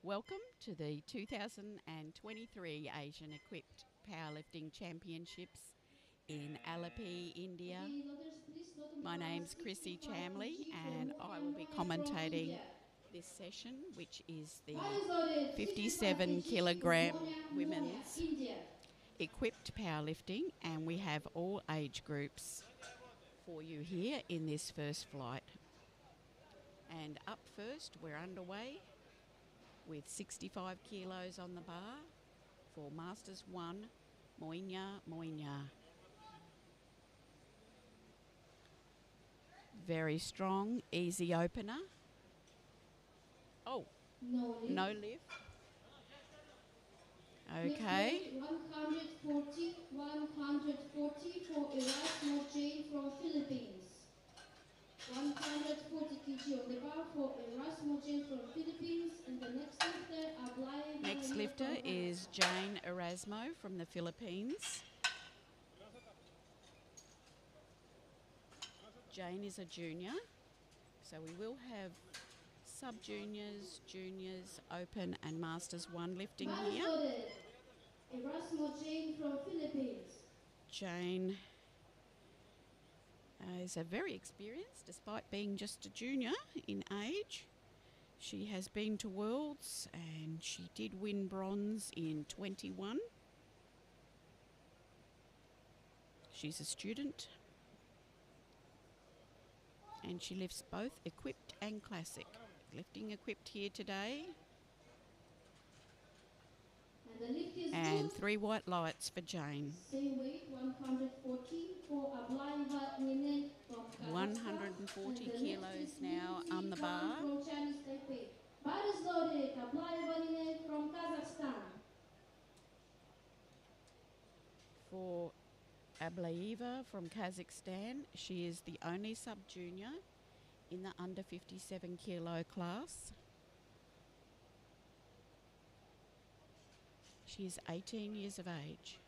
Welcome to the 2023 Asian Equipped Powerlifting Championships in Alleppey, India. Okay, loaders, please load the My name's bars, Chrissy 61 Chamley kg and from I will be Mumbai from commentating India. this session, which is Bar the is loaded, 55 57 kg from kilogram Monia, women's India. equipped powerlifting, and we have all age groups for you here in this first flight. And up first, we're underway with 65 kilos on the bar for Masters 1, Moinya. Very strong, easy opener. Oh, No lift. no lift. Next Okay. weight, 140 for Erasmo Jane from Philippines. 140 kg on the bar for Erasmo Jane from Philippines, and the next lifter, Ablaya Next lifter is Jane Erasmo from the Philippines. Jane is a junior, so we will have sub-juniors, juniors, open and Masters 1 lifting here. Loaded. Erasmo Jane from Philippines. Jane is a very experienced, despite being just a junior in age. She has been to Worlds and she did win bronze in 21. She's a student and she lifts both equipped and classic. Lifting equipped here today. And the lift is And good. 3 white lights for Jane. Same weight, 140 for Ablaya Nine from Kazakhstan. 140 kilos now on the bar. From Chinese Taipei. Bar is loaded. Ablaya Nine from Kazakhstan. For Ablaeva from Kazakhstan, she is the only sub-junior in the under 57 kilo class. She is 18 years of age.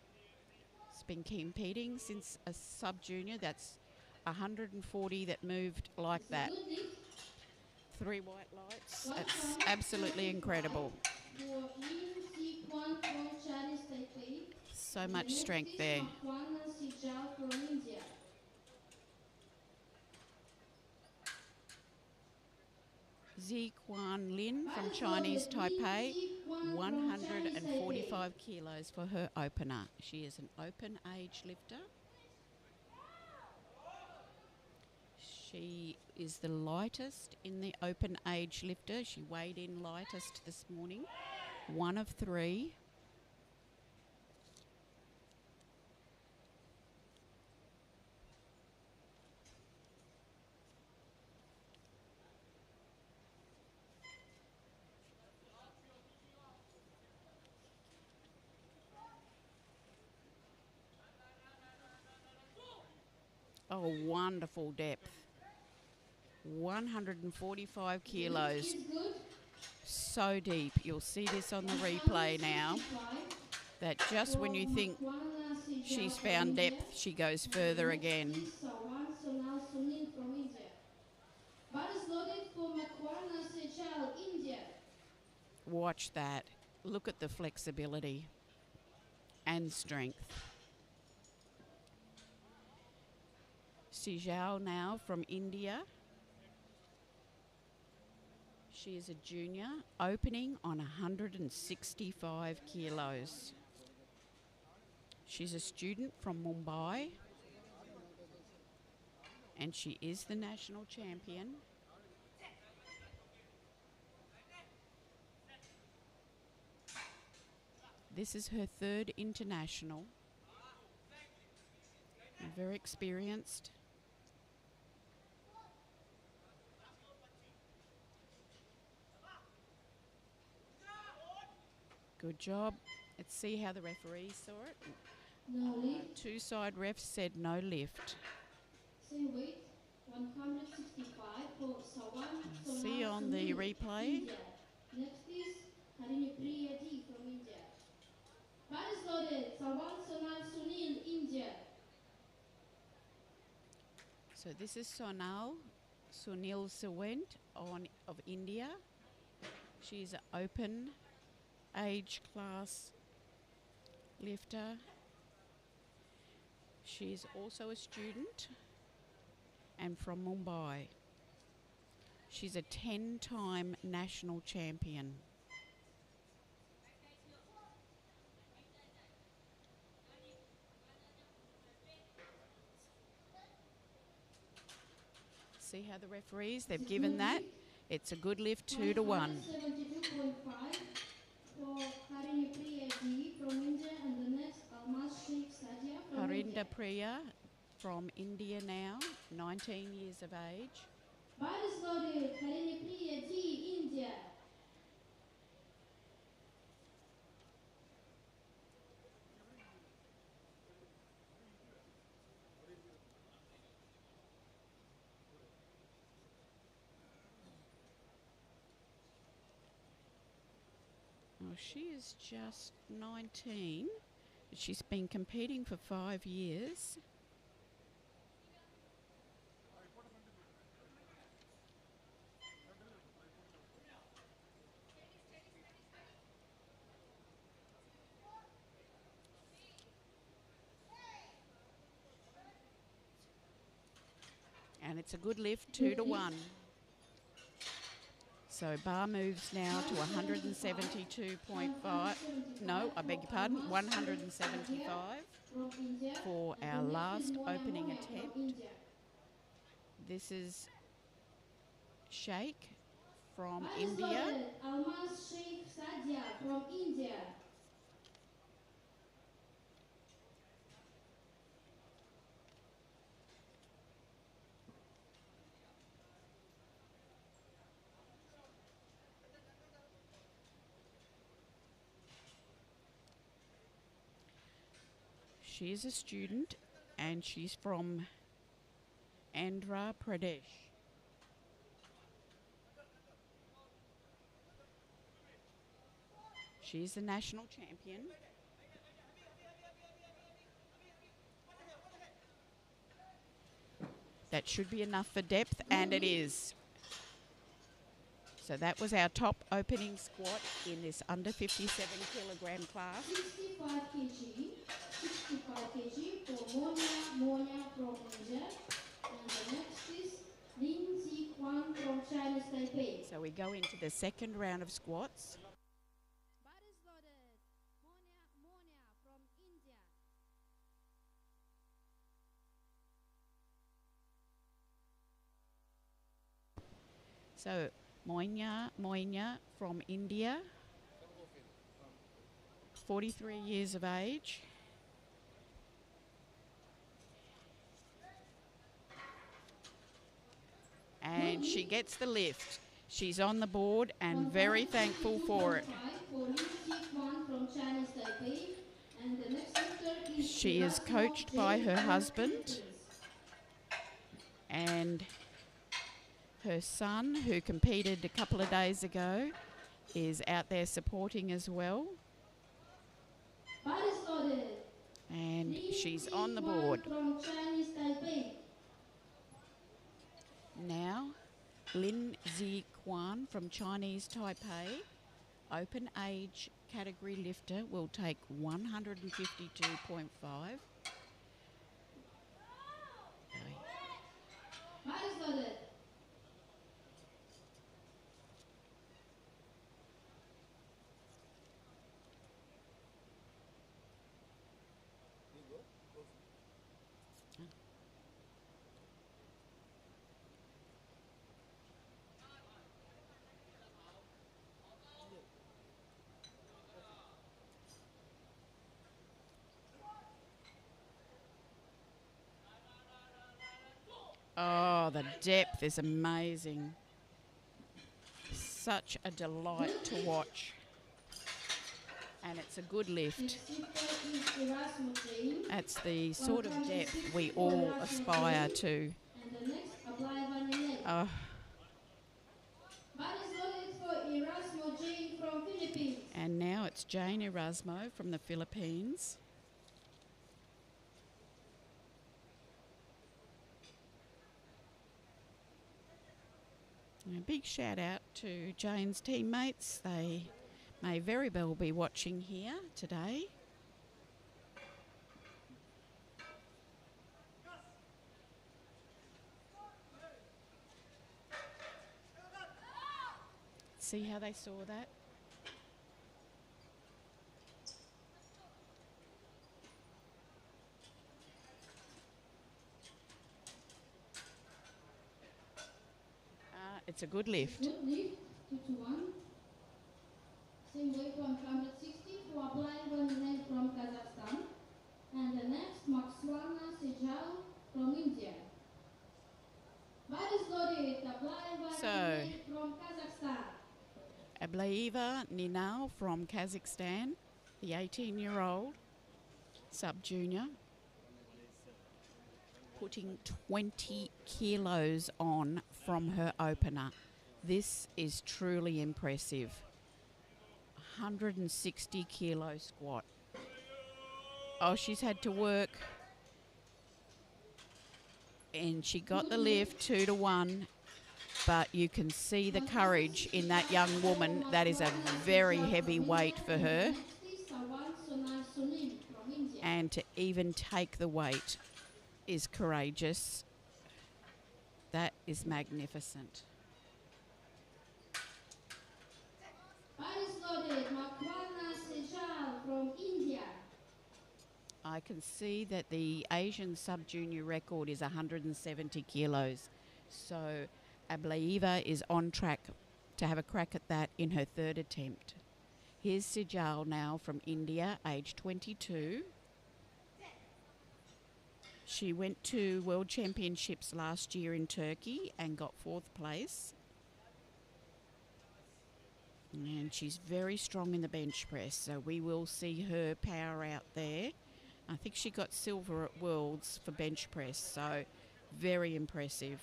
She's been competing since a sub-junior. That's 140 that moved like that. 3 white lights. That's absolutely incredible. So much strength there. Zi Quan Lin from Chinese Taipei, 145 kilos for her opener. She is an open age lifter. She is the lightest in the open age lifter. She weighed in lightest this morning, 1 of 3. Oh, wonderful depth. 145 kilos. So deep. You'll see this on the replay now. That just when you think she's found depth, she goes further again. Watch that. Look at the flexibility and strength. Sijal now from India. She is a junior, opening on 165 kilos. She's a student from Mumbai and she is the national champion. This is her 3rd international. Very experienced. Good job. Let's see how the referees saw it. No lift. 2 side refs said no lift. Same weight, 165 for Sawan. See on the replay. India. Next is Harini Priyati from India. Bar is loaded. Sawan Sonal Sunil, India. So this is Sonal Sunil Sawent of India. She's an open age class lifter. She's also a student and from Mumbai. She's a 10-time national champion. See how the referees, they've given that. It's a good lift, 2 to 1. 72.5 for Harini Priya G from India, and the next Almas Sheikh Sadia from India. Harinda Priya from India now, 19 years of age. Bar is loaded. Harini Priya G, India. Well, she is just 19. She's been competing for 5 years. And it's a good lift, 2 to 1. So bar moves now to 172.5. No, I beg your pardon, 175 for our last opening attempt. This is Sheikh from India. Almas Sheikh Sadia from India. She's a student and she's from Andhra Pradesh. She's the national champion. That should be enough for depth, and it is. So that was our top opening squat in this under 57 kilogram class. 65 kg for Monia from India, and the next is Lin Ji-Kwan from Chinese Taipei. So we go into the second round of squats. Bar is loaded. Monia from India. So Moina from India, 43 years of age. And she gets the lift. She's on the board and very thankful for it. She is coached by her husband and her son, who competed a couple of days ago, is out there supporting as well. And she's on the board. Now, Lin Zi-Kwan from Chinese Taipei, open age category lifter, will take 152.5. Oh, the depth is amazing. Such a delight to watch. And it's a good lift. That's the sort of depth we all aspire to. And now it's Jane Erasmo from the Philippines. And a big shout out to Jane's teammates. They may very well be watching here today. See how they saw that? It's a good lift. Good lift, 2 to 1. Same weight 160 for applying one from Kazakhstan. And the next, Maxwana Sejal from India. Bodies loaded, applying one from Kazakhstan. Ablaeva Ninal from Kazakhstan, the 18-year-old sub-junior, putting 20 kilos on from her opener. This is truly impressive. 160 kilo squat. Oh, she's had to work. And she got the lift 2 to 1. But you can see the courage in that young woman. That is a very heavy weight for her. And to even take the weight is courageous. That is magnificent. From India. I can see that the Asian sub-junior record is 170 kilos. So Ablaeva is on track to have a crack at that in her third attempt. Here's Sejal now from India, age 22. She went to World Championships last year in Turkey and got 4th place. And she's very strong in the bench press, so we will see her power out there. I think she got silver at Worlds for bench press, so very impressive.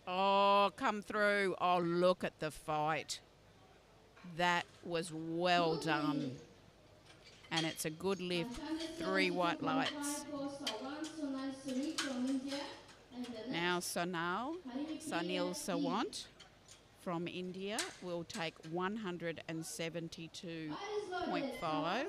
Oh, come through. Oh, look at the fight. That was well done. And it's a good lift. 3 white lights. Now Sunil Sawant from India will take 172.5.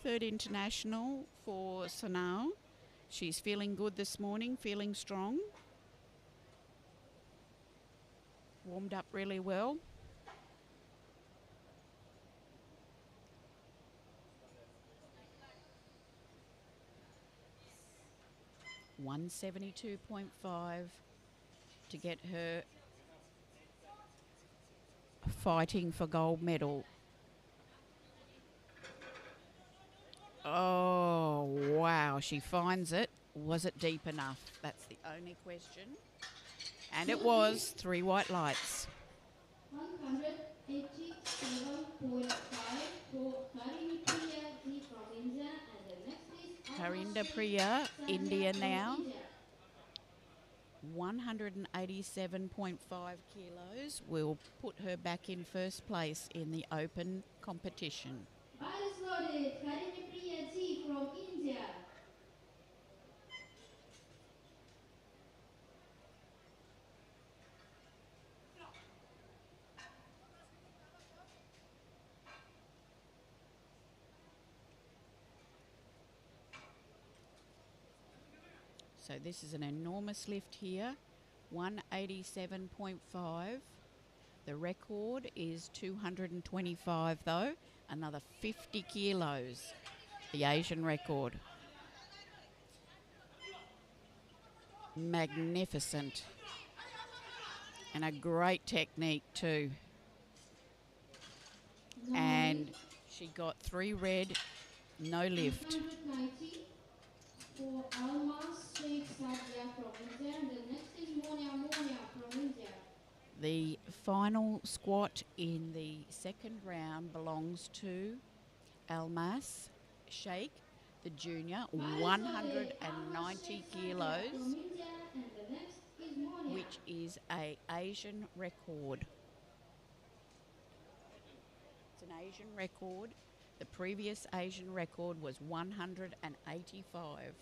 Third international for Sunil. She's feeling good this morning, feeling strong. Warmed up really well. $172.5 to get her fighting for gold medal. Oh, wow, she finds it. Was it deep enough? That's the only question. And it was 3 white lights. 187.5 for Harini Priya from India, and the next is Harinder Priya, India now. 187.5 kilos will put her back in first place in the open competition. Bodies loaded, Harini Priya from India. So this is an enormous lift here, 187.5. The record is 225 though, another 50 kilos, the Asian record. Magnificent. And a great technique too. And she got 3 red, no lift. 190 for Almas Sheikh Sadia from India, and the next is Monia from India. The final squat in the second round belongs to Almas Sheikh, the junior, 190 kilos. which is a Asian record. It's an Asian record. The previous Asian record was 185.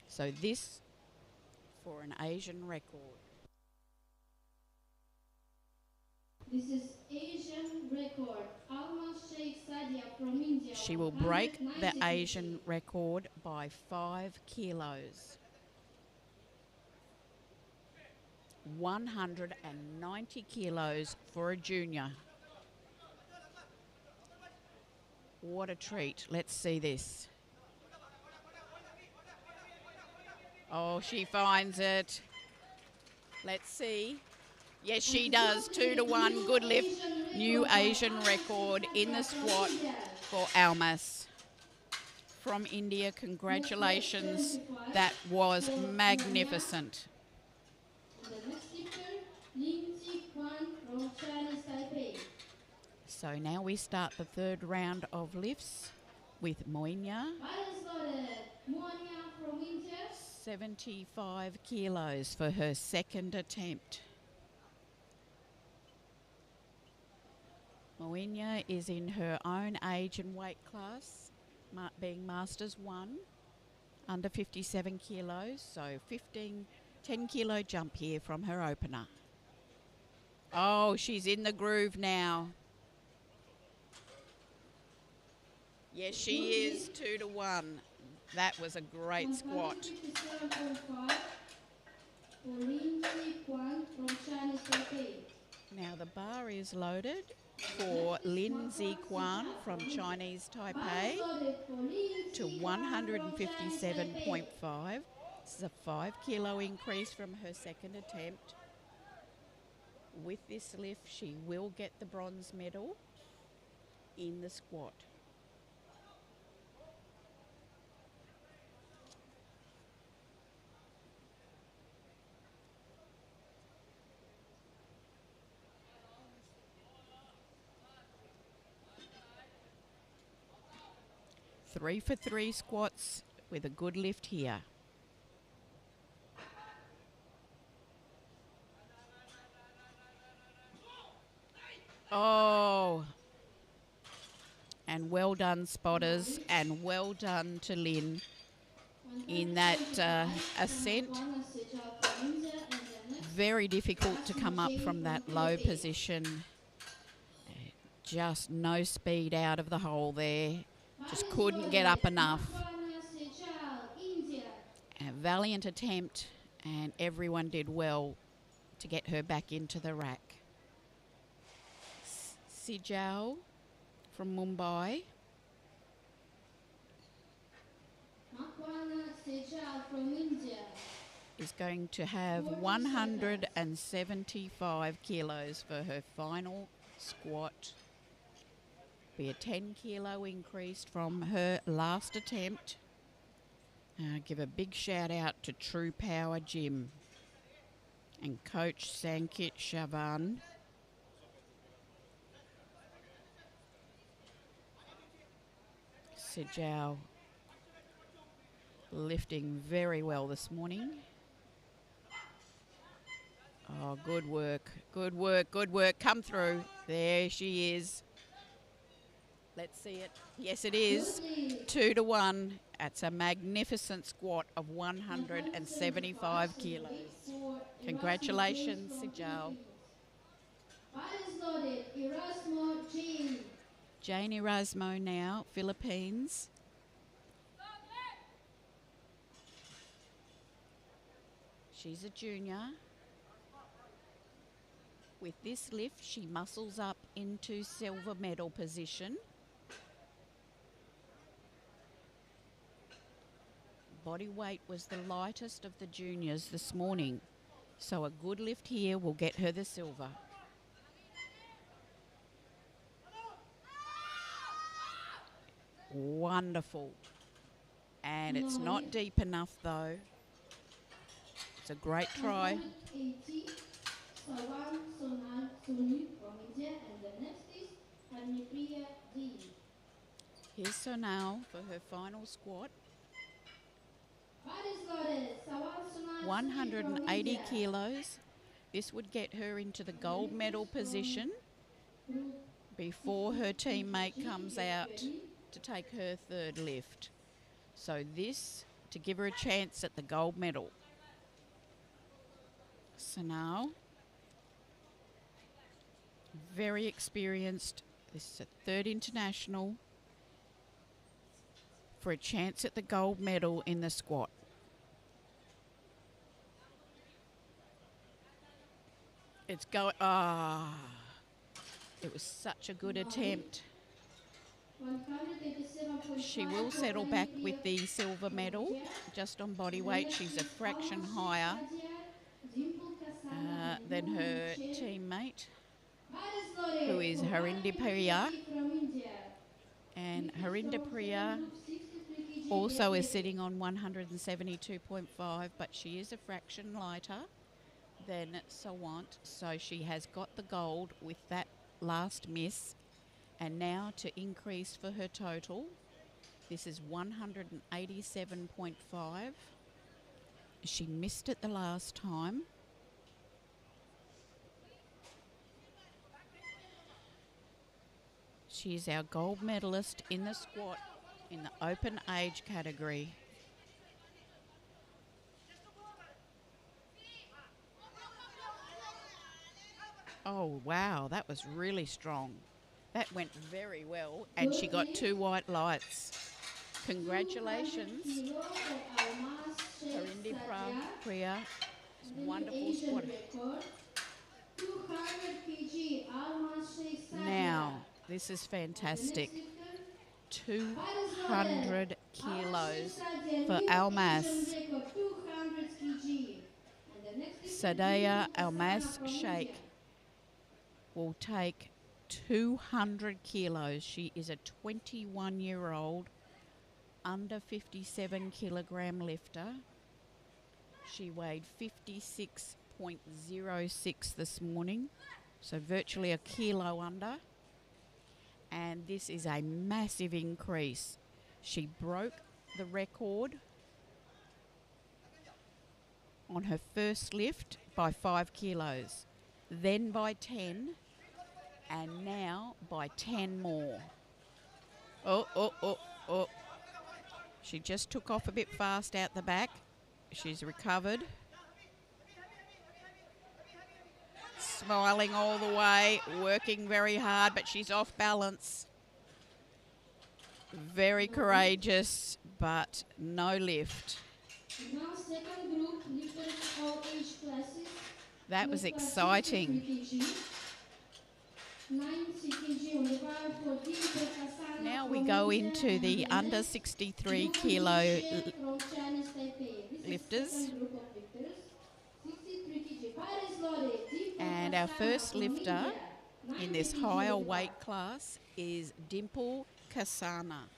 So this for an Asian record. This is Asian record. Alma Sheikh Sadia from India. She will break the 190 Asian kg. record by 5 kilos. 190 kilos for a junior. What a treat. Let's see this. Oh, she finds it. Let's see. Yes, she does. 2-1. Good lift. New Asian record in the squat for Almas from India. Congratulations. That was magnificent. And the next lifter, Lindsay Kwan from Chinese Taipei. So now we start the third round of lifts with Moinya. Balance loaded. Moania from India. 75 kilos for her second attempt. Moinya is in her own age and weight class, being Masters 1, under 57 kilos, so 10 kilo jump here from her opener. Oh, she's in the groove now. Yes, she is, 2-1. That was a great squat. 157.5 for Lindsay Kwan from Chinese Taipei. Now the bar is loaded for Lindsay Kwan from Chinese Taipei to 157.5. This is a 5 kilo increase from her second attempt. With this lift, she will get the bronze medal in the squat. Three for 3 squats with a good lift here. Oh, and well done, spotters, and well done to Lynn in that ascent. Very difficult to come up from that low position. Just no speed out of the hole there. Just couldn't get up enough. A valiant attempt, and everyone did well to get her back into the rack. Sijal from Mumbai. From India. Is going to have 175 kilos for her final squat. Be a 10 kilo increase from her last attempt. Give a big shout out to True Power Gym and Coach Sankit Shavan. Sijal lifting very well this morning. Oh, good work, good work, good work. Come through. There she is. Let's see it. Yes, it is. 2-1. That's a magnificent squat of 175 kilos. Congratulations, Sijal. Jane Erasmo now, Philippines. She's a junior. With this lift, she muscles up into silver medal position. Body weight was the lightest of the juniors this morning, so a good lift here will get her the silver. Wonderful. And it's not deep enough though. It's a great try. Here's Sonal for her final squat. 180 India. kilos. This would get her into the And gold then medal next from position group before her 63 teammate kg, comes get out ready. to take her third lift. So this to give her a chance at the gold medal. So now, very experienced. This is a third international for a chance at the gold medal in the squat. It's going. It was such a good attempt. 187.5 She will for settle back Andy with the silver medal Georgia. just on body And the weight. next She's a is fraction Alma higher Sheikh Kadia, Dimple Kasana, and than Yu her Chen. teammate, Baris who Lore is for Harinder 180 Priya. kg from India. And Lifted Harinder from Priya group 63 kg, also get is ready. sitting on 172.5, but she is a fraction lighter than Sawant, so she has got the gold with that last miss. And now to increase for her total, this is 187.5. She missed it the last time. She is our gold medalist in the squat in the open age category. Oh, wow, that was really strong. That went very well, and she Good got lift. 2 white lights. 200 Congratulations, kilo for Almas Sheikh Harindi Sadia. Priya. And the new Wonderful Asian squat. record. 200 kg Almas Sheikh Sadia. Now, this is And the fantastic. next lifter, 200 kilos for Almas. 200 kg. And the next lifter, Sadaya Dimple Kasana Almas from Sheikh India. will take 200 kilos. She is a 21-year-old under 57 kilogram lifter. She weighed 56.06 this morning, so virtually a kilo under. And this is a massive increase. She broke the record on her first lift by 5 kilos, then by 10, and now by 10 more. Oh. She just took off a bit fast out the back. She's recovered. Smiling all the way, working very hard, but she's off balance. Very courageous, but no lift. Now second group, lifters all age classes. That was With class exciting. 63 kg. 90 kg on the bar for Dimple Kasana Now we from go India, into and the under next, 63 Yu kilo Chen from Chinese Taipei. This lifters. is second group of lifters. 63 kg. Baris Lore, Dimple And our Kasana first from lifter India. in 90 this kg on higher the bar. weight class is Dimple Kasana.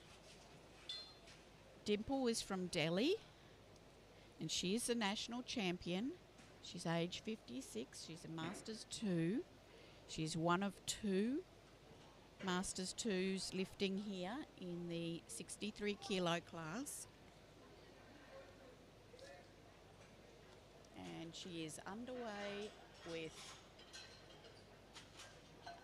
Dimple is from Delhi, and she is the national champion. She's age 56. She's a Masters 2. She's one of 2 Masters 2s lifting here in the 63 kilo class. And she is underway with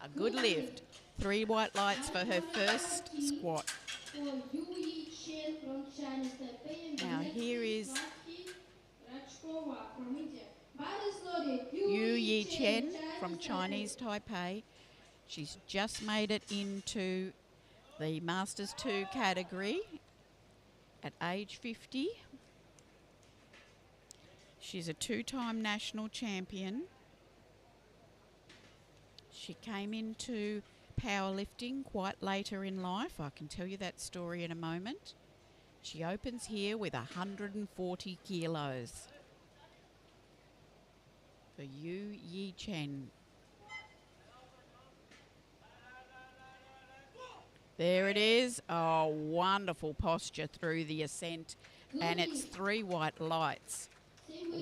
a good lift. 3 white lights for her first squat. For Yu Chen from Chinese Taipei, and the Now next here is Lucky Rajkova from India. Baris Lore, Yu Chen Chen from Chinese Taipei. She's just made it into the Masters 2 category at age 50. She's a 2-time national champion. She came into powerlifting quite later in life. I can tell you that story in a moment. She opens here with 140 kilos for Yu Chen. There it is. Oh, wonderful posture through the ascent. And it's 3 white lights.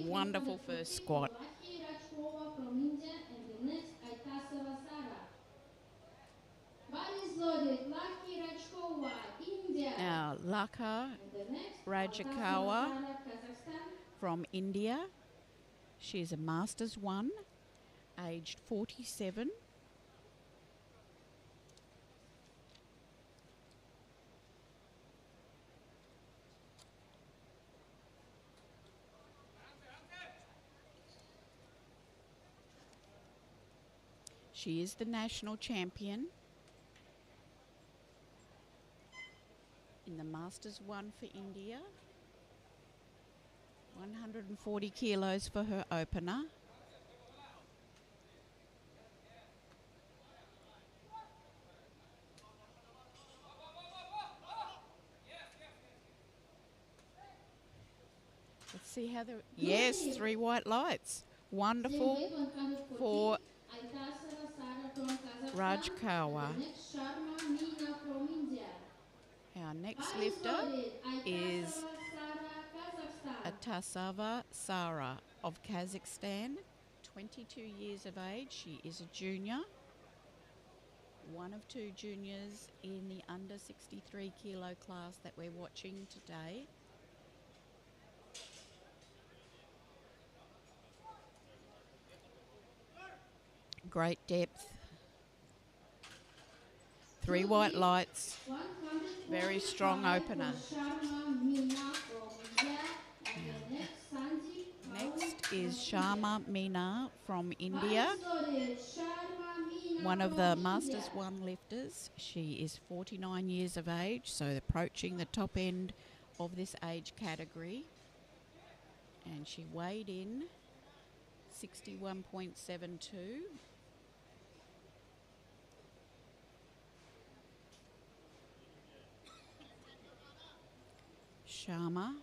Wonderful first squat. Lucky Rajkova from India, and the next Aitasa Vasara. Baris Lore, Lucky Rajkova, India. Now, Laka And the next Rajakawa Aitasa Vasara, Kazakhstan. from India. She is a Masters 1, aged 47. She is the national champion in the Masters 1 for India. 140 kilos for her opener. Let's see how the... Yes, 3 white lights. Wonderful for Raj Kawa. Our next lifter is Atasava Sara of Kazakhstan, 22 years of age. She is a junior, one of 2 juniors in the under 63 kilo class that we're watching today. Great depth. 3 white lights. Very strong opener. Next is Sharma Meena from India, one of the Masters 1 lifters. She is 49 years of age, so approaching the top end of this age category. And she weighed in 61.72. Sharma.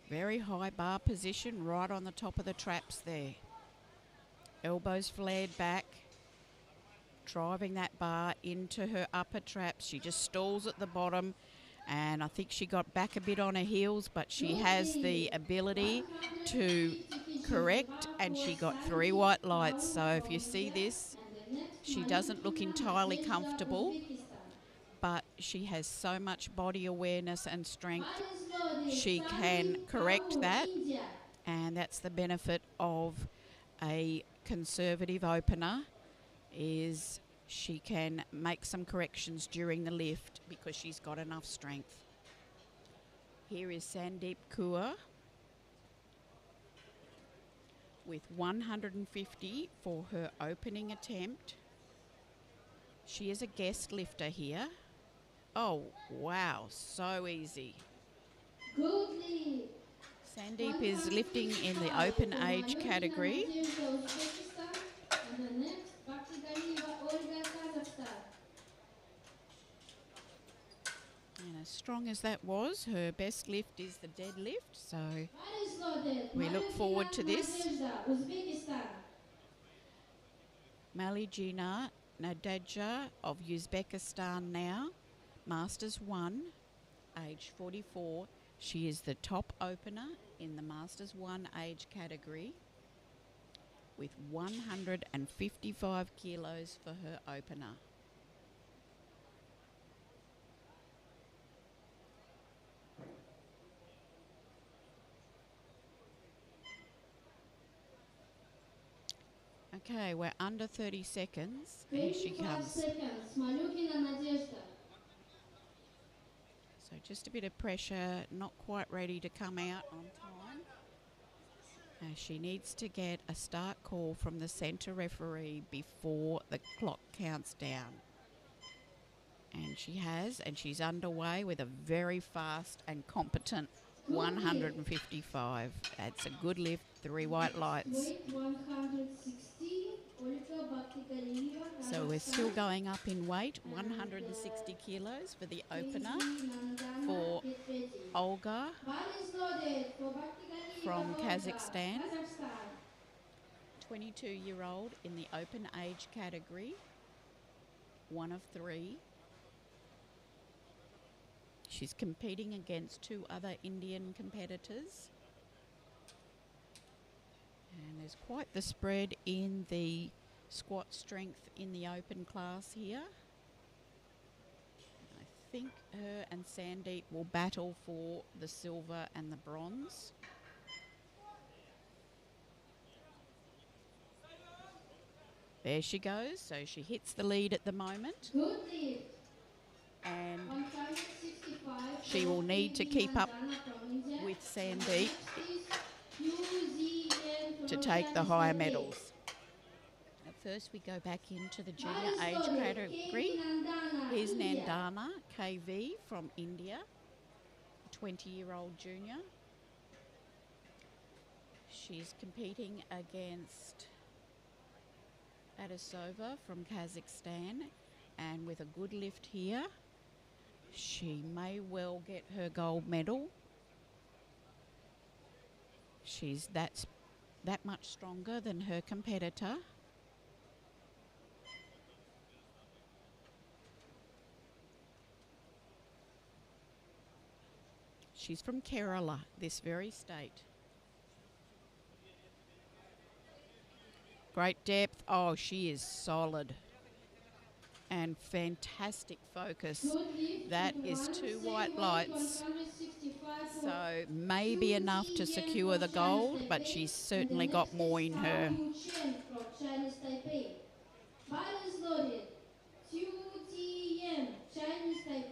Very high bar position right on the top of the traps there. Elbows flared back, driving that bar into her upper traps. She just stalls at the bottom, and I think she got back a bit on her heels, but she has the ability to correct, and she got 3 white lights. So if you see this, she doesn't look entirely comfortable, but she has so much body awareness and strength. She can correct that, and that's the benefit of a conservative opener, is she can make some corrections during the lift because she's got enough strength. Here is Sandeep Kaur with 150 for her opening attempt. She is a guest lifter here. Oh, wow, so easy. Sandeep is lifting in the open age category. And as strong as that was, her best lift is the deadlift, so we look forward to this. Maligina Nadejda of Uzbekistan now, Masters 1, age 44. She is the top opener in the Masters 1 age category with 155 kilos for her opener. Okay, we're under 30 seconds. Here she comes. So just a bit of pressure, not quite ready to come out on time. She needs to get a start call from the centre referee before the clock counts down. And she has, and she's underway with a very fast and competent 155. That's a good lift, 3 white lights. So we're still going up in weight, 160 kilos for the opener for Olga from Kazakhstan. 22-year-old in the open age category, one of 3. She's competing against 2 other Indian competitors. And there's quite the spread in the squat strength in the open class here. I think her and Sandeep will battle for the silver and the bronze. There she goes. So she hits the lead at the moment. Good lift. And 165 she will need to keep up with Sandeep to take the higher medals. At first we go back into the junior age category. Here's Nandana KV from India, a 20-year-old junior. She's competing against Adasova from Kazakhstan, and with a good lift here, she may well get her gold medal. She's that much stronger than her competitor. She's from Kerala, this very state. Great depth. Oh, she is solid. And fantastic focus. That is 2 white lights. So maybe enough to secure the gold, but she's certainly got more in her.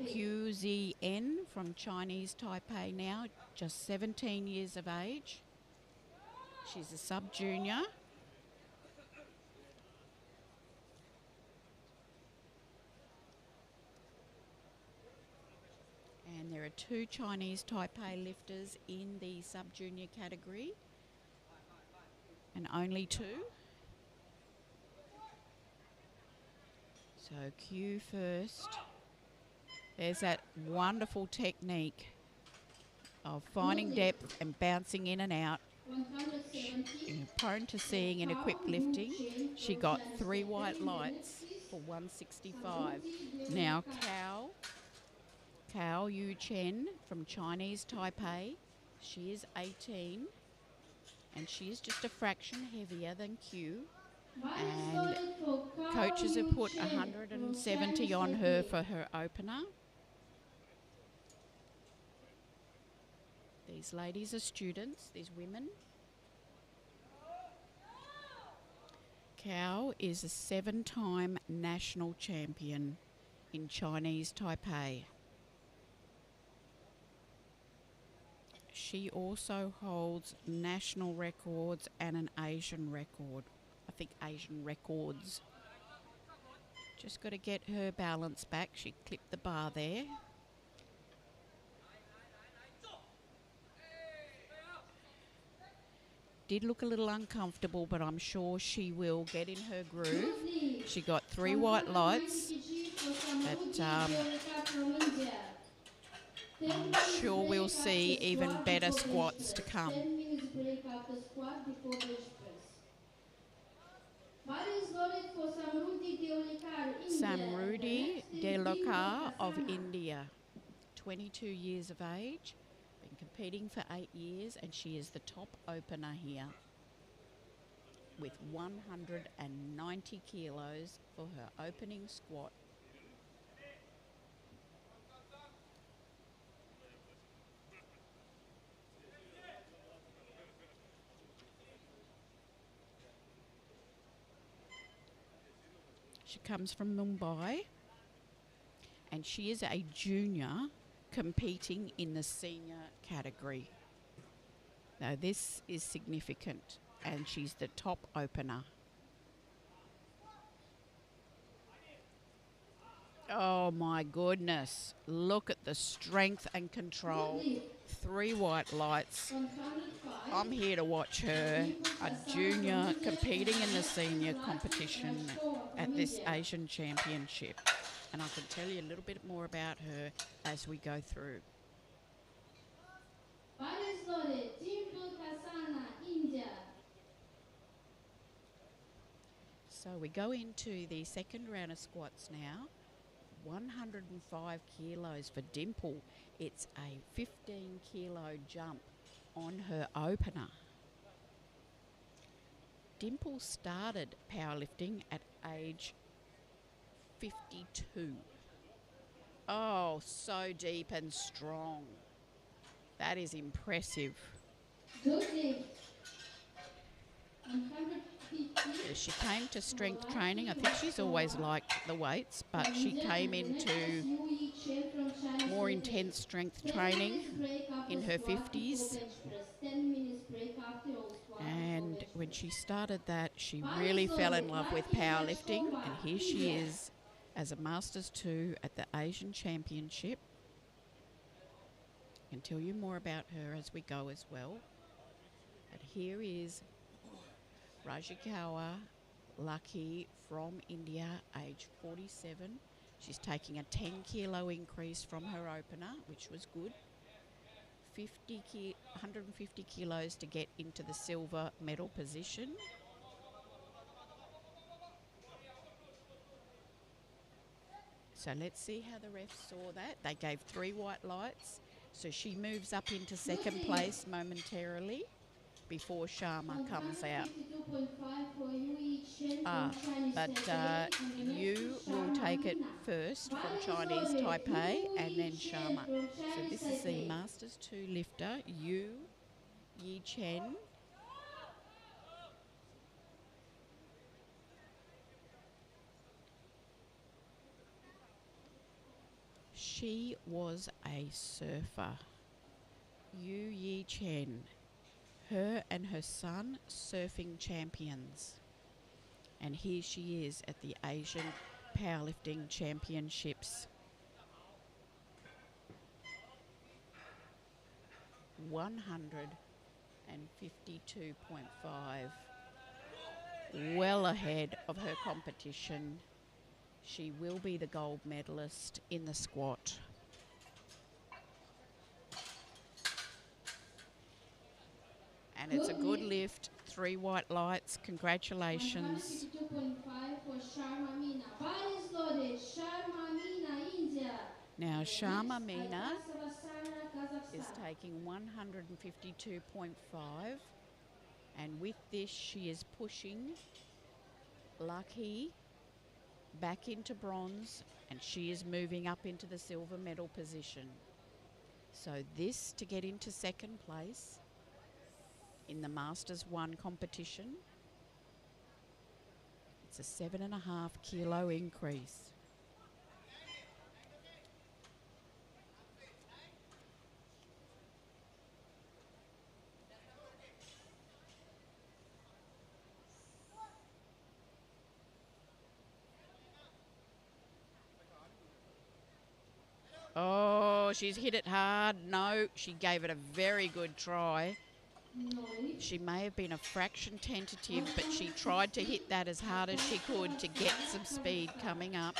QZN from Chinese Taipei now, just 17 years of age. She's a sub-junior. And there are 2 Chinese Taipei lifters in the sub-junior category, and only 2. So Q first. There's that wonderful technique of finding depth and bouncing in and out. Prone to seeing in equipped lifting. She got 3 white lights for 165. Now Cao Yu Chen from Chinese Taipei. She is 18 and she is just a fraction heavier than Q. And coaches have put 170 on her for her opener. These ladies are students, these women. Cao is a 7-time national champion in Chinese Taipei. She also holds national records and an Asian record. I think Asian records. Just got to get her balance back. She clipped the bar there. Did look a little uncomfortable, but I'm sure she will get in her groove. She got 3 white lights, but I'm sure we'll see even better squats to come. Samrudhi Delokar of India, 22 years of age. Competing for 8 years, and she is the top opener here with 190 kilos for her opening squat. She comes from Mumbai, and she is a junior competing in the senior category. Now this is significant, and she's the top opener. Oh my goodness, look at the strength and control. 3 white lights. I'm here to watch her, a junior competing in the senior competition at this Asian Championship. And I can tell you a little bit more about her as we go through. So we go into the second round of squats now. 105 kilos for Dimple. It's a 15 kilo jump on her opener. Dimple started powerlifting at age 52. Oh, so deep and strong. That is impressive. Good lift. And 150. She came to strength training. I think she's always liked the weights, but she came into more intense strength training in her 50s. 10 minutes break after all squat And or bench when press. she started that, she really fell in love with powerlifting. And here she is as a Masters 2 at the Asian Championship. I can tell you more about her as we go as well. And here is Rajikawa Lucky from India, age 47. She's taking a 10 kilo increase from her opener, which was good. 150 kilos to get into the silver medal position. So let's see how the refs saw that. They gave 3 white lights. So she moves up into second place momentarily before Sharma comes out. But you will take it first from Chinese Taipei and then Sharma. So this is the Masters 2 lifter, Yu Yi Chen. She was a surfer. Yu Yi Chen. Her and her son, surfing champions. And here she is at the Asian Powerlifting Championships. 152.5. Well ahead of her competition. She will be the gold medalist in the squat. And it's a good lift. 3 white lights. Congratulations. 152.5 for Sharma Meena. Bodies loaded. Sharma Meena, India. Now, Sharma Meena is Kazakhstan. taking 152.5. And with this, she is pushing Lucky back into bronze. And she is moving up into the silver medal position. So this to get into second place in the Masters 1 competition. It's a 7.5 kilo increase. Oh, she's hit it hard. No, she gave it a very good try. She may have been a fraction tentative, but she tried to hit that as hard as she could to get some speed coming up.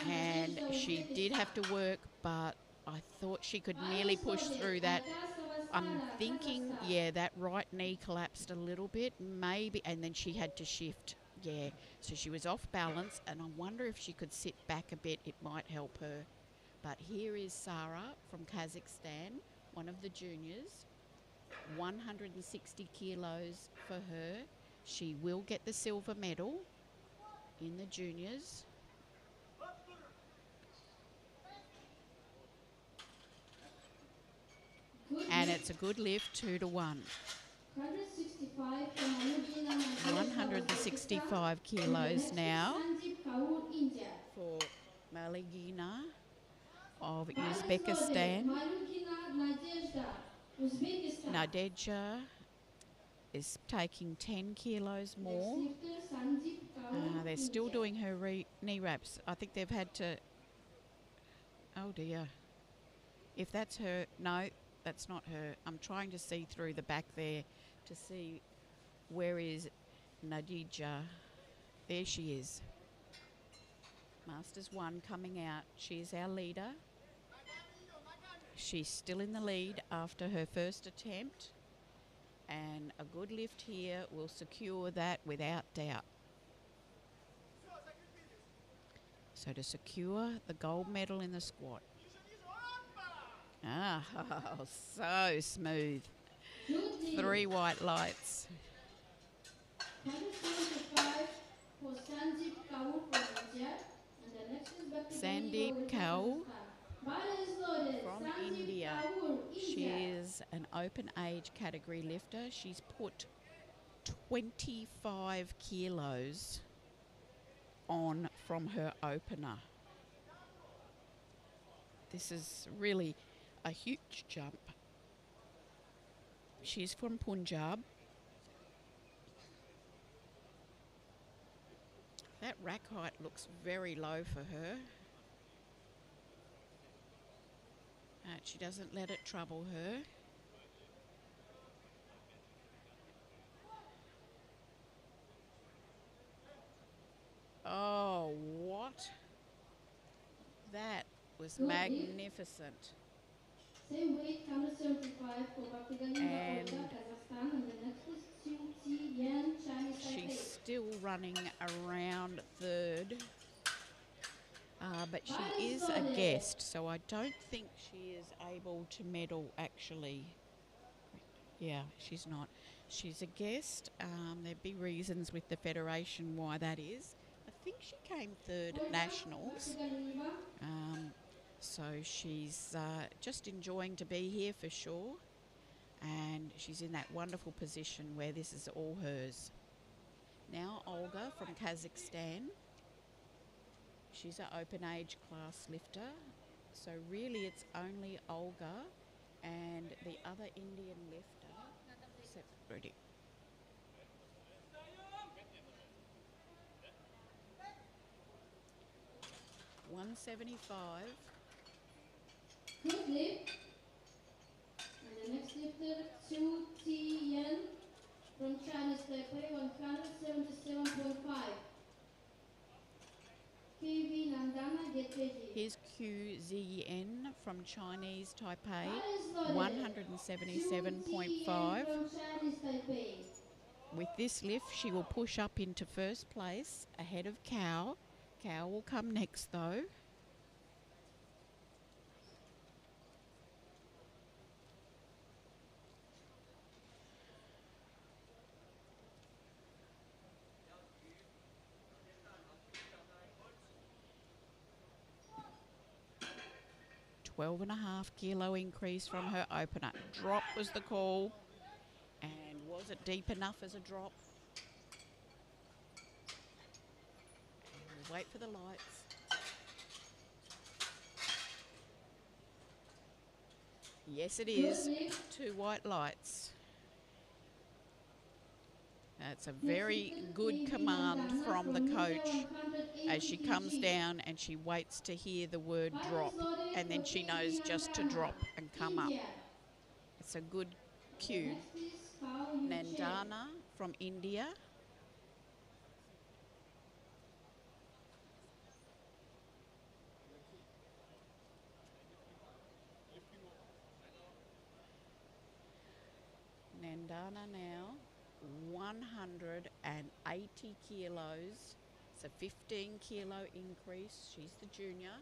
And she did have to work, but I thought she could nearly push through that. I'm thinking, yeah, that right knee collapsed a little bit, maybe, and then she had to shift. Yeah, so she was off balance, and I wonder if she could sit back a bit, it might help her. But here is Sarah from Kazakhstan, one of the juniors. 160 kilos for her. She will get the silver medal in the juniors. And it's a good lift, 2 to 1. 165 kilos now for Maligina of Uzbekistan. Nadezhda is taking 10 kilos more. They're still doing her knee wraps. I think they've had to... Oh dear. If that's her... No, that's not her. I'm trying to see through the back there to see where is Nadezhda. There she is. Masters 1 coming out. She is our leader. She's still in the lead after her first attempt. And a good lift here will secure that without doubt. So to secure the gold medal in the squat. Ah, oh, so smooth. 3 white lights. 175 for Sandeep Kaur from India. And the next is back to Sandeep Benny Kaur Kaur. Bar is loaded. from Sandeep India. Kaur, India. She's an open age category lifter. She's put 25 kilos on from her opener. This is really a huge jump. She's from Punjab. That rack height looks very low for her. She doesn't let it trouble her. Oh, what? That was magnificent. Same weight, 175 for Bhaktigali And Kazakhstan. And the next is Xu Qi Yan, Chinese she's Taipei. still running around third. But she is a guest, so I don't think she is able to medal actually. Yeah, she's not. She's a guest. There'd be reasons with the federation why that is. I think she came third at nationals. So she's just enjoying to be here for sure. And she's in that wonderful position where this is all hers. Now Olga from Kazakhstan. She's an open age class lifter. So really it's only Olga and the other Indian lifter. Ready. $175. Good lift. And the next lifter, Xu Qi Yan from Chinese Taipei, 177.5. KV Nandana, get ready. Here's QZN from Chinese Taipei, 177.5. With this lift, she will push up into first place ahead of Cow. Cow will come next though. $12.5 kilo increase from her opener. Drop was the call. And was it deep enough as a drop? And we'll wait for the lights. Yes, it is. 2 white lights. That's a very good command from the coach as she comes down and she waits to hear the word drop, and then she knows just to drop and come up. It's a good cue. Nandana from India. Nandana now. 180 kilos. It's a 15 kilo increase. She's the junior.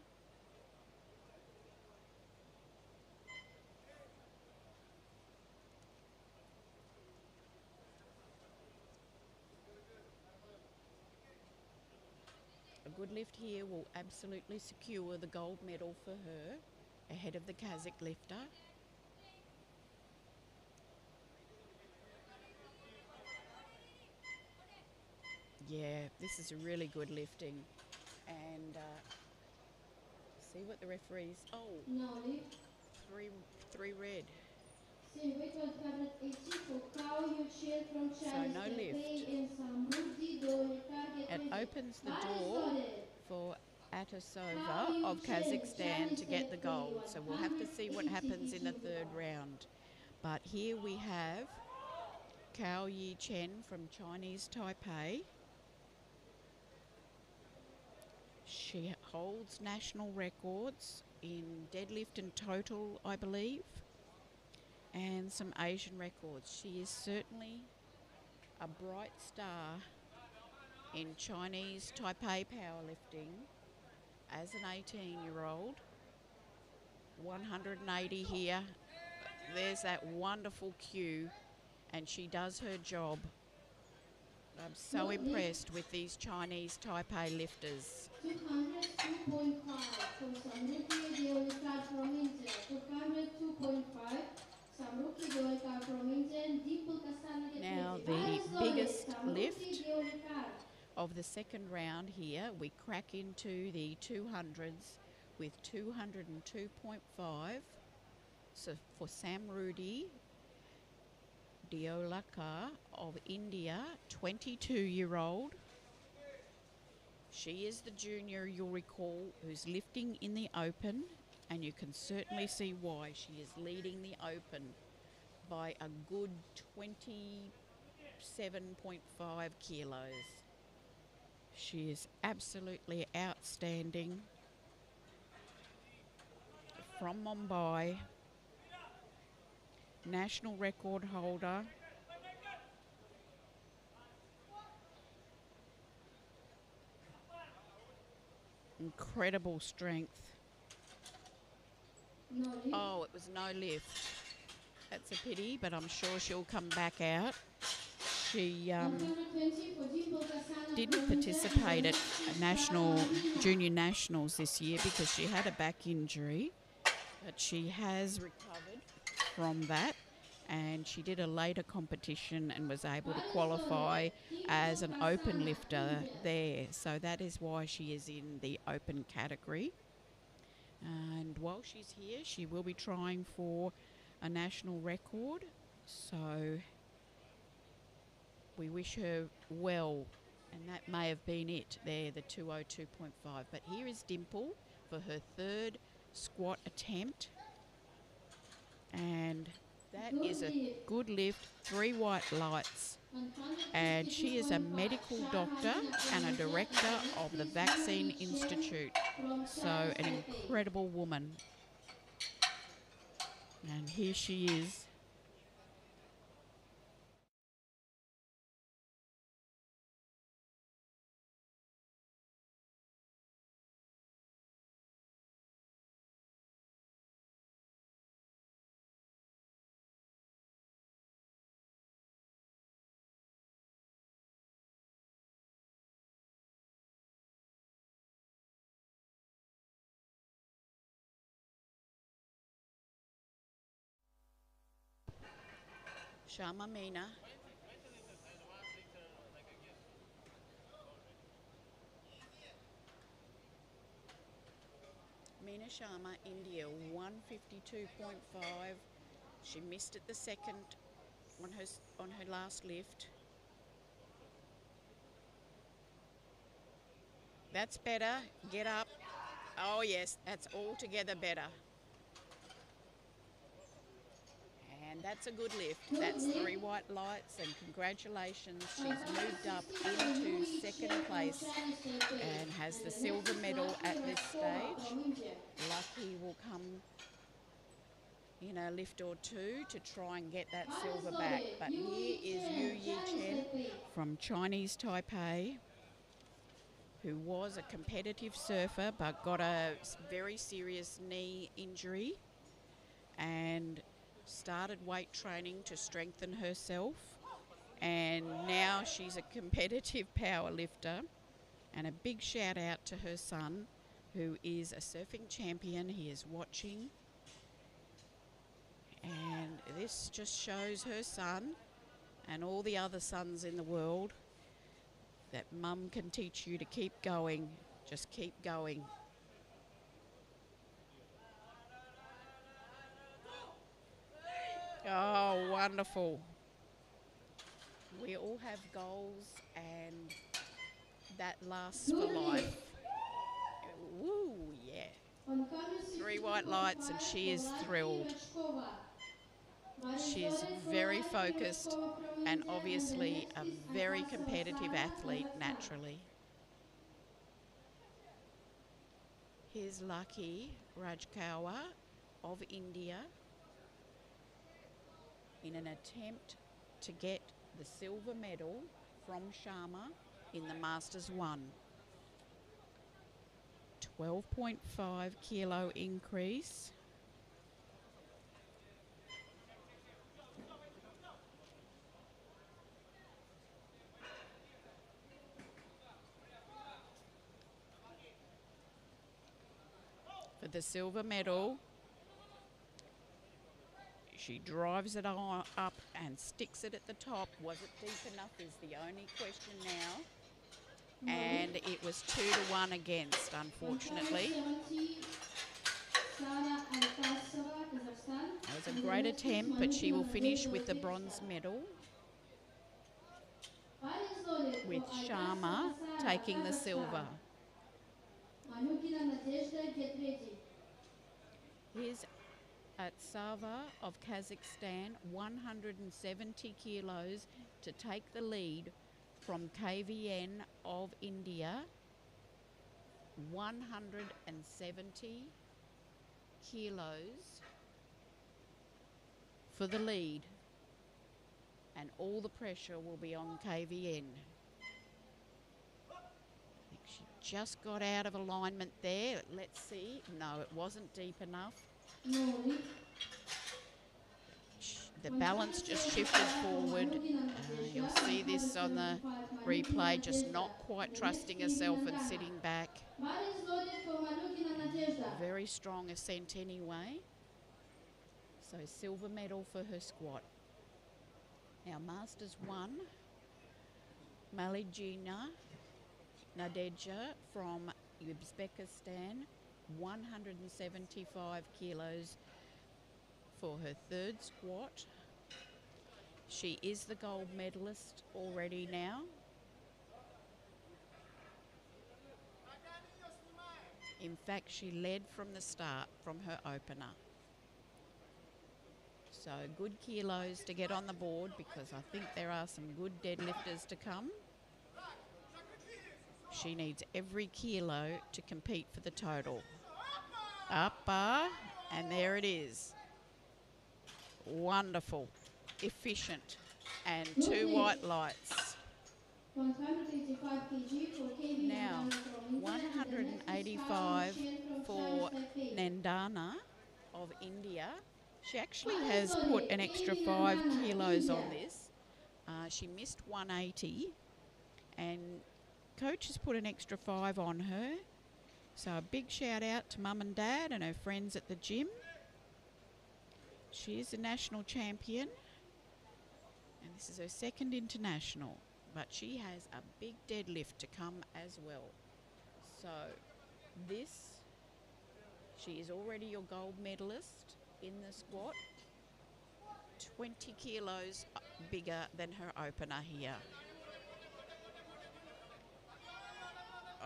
A good lift here will absolutely secure the gold medal for her ahead of the Kazakh lifter. Yeah, this is a really good lifting. And see what the referees... Oh, no, three red. So no lift. It opens the door for Atasova of Kazakhstan to get the gold. So we'll have to see what happens in the third round. But here we have Cao Yi Chen from Chinese Taipei. She holds national records in deadlift and total, I believe, and some Asian records. She is certainly a bright star in Chinese Taipei powerlifting as an 18-year-old. 180 here. There's that wonderful cue, and she does her job. I'm so impressed with these Chinese Type A lifters. 200, 2.5 for Samruki Deolika from India. 200, 2.5. Samruki Deolika from India. Dimple Kasana get Now 20. the Slowly. biggest Samruki lift Deolika. of the second round here, we crack into the 200s with 202.5. So for Samruti Deolika of India, 22-year-old. She is the junior, you'll recall, who's lifting in the open, and you can certainly see why. She is leading the open by a good 27.5 kilos. She is absolutely outstanding. From Mumbai, national record holder. Incredible strength. No lift. Oh, it was no lift. That's a pity, but I'm sure she'll come back out. She 120 for Dimple Kasana didn't from participate India. at junior nationals this year because she had a back injury, but she has recovered from that, and she did a later competition and was able to qualify as an open lifter there. So that is why she is in the open category. And while she's here, she will be trying for a national record. So we wish her well. And that may have been it there, the 202.5. But here is Dimple for her third squat attempt. And that is a good lift, 3 white lights. And she is a medical doctor and a director of the Vaccine Institute. So an incredible woman. And here she is. Sharma Meena. Meena Sharma, India, 152.5. She missed it the second on her last lift. That's better. Get up. Oh yes, that's altogether better. And that's a good lift. That's 3 white lights, and congratulations. She's moved up into second place and has the silver medal at this stage. Lucky will come in a lift or two to try and get that silver back. But here is Yu Yi Chen from Chinese Taipei, who was a competitive surfer but got a very serious knee injury and started weight training to strengthen herself, and now she's a competitive power lifter. And a big shout out to her son, who is a surfing champion. He is watching, and this just shows her son and all the other sons in the world that mum can teach you to keep going. Just keep going. Oh, wonderful. We all have goals, and that lasts for life. Woo, yeah. 3 white lights, and she is thrilled. She is very focused and obviously a very competitive athlete naturally. Here's Lucky Rajkawa of India in an attempt to get the silver medal from Sharma in the Masters 1. 12.5 kilo increase. for the silver medal. She drives it on up and sticks it at the top. Was it deep enough is the only question now. And it was 2-1 against, unfortunately. That was a great attempt, but she will finish with the bronze medal, with Sharma taking the silver. Here's Atsava of Kazakhstan, 170 kilos to take the lead from KVN of India. 170 kilos for the lead, and all the pressure will be on KVN. I think she just got out of alignment there. Let's see. No, it wasn't deep enough. The balance just shifted forward. You'll see this on the replay, just not quite trusting herself and sitting back. Very strong ascent anyway. So silver medal for her squat. Now Masters 1, Maligina Nadeja from Uzbekistan, 175 kilos for her third squat. She is the gold medalist already now. In fact, she led from the start, from her opener. So good kilos to get on the board, because I think there are some good deadlifters to come. She needs every kilo to compete for the total. Up bar, and there it is. Wonderful, efficient, and 2 white lights. 185 kg for KB Now, 185 for Nandana of India. She actually has put an extra 5 kilos on this. She missed 180, and coach has put an extra 5 on her. So a big shout out to mum and dad and her friends at the gym. She is a national champion, and this is her second international, but she has a big deadlift to come as well. So this, she is already your gold medalist in the squat, 20 kilos bigger than her opener here.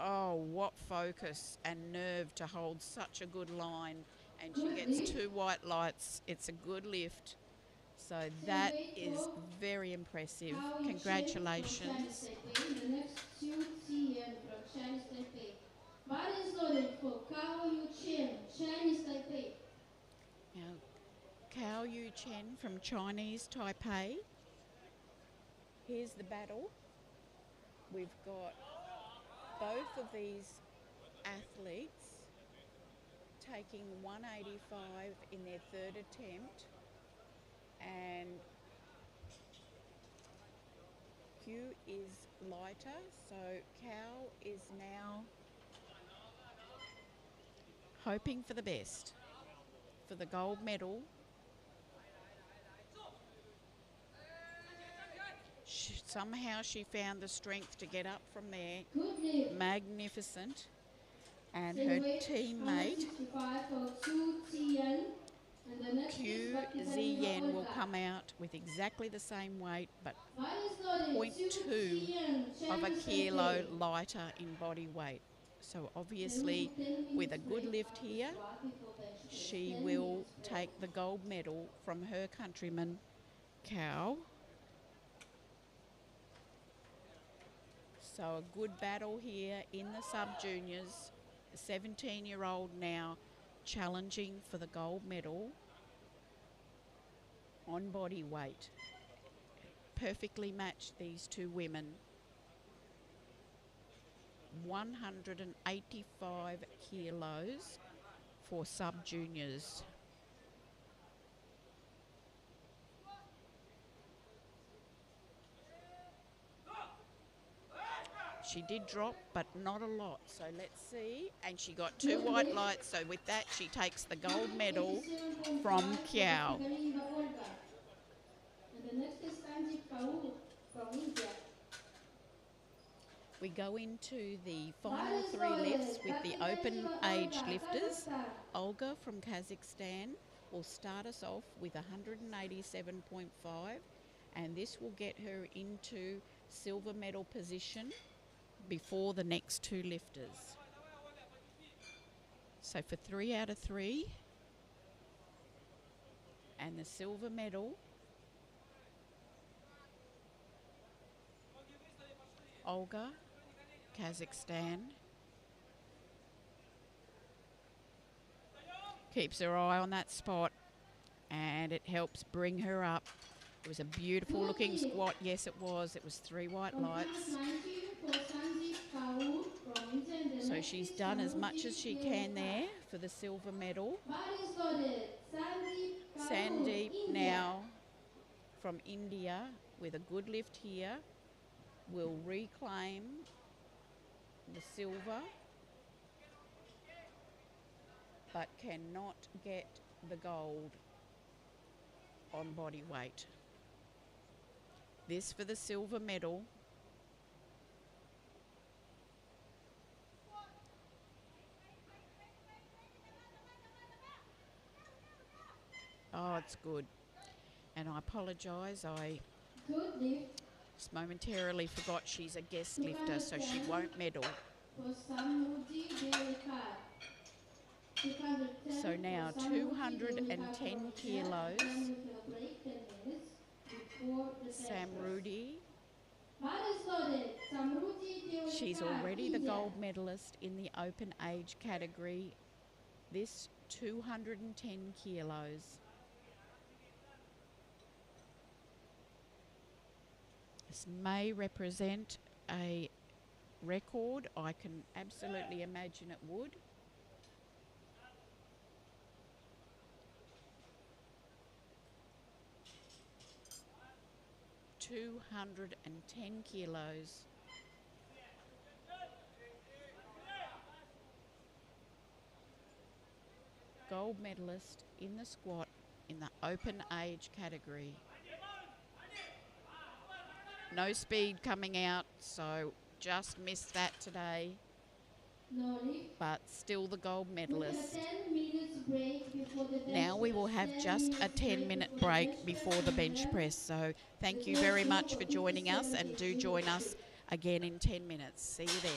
Oh, what focus and nerve to hold such a good line. And she gets 2 white lights. It's a good lift. So that is very impressive. Congratulations. The next two TN from Chinese Taipei. Bar is loaded for Kao Yu Chen, Chinese Taipei. Now, Kao Yu Chen from Chinese Taipei. Here's the battle. We've got both of these athletes taking 185 in their third attempt, and Q is lighter, so Kao is now hoping for the best, for the gold medal. Somehow she found the strength to get up from there. Magnificent. And her teammate, Q Ziyan, will come out with exactly the same weight, but 0.2 of a kilo lighter in body weight. So obviously, with a good lift here, she will take the gold medal from her countryman, Kao. So a good battle here in the sub-juniors. A 17-year-old now challenging for the gold medal on body weight. Perfectly matched, these two women. 185 kilos for sub-juniors. She did drop, but not a lot. So let's see. And she got 2 white lights. So with that, she takes the gold medal from Kiao. And the next is Sanjeev Kaur from India. We go into the final 3 lifts with the open age lifters. Olga from Kazakhstan will start us off with 187.5, and this will get her into silver medal position before the next 2 lifters. So for 3 out of 3, and the silver medal, Olga, Kazakhstan, keeps her eye on that spot, and it helps bring her up. It was a beautiful looking squat. Yes, it was. It was 3 white lights. So she's done as much as she can there for the silver medal. Sandeep now from India with a good lift here will reclaim the silver, but cannot get the gold on body weight. This for the silver medal. Oh, it's good. And I apologise, I just momentarily forgot she's a guest lifter, so she won't medal. So now 210 kilos. Samrudi. She's already the gold medalist in the open age category. This 210 kilos. This may represent a record. I can absolutely imagine it would. $210 kilos. Gold medalist in the squat in the open age category. No speed coming out, so just missed that today. But still the gold medalist. Now we will have just a 10-minute break before the bench press. So thank you very much for joining us, and do join us again in 10 minutes. See you then.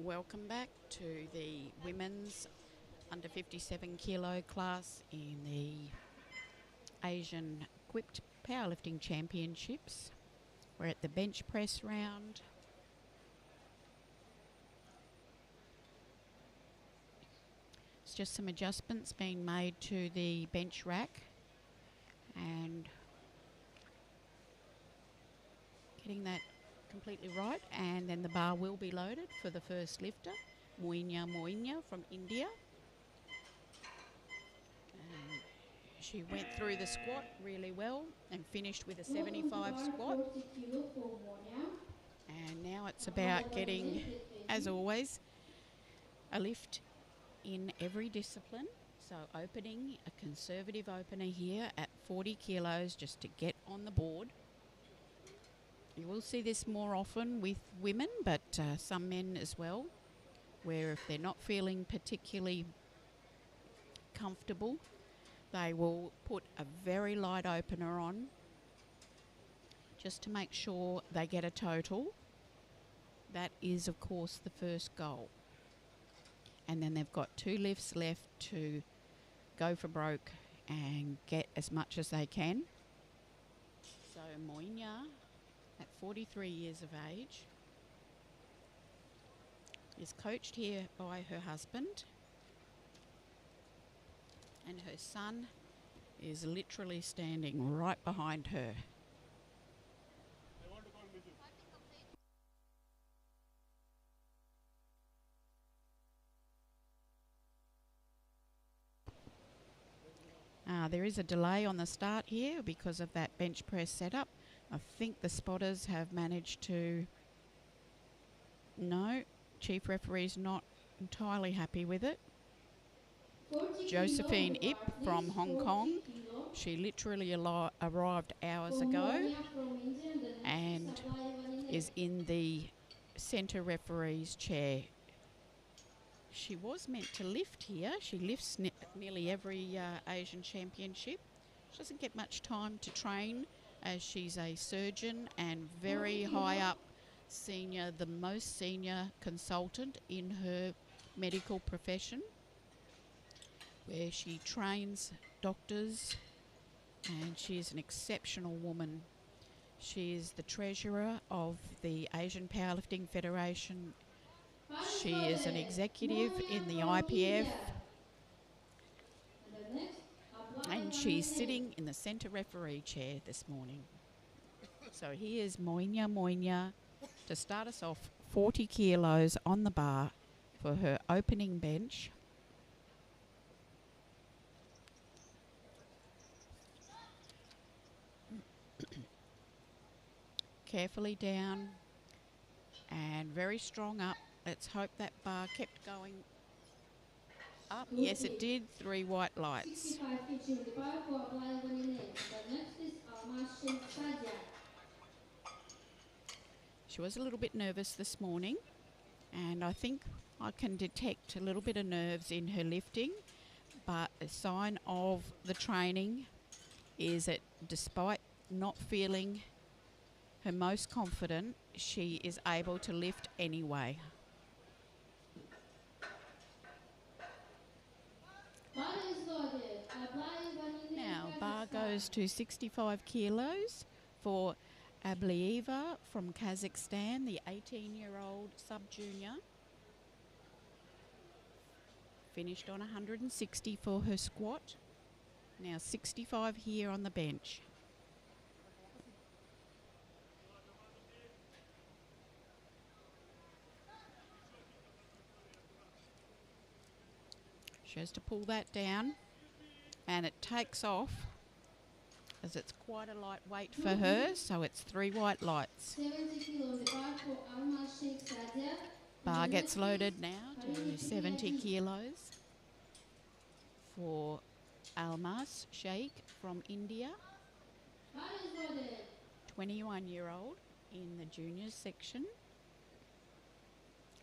Welcome back to the women's under 57 kilo class in the Asian Equipped Powerlifting Championships. We're at the bench press round. It's just some adjustments being made to the bench rack and getting that completely right, and then the bar will be loaded for the first lifter, Moinya from India. And she went through the squat really well and finished with a 75 squat. And now it's about getting, as always, a lift in every discipline. So opening, a conservative opener here at 40 kilos just to get on the board. You will see this more often with women, but some men as well, where if they're not feeling particularly comfortable, they will put a very light opener on just to make sure they get a total. That is, of course, the first goal. And then they've got 2 lifts left to go for broke and get as much as they can. So Moinya, at 43 years of age, is coached here by her husband, and her son is literally standing right behind her. There is a delay on the start here because of that bench press setup. I think the spotters have managed to... No, chief referee's not entirely happy with it. Josephine Ip from Hong Kong. She literally arrived hours ago and is in the centre referee's chair. She was meant to lift here. She lifts nearly every Asian championship. She doesn't get much time to train as she's a surgeon and very high up senior, the most senior consultant in her medical profession, where she trains doctors, and she is an exceptional woman. She is the treasurer of the Asian Powerlifting Federation. She is an executive in the IPF, and she's sitting in the centre referee chair this morning. So here's Moinya to start us off, 40 kilos on the bar for her opening bench. Carefully down and very strong up. Let's hope that bar kept going up. Yes, it did. 3 white lights. She was a little bit nervous this morning, and I think I can detect a little bit of nerves in her lifting, but a sign of the training is that despite not feeling her most confident, she is able to lift anyway. Now, bar goes to 65 kilos for Ablieva from Kazakhstan, the 18-year-old sub-junior. Finished on 160 for her squat. Now 65 here on the bench. She has to pull that down, and it takes off as it's quite a light weight for her, so it's 3 white lights. Bar gets loaded now to 70 kilos for Almas Sheikh from India, 21-year-old in the juniors section.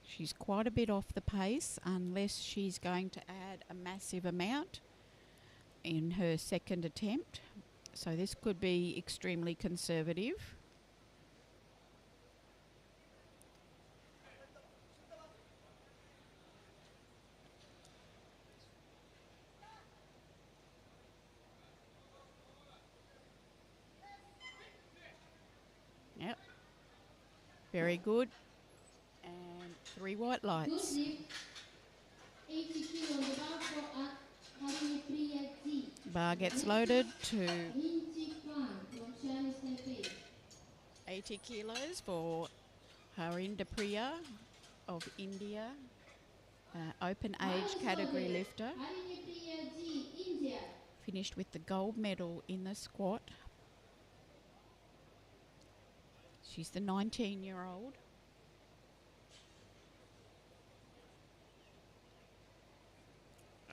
She's quite a bit off the pace unless she's going to add a massive amount in her second attempt. So this could be extremely conservative. Very good. And 3 white Good lights. lift. 80 kilo on the bar for Haripriya G. Bar gets loaded to Lindsay Kwan from Chinese Taipei. 80 kilos for Harinder Priya of India. Open age category lifter. Haripriya G, India. Finished with the gold medal in the squat. She's the 19-year-old.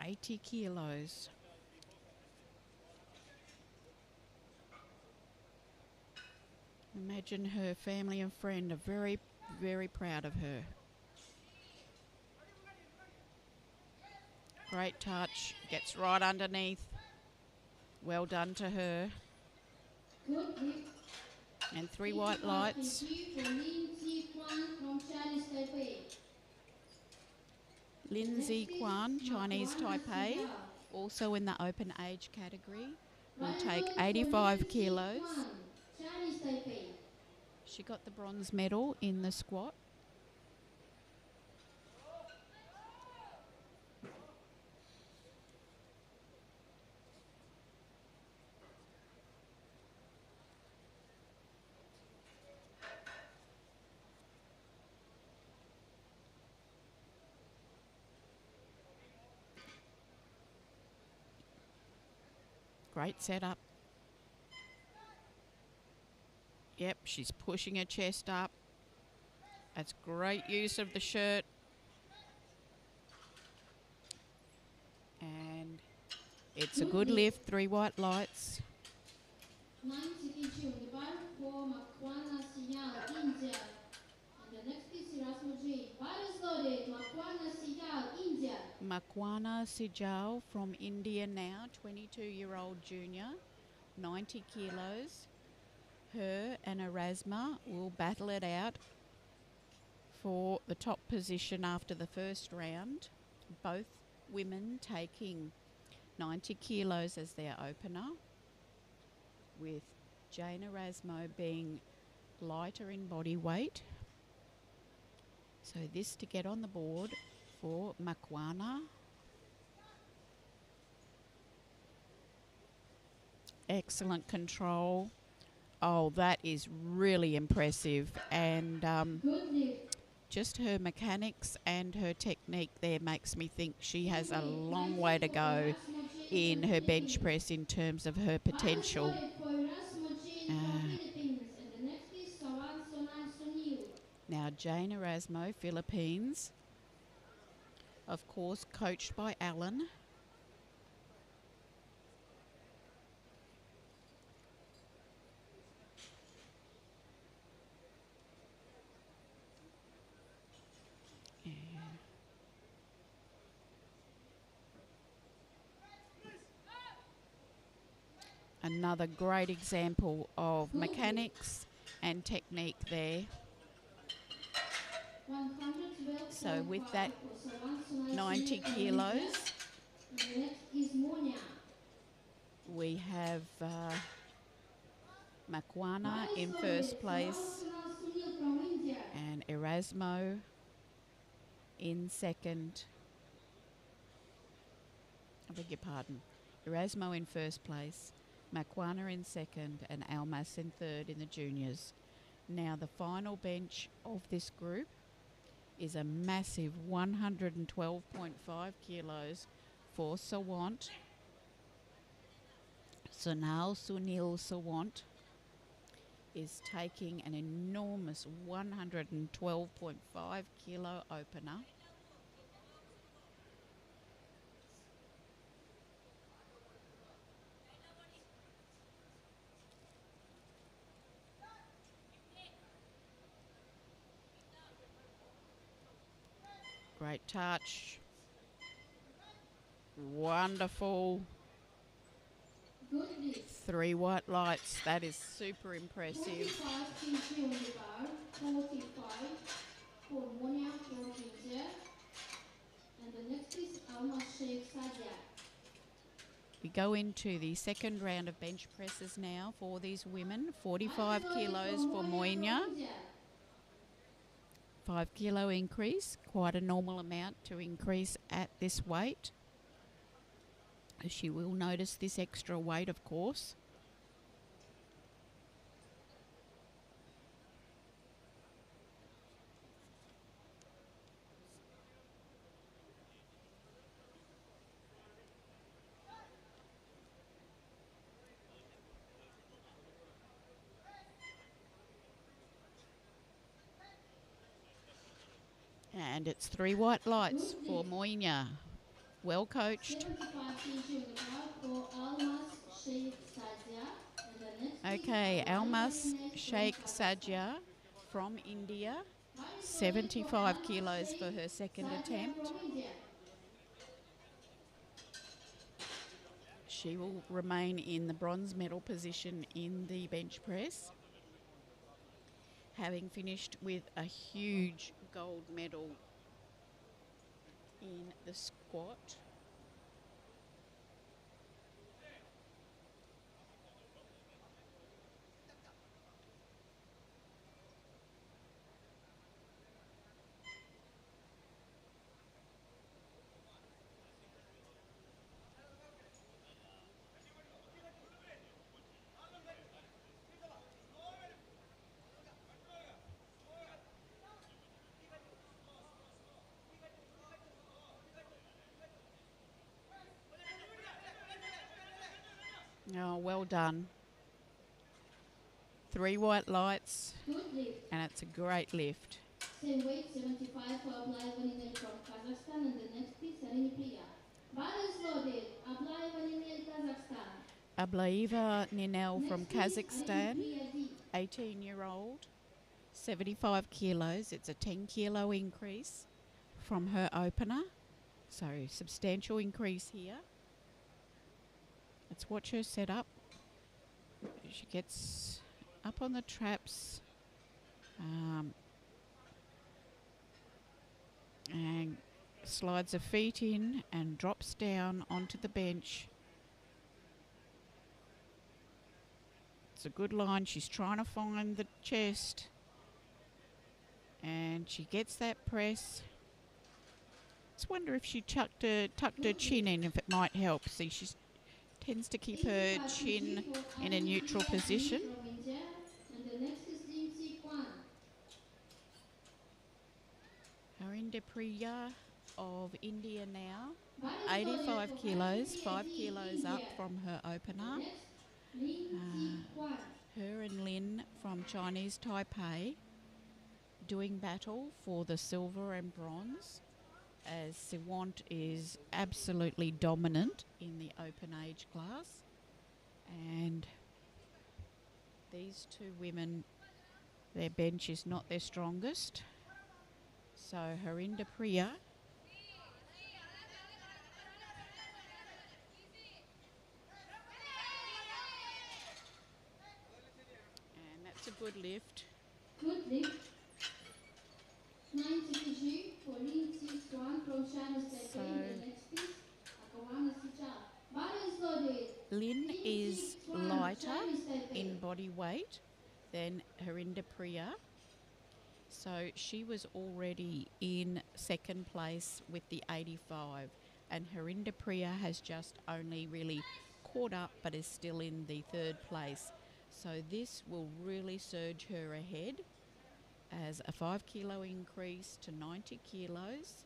$80 kilos. Imagine her family and friend are very, very proud of her. Great touch. Gets right underneath. Well done to her. Good lift. And 3 white lights. For Lindsay Kwan from Chinese Taipei. Lindsay Kwan, Chinese Makwana Taipei, Sijao. also in the open age category, will Right take foot for 85 Lindsay kilos. Kwan, Chinese Taipei. She got the bronze medal in the squat. Great setup. Yep, she's pushing her chest up. That's great use of the shirt. And it's a good lift, 3 white lights. 90 kg on the bar for Makwana Sijao, India. And the next is Erasmus G. Bar is loaded. Makwana Sijao, India. Makwana Sijao from India now, 22-year-old junior, 90 kilos. Her and Erasma will battle it out for the top position after the first round. Both women taking 90 kilos as their opener, with Jane Erasmo being lighter in body weight. So this to get on the board for Makwana. Excellent control. Oh, that is really impressive. And Good lift. just her mechanics and her technique there makes me think she has a long way to go in her bench press in terms of her potential. Now, Jane Erasmo, Philippines, of course, coached by Alan. Another great example of mechanics and technique there. So with that 90 kilos, we have Makwana in first place and Erasmo in second. I beg your pardon. Erasmo in first place, Makwana in second, and Almas in third in the juniors. Now the final bench of this group is a massive 112.5 kilos for Sawant. Sonal Sunil Sawant is taking an enormous 112.5 kilo opener. Great touch. Wonderful. 3 white lights. That is super impressive. 45 kg on the bar, 45 for Monia from India. And the next is Alma Sheikh Sadia. We go into the second round of bench presses now for these women. 45 kilos for Moinia. 5 kilo increase, quite a normal amount to increase at this weight. She will notice this extra weight, of course. And it's 3 white lights for Moinia. Well coached. 75 kg on the ground for Almas Sheikh Sadia. And the next Okay, is Almas Kazakhstan Sheikh from Sadia from India. Kazakhstan. 75 Almas kilos for Sheikh her second Sadia attempt. from India. She will remain in the bronze medal position in the bench press, having finished with a huge gold medal in the squat. Oh, well done. 3 white lights, Good lift. and it's a great lift. Same weight, 75 for Ablai Vaninel from Kazakhstan. And the next is Sarini Priya. Bar is loaded. Ablai Vaninel, Kazakhstan. Ablaiva Ninel from Next is Kazakhstan, Arini Priya D. 18-year-old, 75 kilos. It's a 10 kilo increase from her opener. So substantial increase here. Let's watch her set up. She gets up on the traps and slides her feet in and drops down onto the bench. It's a good line. She's trying to find the chest, and she gets that press. Just wonder if she tucked her chin in, if it might help. See, she tends to keep her chin in a neutral position. And the next is Lindsay Kwan. Harinder Priya of India now, 85 kilos, 5 kilos up from her opener. Her and Lin from Chinese Taipei doing battle for the silver and bronze, as Siwant is absolutely dominant in the open age class. And these two women, their bench is not their strongest. So Harinder Priya and that's a good lift. Good lift. 90 kg for Lindsay Swan from China's Taipei. The next is Akawana Sichal. Bar is loaded. Lin is Lindsay Swan, lighter Chinese Taipei. in body weight than Harinder Priya. So she was already in second place with the 85, and Harinder Priya has just only really caught up but is still in the third place. So this will really surge her ahead as a 5 kilo increase to 90 kilos.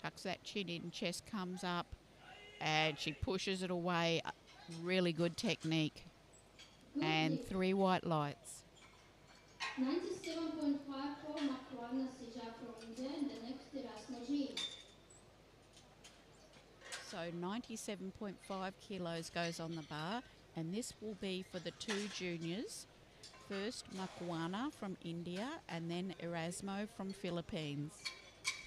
Tucks that chin in, chest comes up, and she pushes it away. Really good technique. Good And lift. 3 white lights. 97.5 for Makwana Sija from India. And the next is Rasmajin. So 97.5 kilos goes on the bar, and this will be for the two juniors. First Makwana from India, and then Erasmo from Philippines.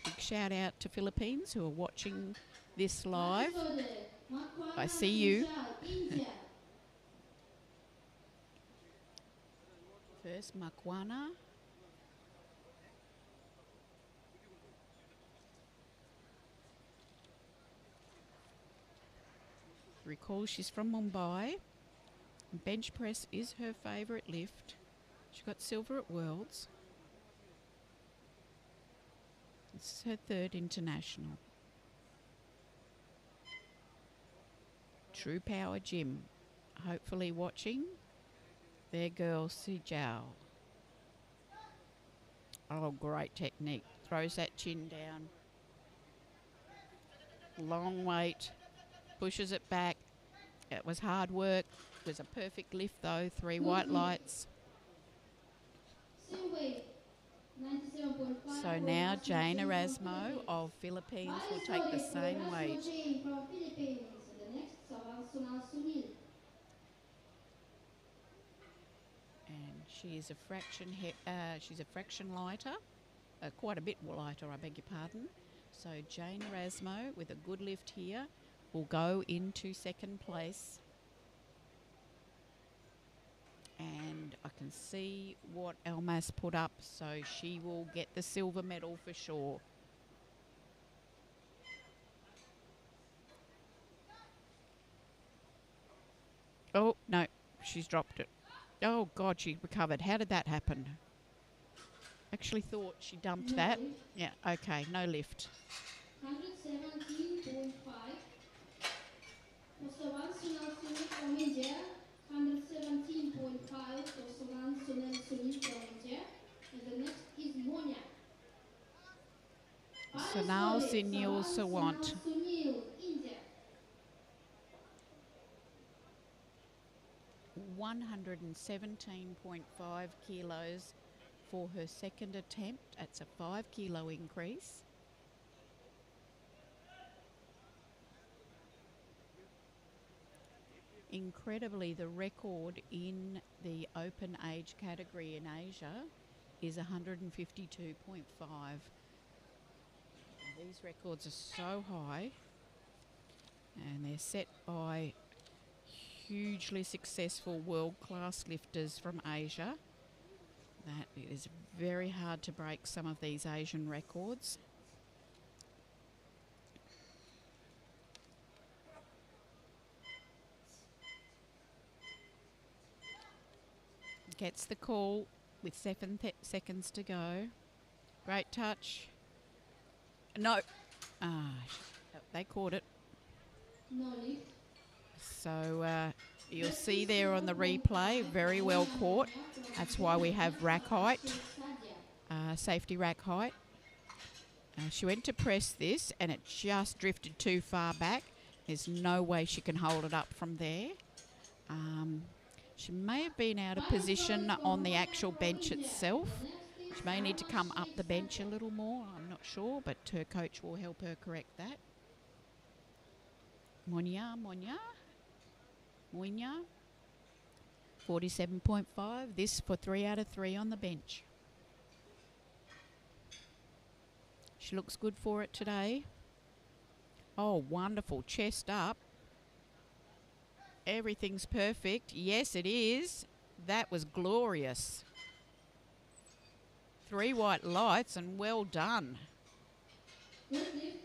Big shout out to Philippines who are watching this live. I see you. India. First Makwana. recall she's from Mumbai. Bench press is her favourite lift. She got silver at Worlds. This is her third international. True Power Gym. Hopefully watching. Their girl, Sijao. Oh, great technique. Throws that chin down. Long weight. Pushes it back. It was hard work. It was a perfect lift though. 3 white lights. Same weight, 97.5. So now Jane Erasmo of Philippines will take the same weight. From Philippines. The next, Sunal Sunil. And she is a fraction. She's a fraction lighter, quite a bit lighter. I beg your pardon. So Jane Erasmo with a good lift here will go into second place. And I can see what Almas put up, so she will get the silver medal for sure. Oh, no, she's dropped it. Oh, God, she recovered. How did that happen? Actually thought she dumped that. Yeah, okay, no lift. 117.5. For Sovan Sunal Sunil from India. 117.5 for Sovan Sunal Sunil from India. And the next is Monia. Sunal Sunil Sawant. Sunil, India. 117.5 kilos for her second attempt. That's a 5 kilo increase. Incredibly, the record in the open age category in Asia is 152.5. These records are so high, and they're set by hugely successful world-class lifters from Asia. That it is very hard to break some of these Asian records. Gets the call with 7 seconds to go. Great touch. No. They caught it. No lift. So you'll see there on the replay, very well caught. That's why we have rack height, safety rack height. She went to press this and it just drifted too far back. There's no way she can hold it up from there. She may have been out of position on the actual bench itself. She may need to come up the bench a little more. I'm not sure, but her coach will help her correct that. Monia. 47.5. This for 3 out of 3 on the bench. She looks good for it today. Oh, wonderful. Chest up. Everything's perfect. Yes, it is. That was glorious. 3 white lights and well done. Good lift.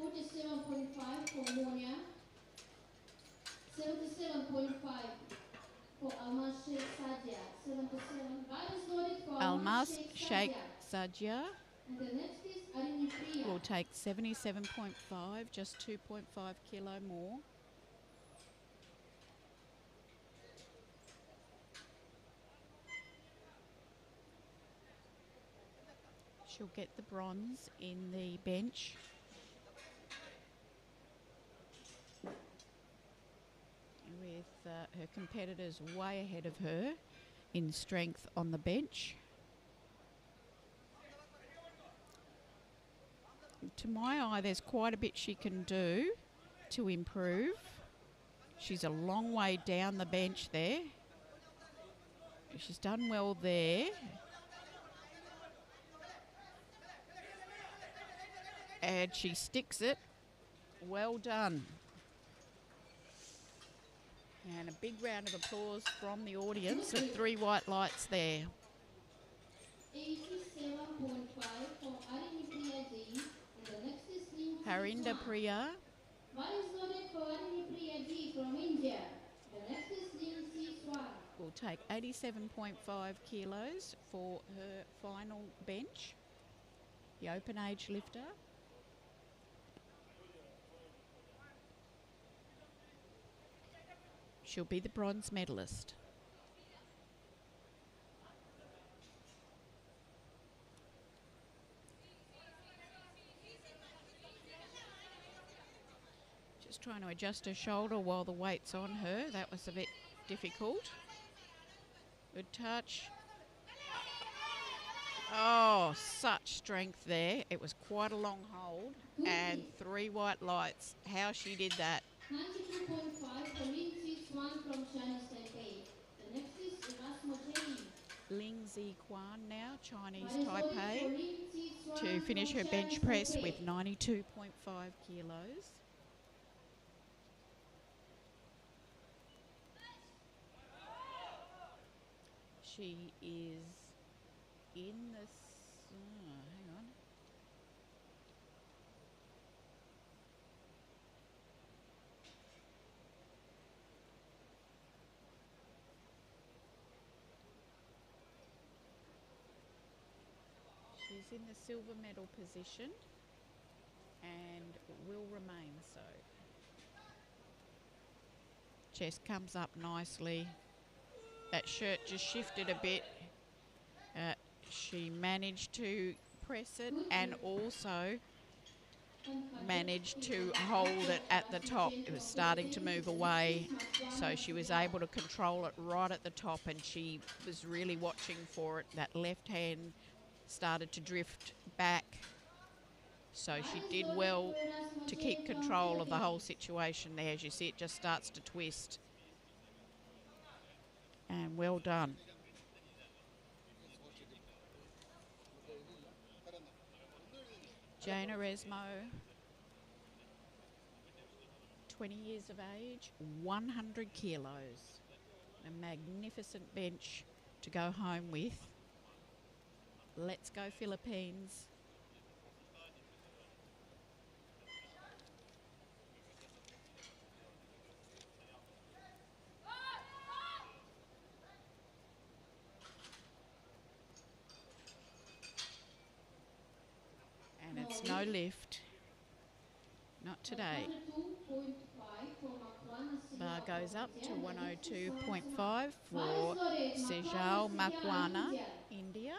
47.5 for Monia. 77.5 for Almas Sheikh Sadia. 77. Riders loaded for Almas Sheikh Sheikh Sadia. Sadia And the next is Arini Priya. will take 77.5, just 2.5 kilo more. She'll get the bronze in the bench. With her competitors way ahead of her in strength on the bench. To my eye, there's quite a bit she can do to improve. She's a long way down the bench there. She's done well there. And she sticks it. Well done. And a big round of applause from the audience at 3 white lights there. 87.5 for Arini Priya Ji. And the next is Harinda Priya One is loaded for Priya G from India. The next is Lindsay Swan. Will take 87.5 kilos for her final bench. The open age lifter. She'll be the bronze medalist. Just trying to adjust her shoulder while the weight's on her. That was a bit difficult. Good touch. Oh, such strength there. It was quite a long hold and 3 white lights. How she did that. 92.5 for Lindsay Swan from Chinese Taipei. The next is Erasmus Ling Zikwan now, Chinese Taipei, to finish her bench press with 92.5 kilos. She is in the, hang on. She's in the silver medal position and will remain so. Chest comes up nicely. That shirt just shifted a bit. She managed to press it and also managed to hold it at the top. It was starting to move away, so she was able to control it right at the top, and she was really watching for it. That left hand started to drift back, so she did well to keep control of the whole situation there. As you see, it just starts to twist. And well done. Jana Resmo, 20 years of age, 100 kilos. A magnificent bench to go home with. Let's go Philippines. And it's no lift. Not today. Bar goes up to 102.5 for Sejal Makwana, India.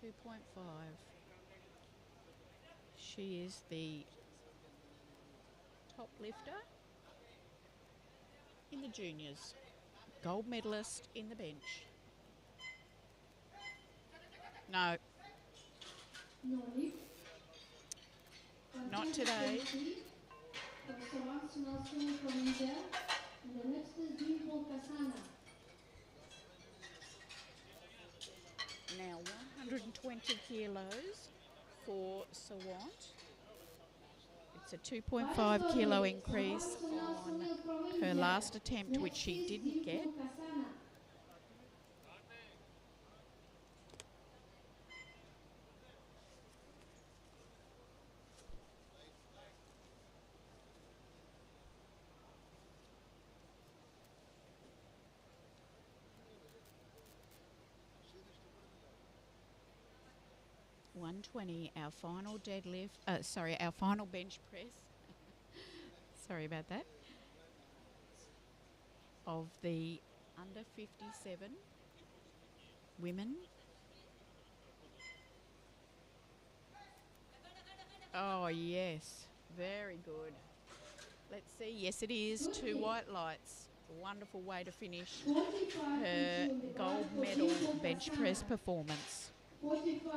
.5. She is the top lifter in the juniors. Gold medalist in the bench. No. Not today. Now 120 kilos for Sawant. It's a 2.5 kilo increase on her last attempt, which she didn't get. .120, our final deadlift, our final bench press. Sorry about that. Of the under 57 women. Oh, yes. Very good. Let's see. Yes, it is. 2 white lights. A wonderful way to finish her gold medal bench press performance. 45.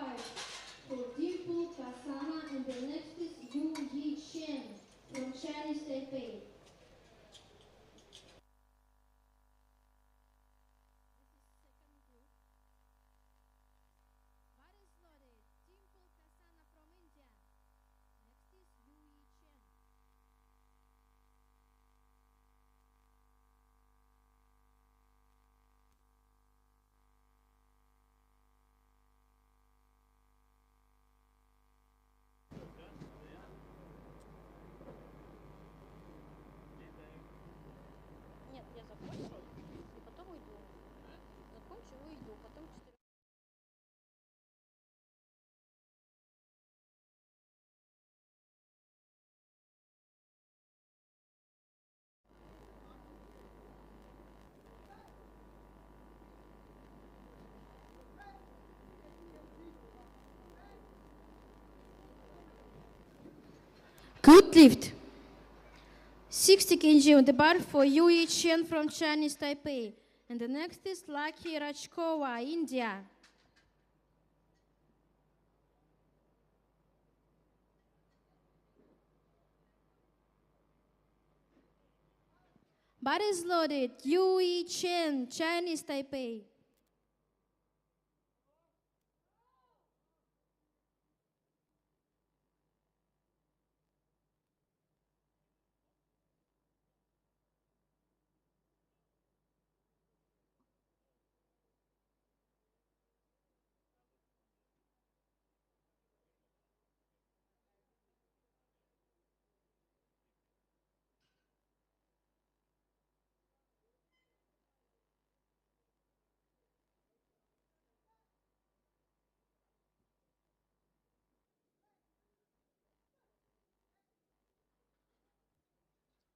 for Dimple Kasama, and the next is Yu Yi Chen from Chinese Taipei. Нет, я закончу и потом уйду. Закончу и уйду, потом 4. Good lift. 60 kg on the bar for Yu Yi Chen from Chinese Taipei. And the next is Lucky Rajkova, India. Bar is loaded. Yu Yi Chen, Chinese Taipei.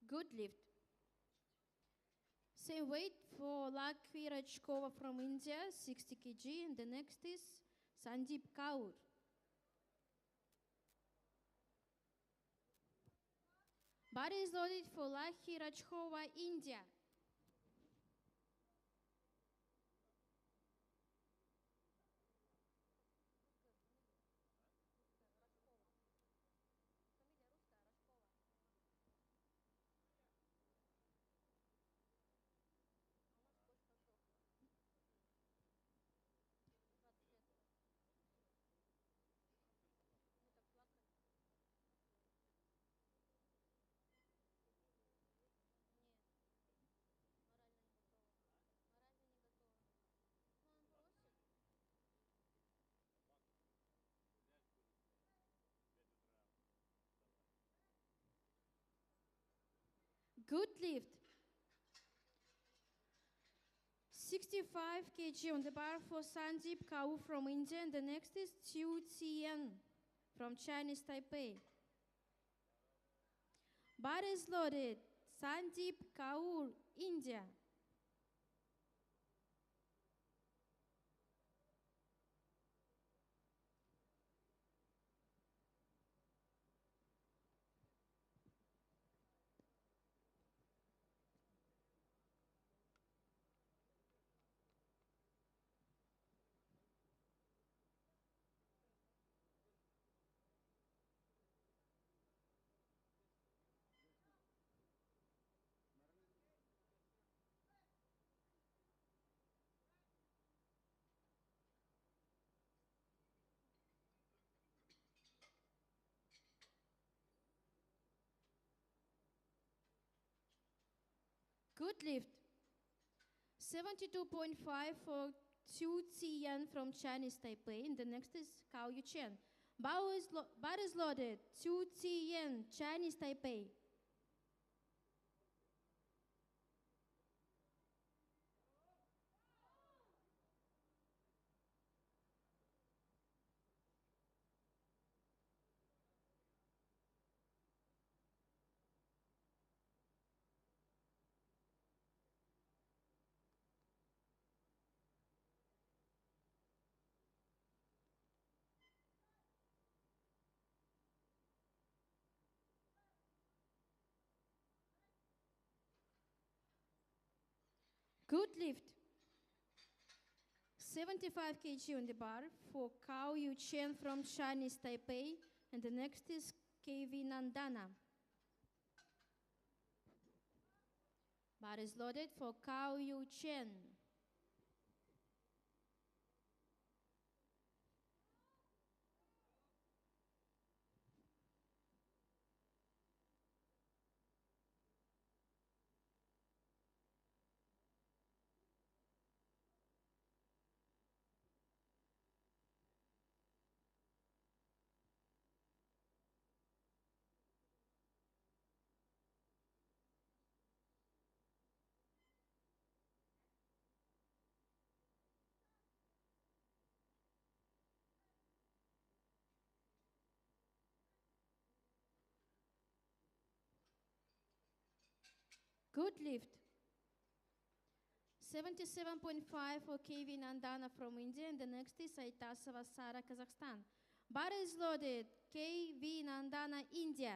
Good lift. Same weight for Lucky Rajkova from India, 60 kg. And the next is Sandeep Kaur. Bar is loaded for Lucky Rajkova, India. Good lift. 65 kg on the bar for Sandeep Kaur from India. And the next is Qiu Qian from Chinese Taipei. Bar is loaded. Sandeep Kaur, India. Good lift. 72.5 for Qiu Qian from Chinese Taipei. And the next is Cao Yuchen. Bar is loaded. Qiu Qian, Chinese Taipei. Good lift. 75 kg on the bar for Kao Yu Chen from Chinese Taipei. And the next is KV Nandana. Bar is loaded for Kao Yu Chen. Good lift. 77.5 for KV Nandana from India, and the next is Aitasa Vasara, Kazakhstan. Bar is loaded. KV Nandana, India.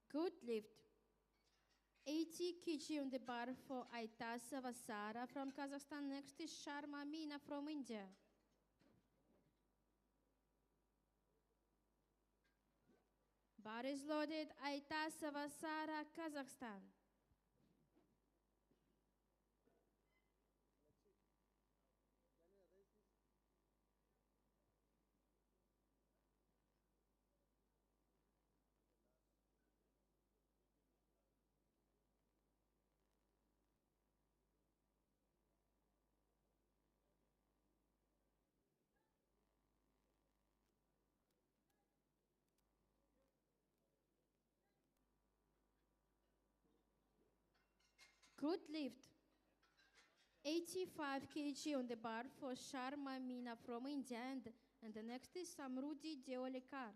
Good lift. 80 kg on the bar for Aitasa Vasara from Kazakhstan. Next is Sharma Mina from India. Bar is loaded. Aitasa Vasara, Kazakhstan. Good lift. 85 kg on the bar for Sharma Mina from India, and the next is Samrudi Deolikar.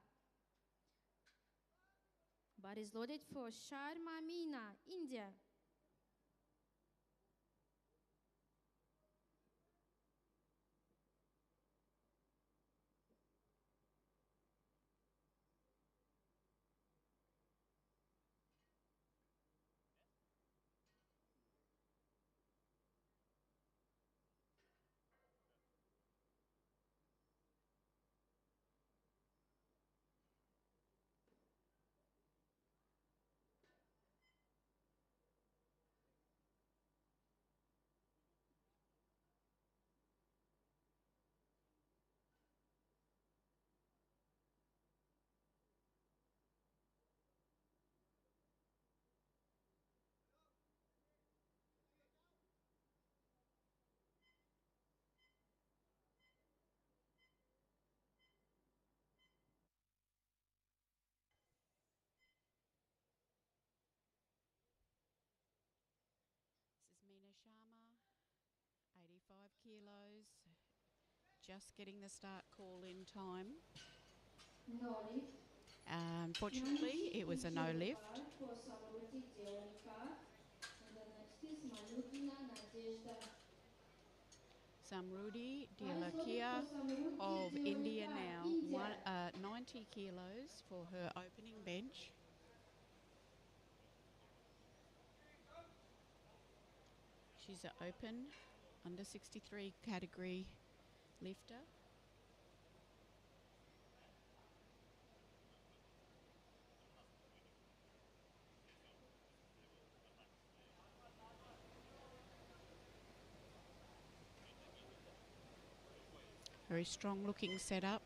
Bar is loaded for Sharma Mina, India. This is Meena Sharma, 85 kilos, just getting the start call in time. No lift. Unfortunately, it was a no lift. For Samrudi Deolikar. And the next is Malukina Nadezhda. Samrudi Dilakia of India now, 90 kilos for her opening bench. She's an open under 63 category lifter. Very strong looking setup.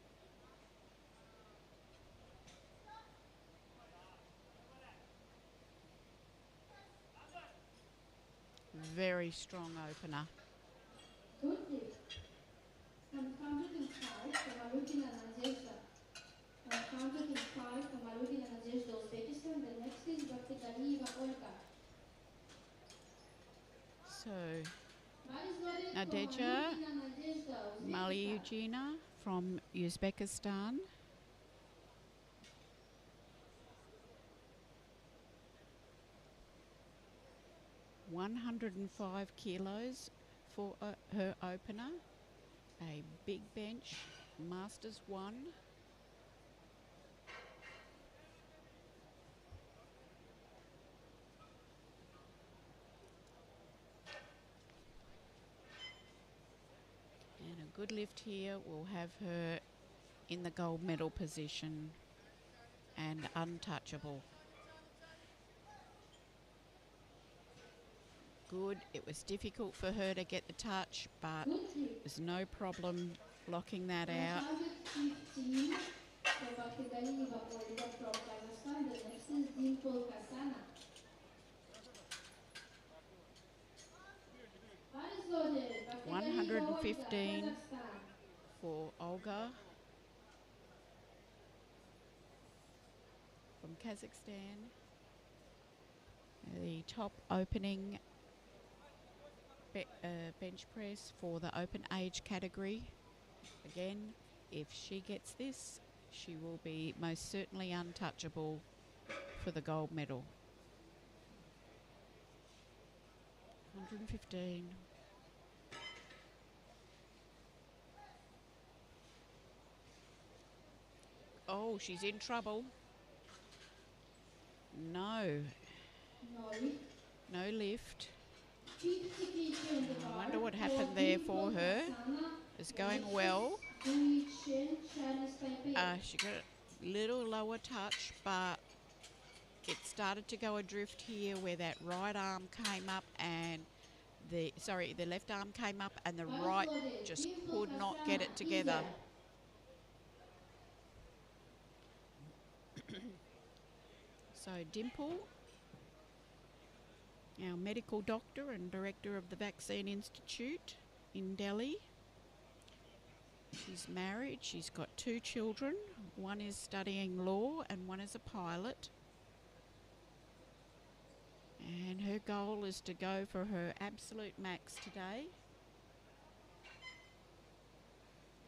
Very strong opener. Good lift. So Nadeja Maliugina from Uzbekistan. $105 kilos for her opener. A big bench, Masters 1. And a good lift here will have her in the gold medal position and untouchable. Good. It was difficult for her to get the touch, but there's no problem blocking that out. $115 for Olga from Kazakhstan. The top opening bench press for the open age category. Again, if she gets this, she will be most certainly untouchable for the gold medal. 115. Oh, she's in trouble. No. No lift. I wonder what happened there for her. It's going well. She got a little lower touch, but it started to go adrift here where that right arm came up and the left arm came up and the right just could not get it together. So Dimple, our medical doctor and director of the Vaccine Institute in Delhi. She's married, she's got 2 children. One is studying law and one is a pilot. And her goal is to go for her absolute max today.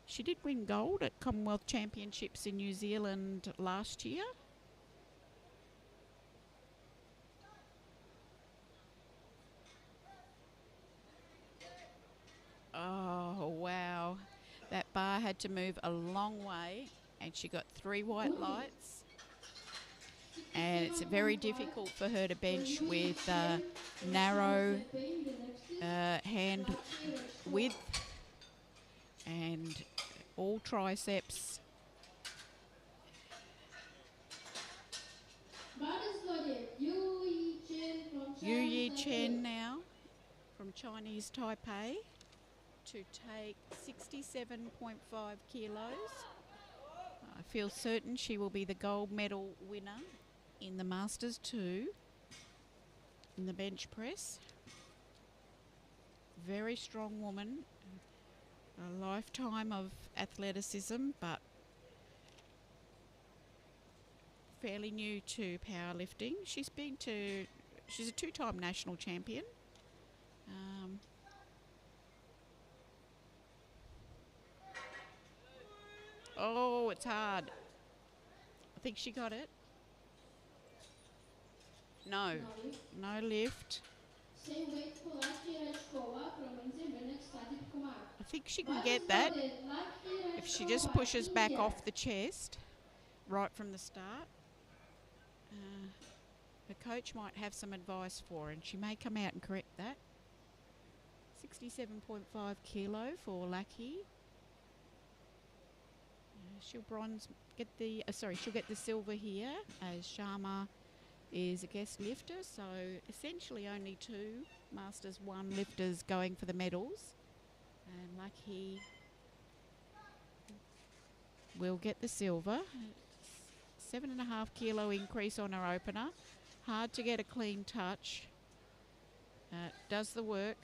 She did win gold at Commonwealth Championships in New Zealand last year. Oh, wow. That bar had to move a long way and she got 3 white lights. And it's very difficult for her to bench with narrow hand width and all triceps. Yu Yi Chen now from Chinese Taipei to take 67.5 kilos. I feel certain she will be the gold medal winner in the Masters 2 in the bench press. Very strong woman, a lifetime of athleticism, but fairly new to powerlifting. She's a 2-time national champion. Oh, it's hard. I think she got it. No lift. I think she can get that if she just pushes back off the chest right from the start. Her coach might have some advice for her and she may come out and correct that. 67.5 kilo for Lucky. She'll get the silver here as Sharma is a guest lifter, so essentially only 2 Masters 1 lifters going for the medals. And Lucky will get the silver. 7.5 kilo increase on her opener. Hard to get a clean touch. Does the work,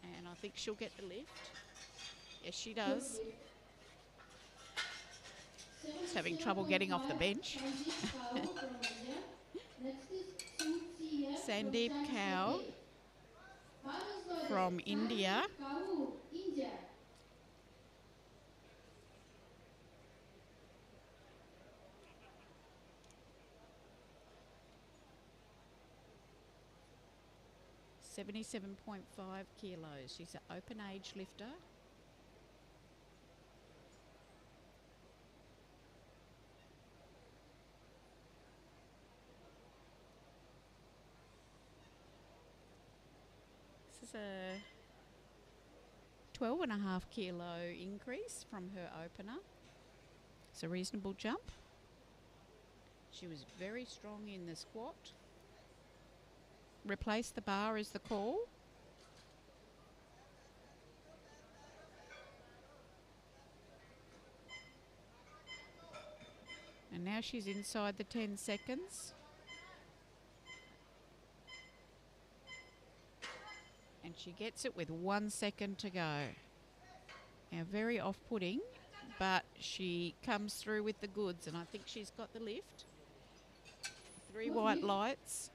and I think she'll get the lift. Yes, she does. Just having trouble getting off the bench. Sandeep Kaur from India. India. 77.5 kilos. She's an open age lifter. This is a 12.5 kilo increase from her opener. It's a reasonable jump. She was very strong in the squat. Replace the bar is the call. And now she's inside the 10 seconds. And she gets it with 1 second to go. Now, very off-putting, but she comes through with the goods, and I think she's got the lift. 3 white lights,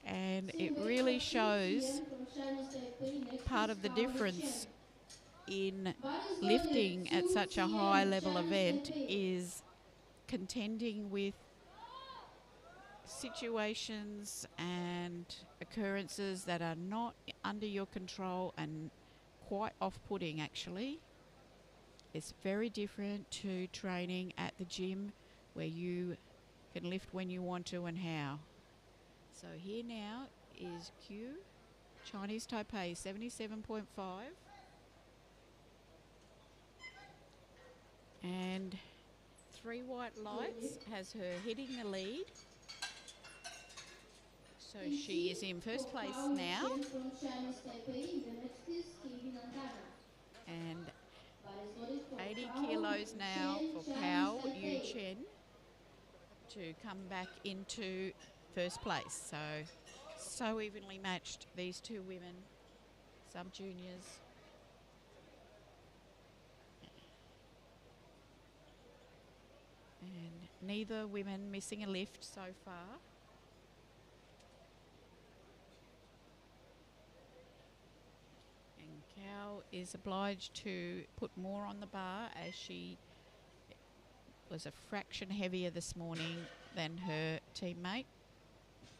and it really shows part of the difference in lifting at such a high level event is contending with situations and occurrences that are not under your control and quite off-putting actually. It's very different to training at the gym where you can lift when you want to and how. So here now is Q, Chinese Taipei, 77.5. And 3 white lights has her hitting the lead. So she is in first place now. And 80 kilos now for Kao Yu Chen to come back into first place. So evenly matched, these two women, sub-juniors. And neither women missing a lift so far. And Kao is obliged to put more on the bar as she was a fraction heavier this morning than her teammate.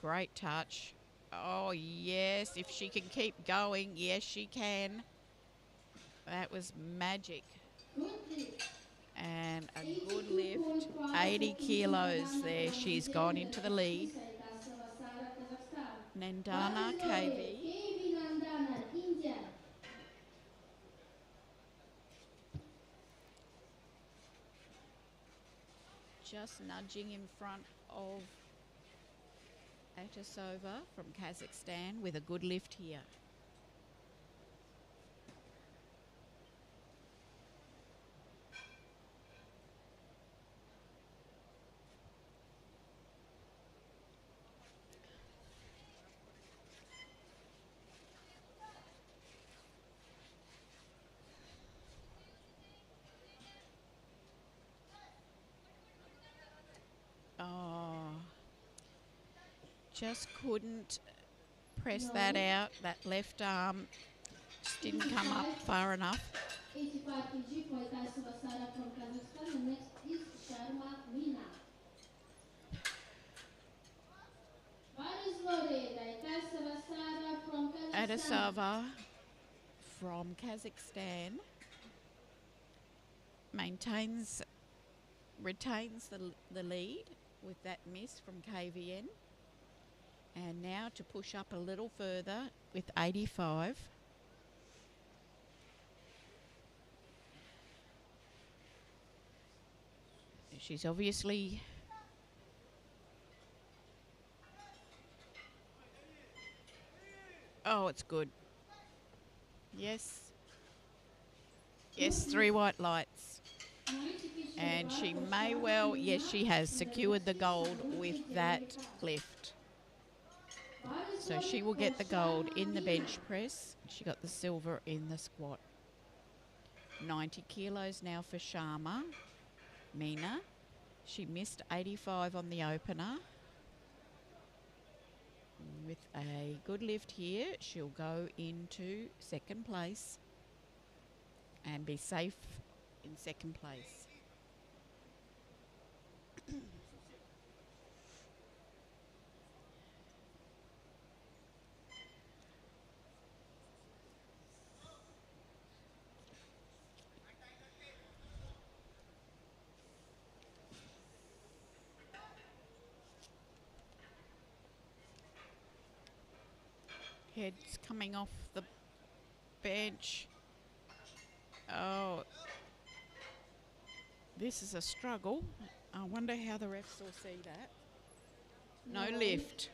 Great touch. Oh, yes, if she can keep going, yes, she can. That was magic. And a good lift, 80 kilos there. She's gone into the lead. Nandana KV. Just nudging in front of Atasova from Kazakhstan with a good lift here. Oh, just couldn't press that out. That left arm just didn't come up far enough. 85kg for Atasova from Kazakhstan. And next is Sharma Meena. Atasova from Kazakhstan retains the lead with that miss from KVN. And now to push up a little further with 85. She's obviously oh, it's good. Yes. Yes, 3 white lights. And she may well, yes, she has secured the gold with that lift. So she will get the gold in the bench press. She got the silver in the squat. 90 kilos now for Sharma Meena. She missed 85 on the opener. With with a good lift here, she'll go into second place and be safe in second place. Head's coming off the bench. Oh, this is a struggle. I wonder how the refs will see that. No lift.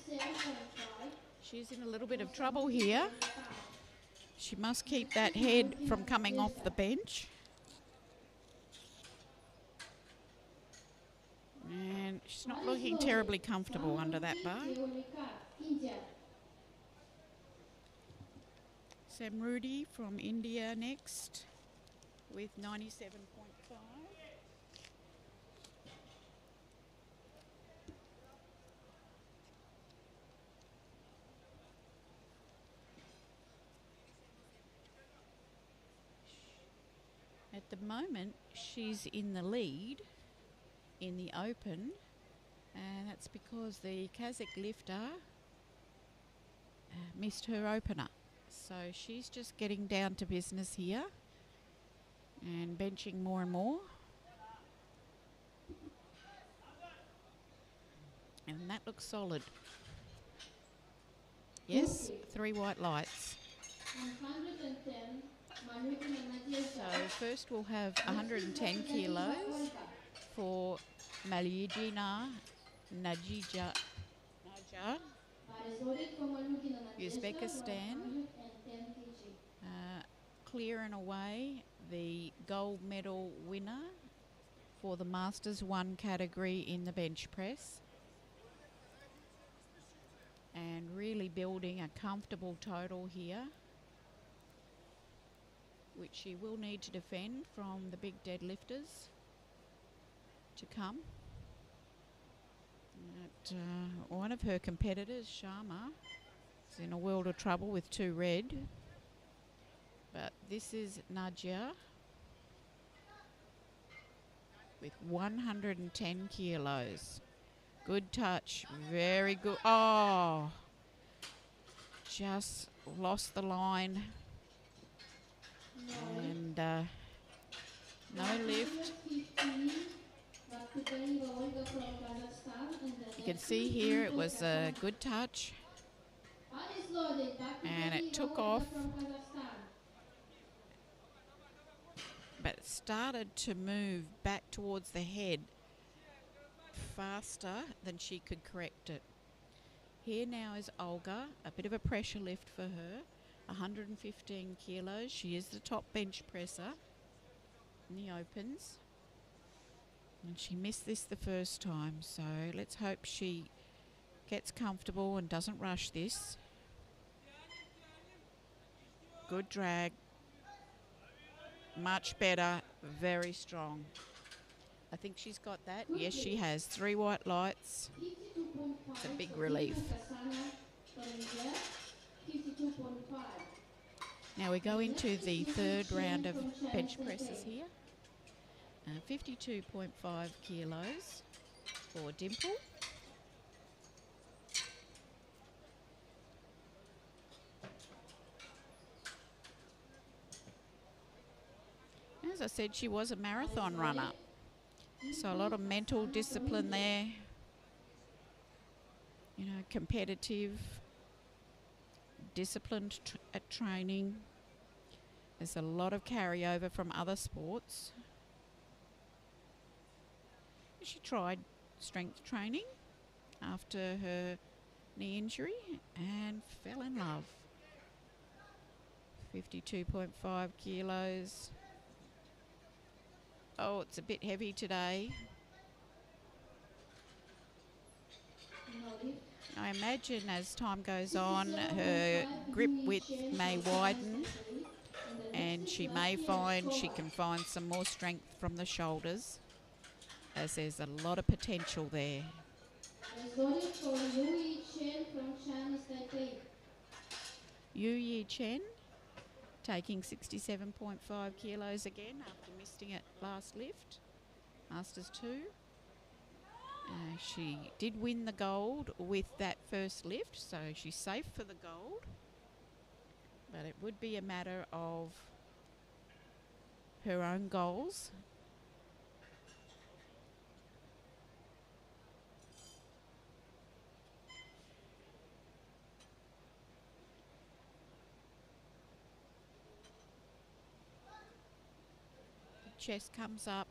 97.5. She's in a little bit of trouble here. She must keep that head from coming off the bench. And she's not looking terribly comfortable under that bar. Sam Rudy from India next with 97.5. At the moment, she's in the lead in the open, and that's because the Kazakh lifter missed her opener. So she's just getting down to business here and benching more and more. And that looks solid. Yes, 3 white lights. 110. So first we'll have 110 kilos for Malyina Naja, Uzbekistan. Clearing away the gold medal winner for the Masters 1 category in the bench press. And really building a comfortable total here, which she will need to defend from the big deadlifters to come. But, one of her competitors, Sharma, is in a world of trouble with 2 red. But this is Nadia with 110 kilos. Good touch, very good. Oh, just lost the line. And no lift. You can see here it was a good touch. And it took off. But it started to move back towards the head faster than she could correct it. Here now is Olga, a bit of a pressure lift for her, 115 kilos. She is the top bench presser in the opens. And she missed this the first time, so let's hope she gets comfortable and doesn't rush this. Good drag. Much better, very strong. I think she's got that. Yes, she has. 3 white lights. It's a big relief. Now we go into the third round of bench presses here. 52.5 kilos for Dimple. As I said, she was a marathon runner. So a lot of mental discipline there. You know, competitive, disciplined at training. There's a lot of carryover from other sports. She tried strength training after her knee injury and fell in love. 52.5 kilos. Oh, it's a bit heavy today. I imagine as time goes on, her grip width may widen and she may find she can find some more strength from the shoulders, as there's a lot of potential there. Let's go it for Louis Chen from Chinese Taipei. Yu Yi Chen taking 67.5 kilos again after missing it last lift. Masters 2. She did win the gold with that first lift, so she's safe for the gold. But it would be a matter of her own goals. The chest comes up,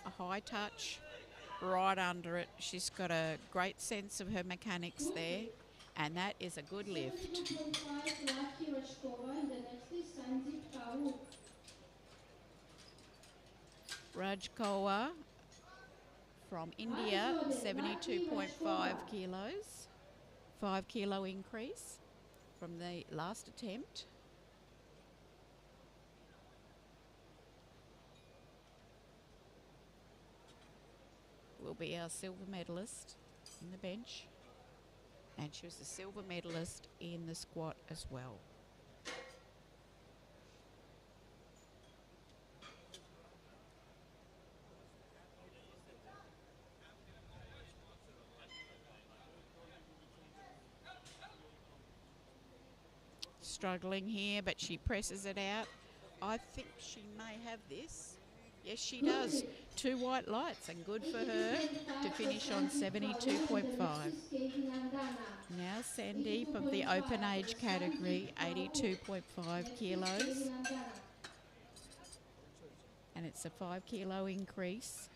a high touch, right under it. She's got a great sense of her mechanics there, and that is a good lift. 72.5 Lucky Rashkova, and the next is Sanjeev Kaur. Rajkowa from India, 72.5 kilos, 5 kilo increase from the last attempt. Will be our silver medalist in the bench, and she was a silver medalist in the squat as well. Struggling here, but she presses it out. I think she may have this. Yes, she does. 2 white lights, and good for her to finish on 72.5. Now Sandeep of the open age category, 82.5 kilos. And it's a 5 kilo increase.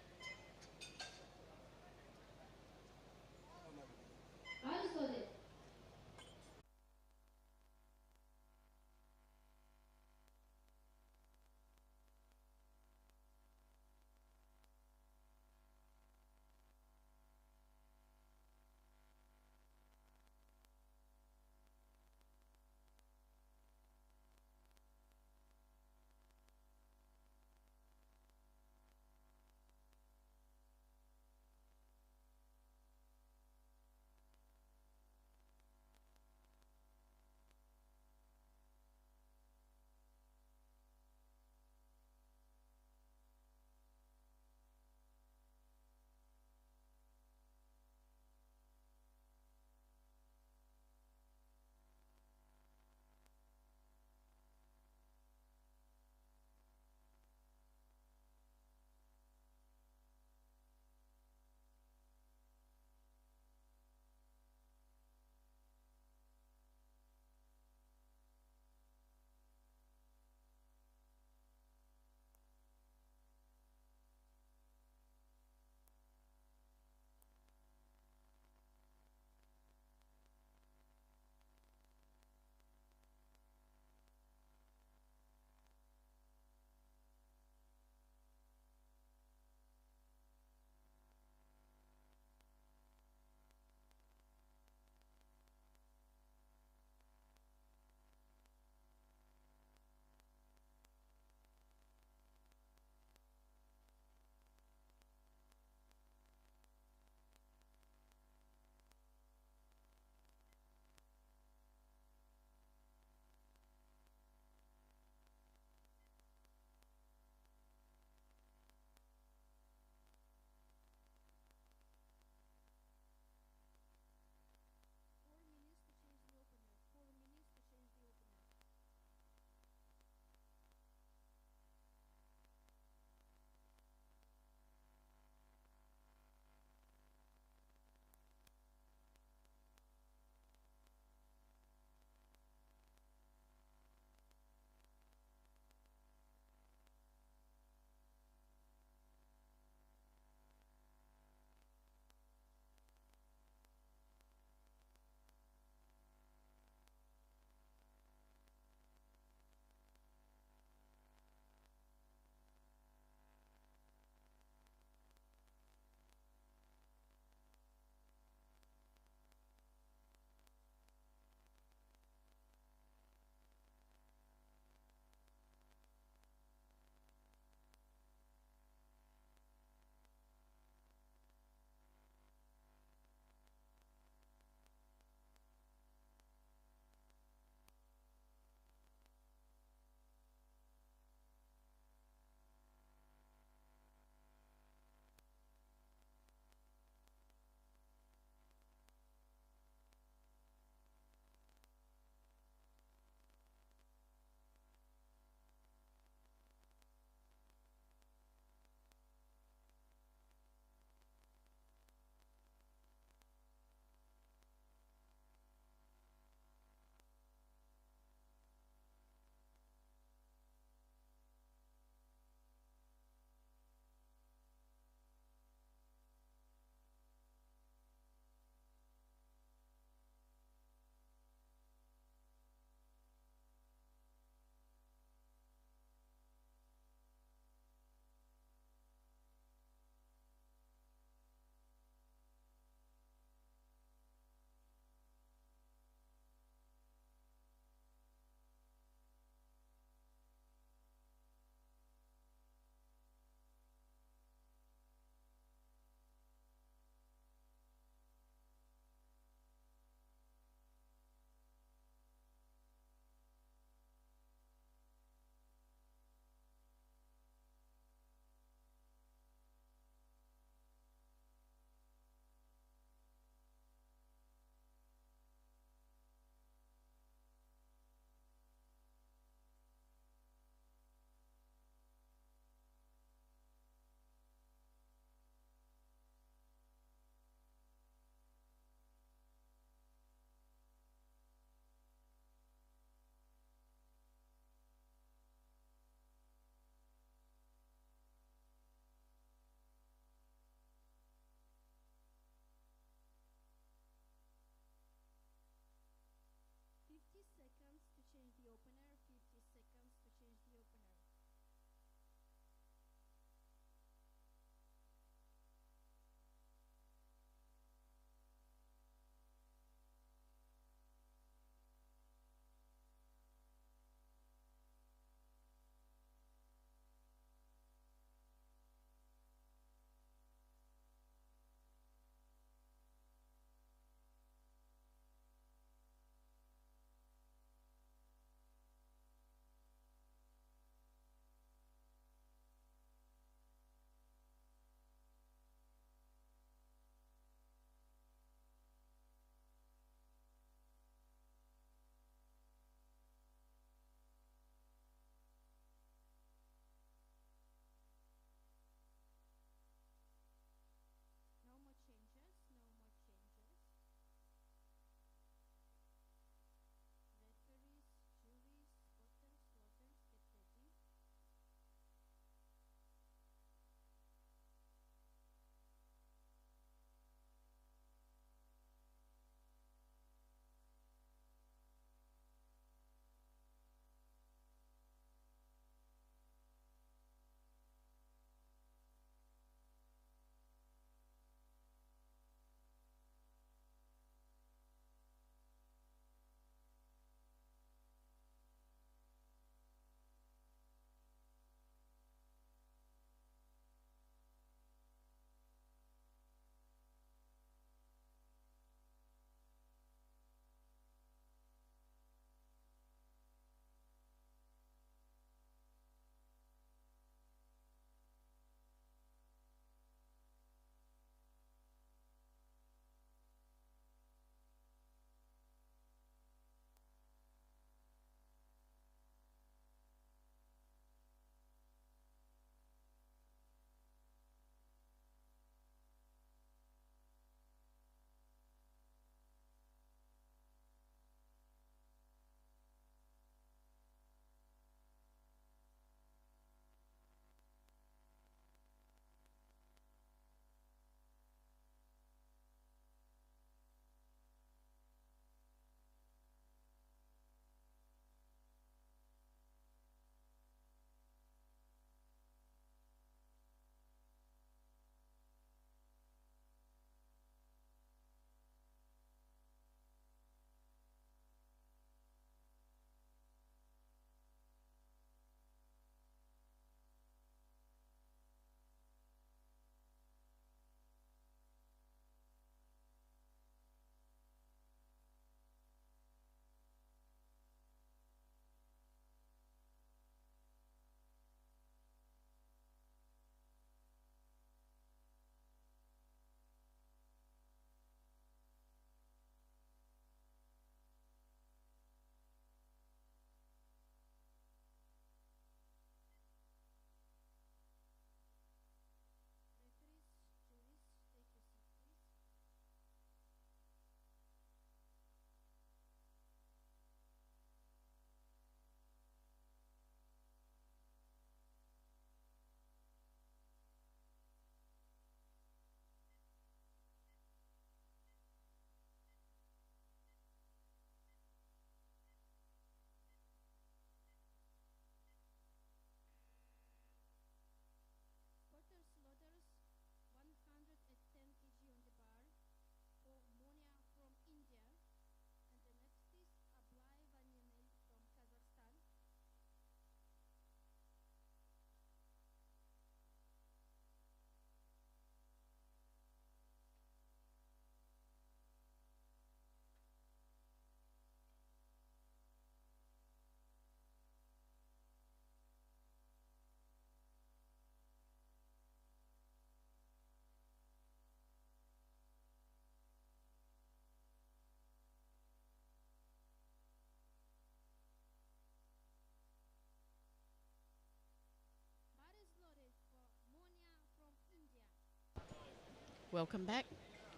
Welcome back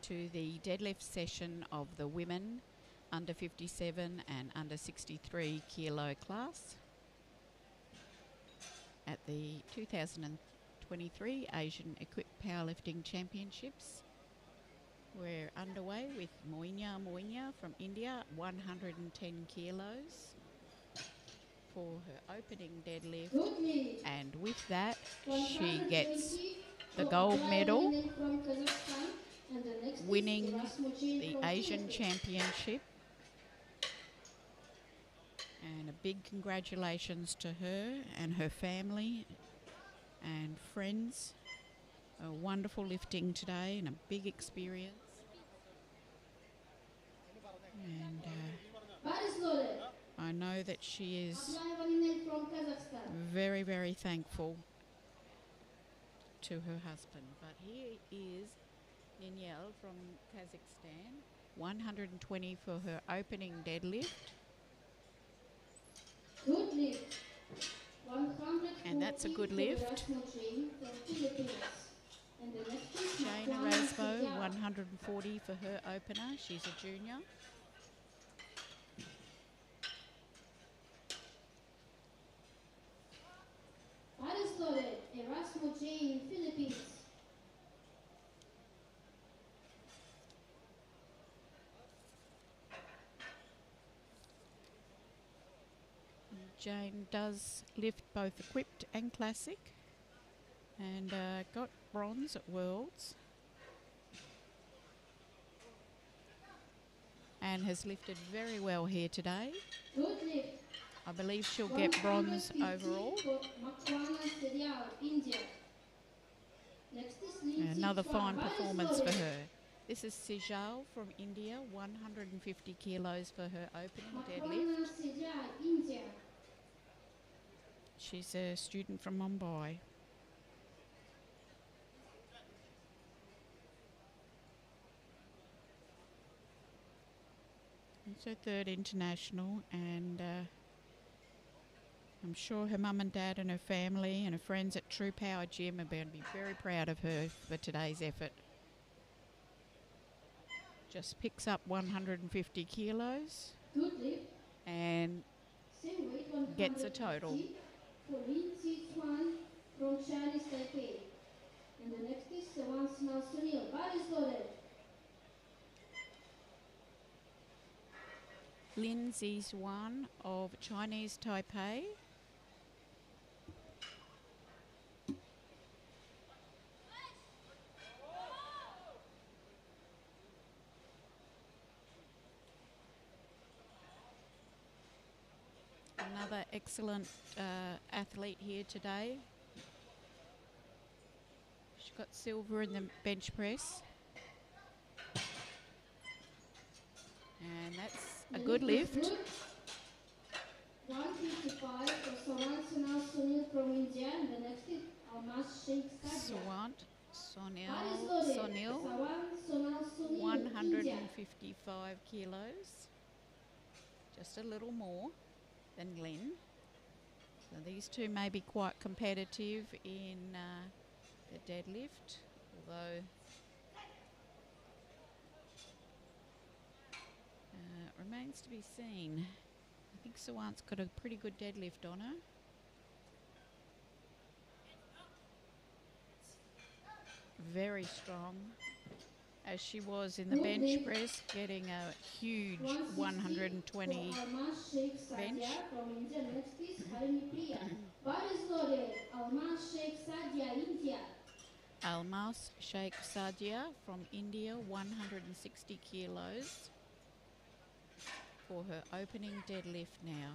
to the deadlift session of the women under 57 and under 63 kilo class at the 2023 Asian Equipped Powerlifting Championships. We're underway with Moinya from India, 110 kilos for her opening deadlift, and with that she gets the gold medal, winning the Asian Championship. And a big congratulations to her and her family and friends. A wonderful lifting today and a big experience. And I know that she is very, very thankful to her husband. But here is Ninyel from Kazakhstan, 120 for her opening deadlift. Good lift. 140 And that's a good lift. Jane Erasmo, 140 for her opener. She's a junior. Erasmo Jane, Philippines. Jane does lift both equipped and classic, and got bronze at Worlds, and has lifted very well here today. Good lift. I believe she'll get bronze overall. Another fine performance for her. This is Sejal from India, 150 kilos for her opening deadlift. She's a student from Mumbai. It's her third international, and I'm sure her mum and dad and her family and her friends at True Power Gym are going to be very proud of her for today's effort. Just picks up 150 kilos and gets a total. For Lindsay Swan from Chinese Taipei. And the next is Sawansana Sunil. Body loaded. Lindsay Swan of Chinese Taipei. Another excellent athlete here today. She got silver in the bench press. And that's a good lift. 155 for Sawansana Sunil from India. And the next is Almas Sheikh Sonil, 155 kilos. Just a little more than Glenn. So these two may be quite competitive in the deadlift, although remains to be seen. I think Sawant's got a pretty good deadlift on her. Very strong, as she was in the bench press, getting a huge 120 bench. Almas Sheikh Sadia from India, 160 kilos for her opening deadlift now.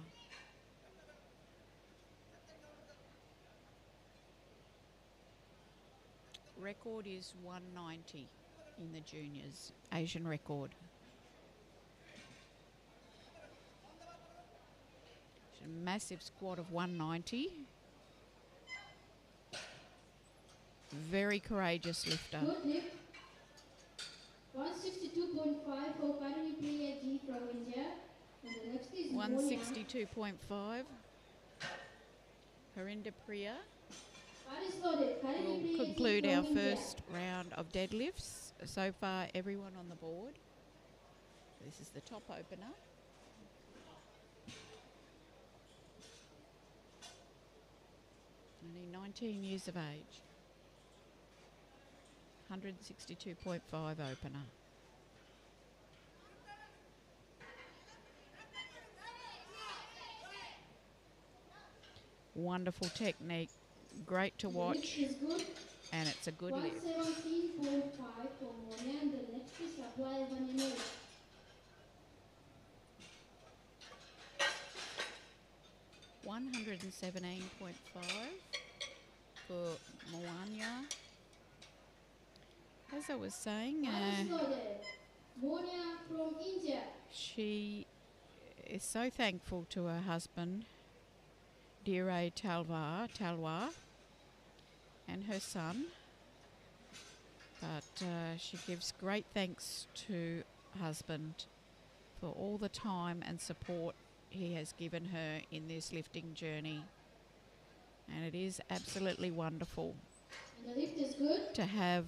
Record is 190 in the juniors, Asian record. She's a massive squat of 190. Very courageous lifter. Good lift. 162.5 for Karani Priya G from India. And the next is 162.5. Harinder Priya will conclude our first round of deadlifts. so far everyone on the board. This is the top opener. Only 19 years of age. 162.5 opener. Wonderful technique, great to watch, and it's a good lift. 117.5 for Monia, and the next is apply vanilla. 117.5 for Moania. As I was saying, Monia from India. she is so thankful to her husband, Dire Talwar, and her son. But she gives great thanks to husband for all the time and support he has given her in this lifting journey. And it is absolutely wonderful And the lift is good. to have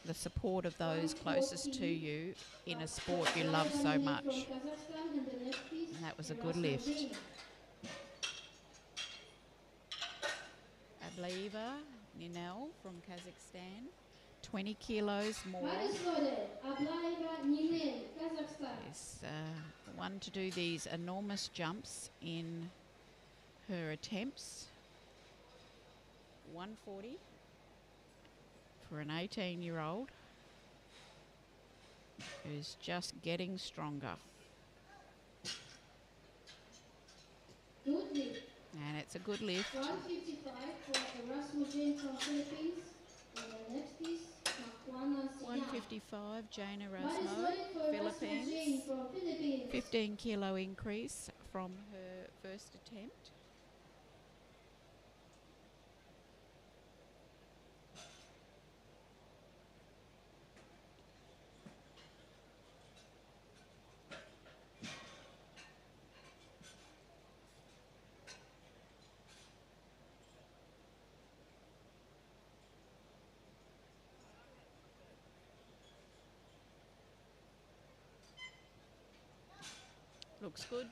the support of those closest to you in a sport you love so much. And that was a good lift. Adleiva Ninel from Kazakhstan, 20 kilos more. Is one to do these enormous jumps in her attempts. 140 for an 18-year-old who's just getting stronger. Good lift. And it's a good lift. 155 for Erasmus from Philippines. And the next is Makwana Sinyal. 155, Jane Erasmo, Philippines. 15 kilo increase from her first attempt. Looks good.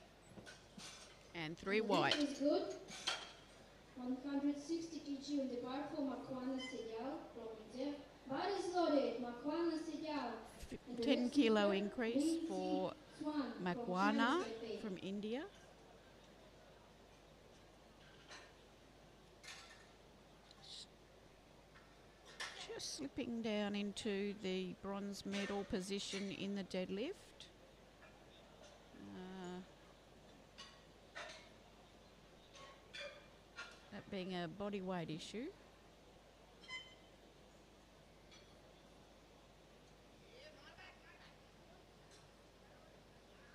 And 3 white. Is good. 160 kg on the bar for Makwana Sinyal from India. Bar is loaded. Makwana Sinyal. 10 kilo increase for Makwana from India. Just slipping down into the bronze medal position in the deadlift. That being a body weight issue.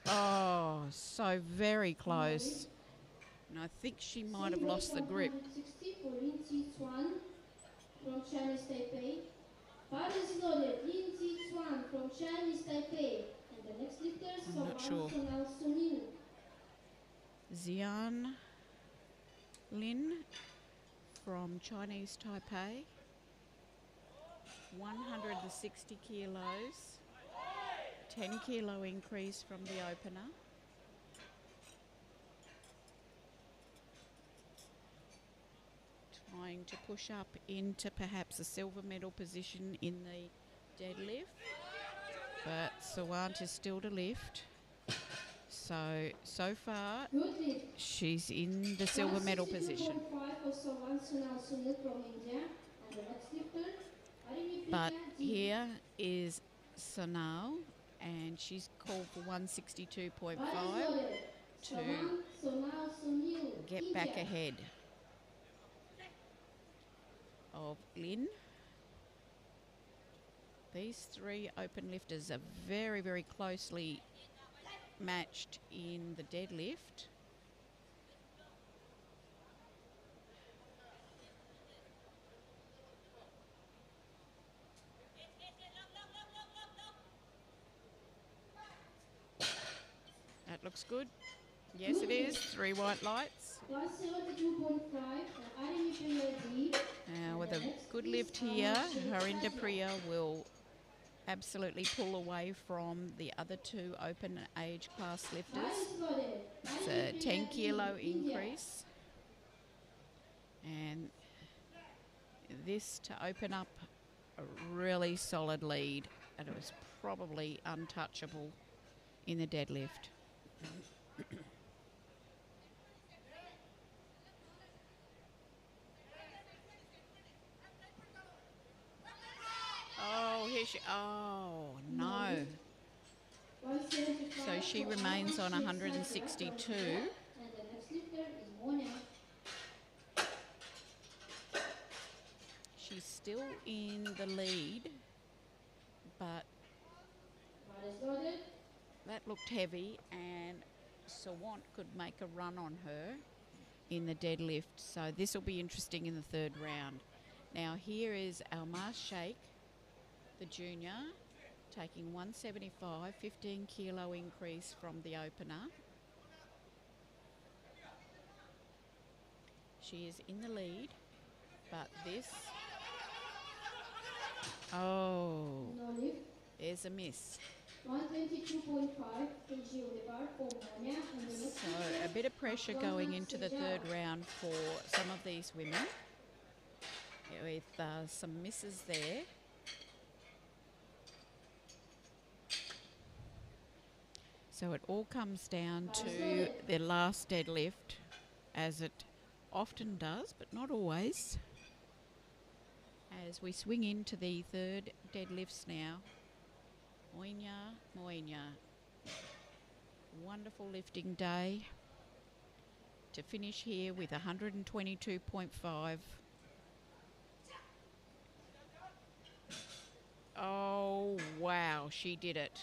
Oh, so very close. And I think she might have lost the grip. 160 for Lin Zi-chuan from Chinese Taipei. Bar is loaded. Lin Zi-chuan from Chinese Taipei. And the next lifters I'm from not sure. Sonal Sunil. Xian Lin from Chinese Taipei. 160 kilos. 10 kilo increase from the opener. Trying to push up into perhaps a silver medal position in the deadlift. But Sawant is still to lift. So far, she's in the silver medal position. But here is Sonal, and she's called for 162.5 to get back ahead of Lin. These 3 open lifters are very, very closely matched in the deadlift. That looks good. Yes, it is. 3 white lights. Now with a good lift here, Harinda Priya will absolutely pull away from the other two open age class lifters. Eyes loaded. It's a 10 kilo increase. And this to open up a really solid lead, and it was probably untouchable in the deadlift. Oh, here she, oh no. 175 So she for remains on Arnold, 162. and the next lifter is Mona. She's still in the lead, but Eyes loaded. that looked heavy, and Sawant could make a run on her in the deadlift. So this will be interesting in the third round. Now here is Almar Sheikh, the junior, taking 175, 15 kilo increase from the opener. She is in the lead, but this, oh, No lift. there's a miss. 122.5 kg of the bar for Mona, and the next So lifter, a bit of pressure going into the third round for some of these women, with some misses there. So it all comes down to the last deadlift, as it often does, but not always. As we swing into the third deadlifts now. Moinia. Wonderful lifting day to finish here with 122.5. Oh, wow, she did it.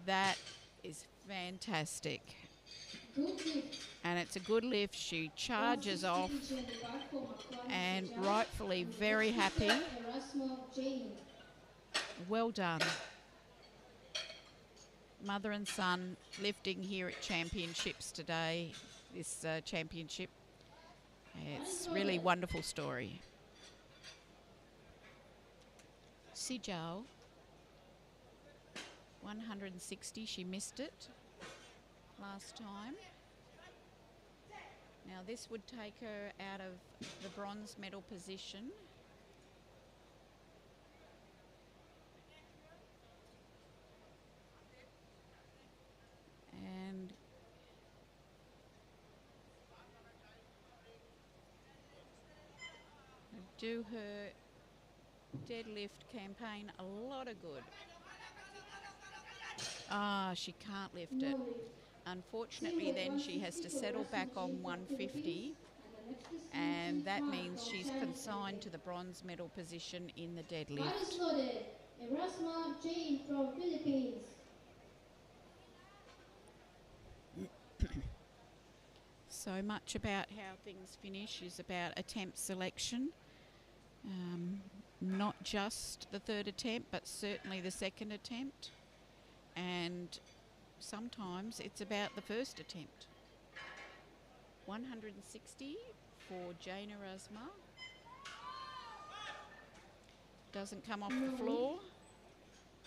That is fantastic. good lift. And it's a good lift. She charges off, 160 kg of the bar for Macron and Sejal, rightfully and the very next happy. lifter, Erasmo Jane. Well done. Mother and son lifting here at championships today, this championship. It's really wonderful story. Sejal, 160, she missed it last time. Now this would take her out of the bronze medal position. And do her deadlift campaign a lot of good. Ah, she can't lift No it. lift. Unfortunately, then she has to settle back on 150, and that means she's consigned to the bronze medal position in the deadlift. Eyes loaded. Erasmo Jane from Philippines. So much about how things finish is about attempt selection. Not just the third attempt, but certainly the second attempt. And sometimes it's about the first attempt. 160 for Jane Erasma. Doesn't come off the floor.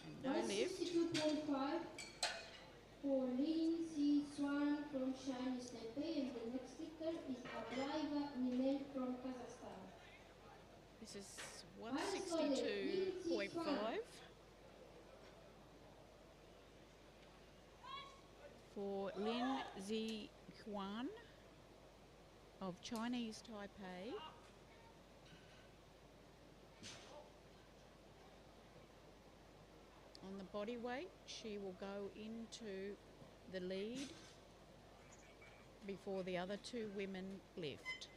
And no lift. 162.5 for Lin Si Swan from Chinese Taipei, and the next lifter is Ablaiva Ninel from Kazakhstan. This is 162.5 for Lin Zi Huan of Chinese Taipei. On the body weight, she will go into the lead before the other two women lift.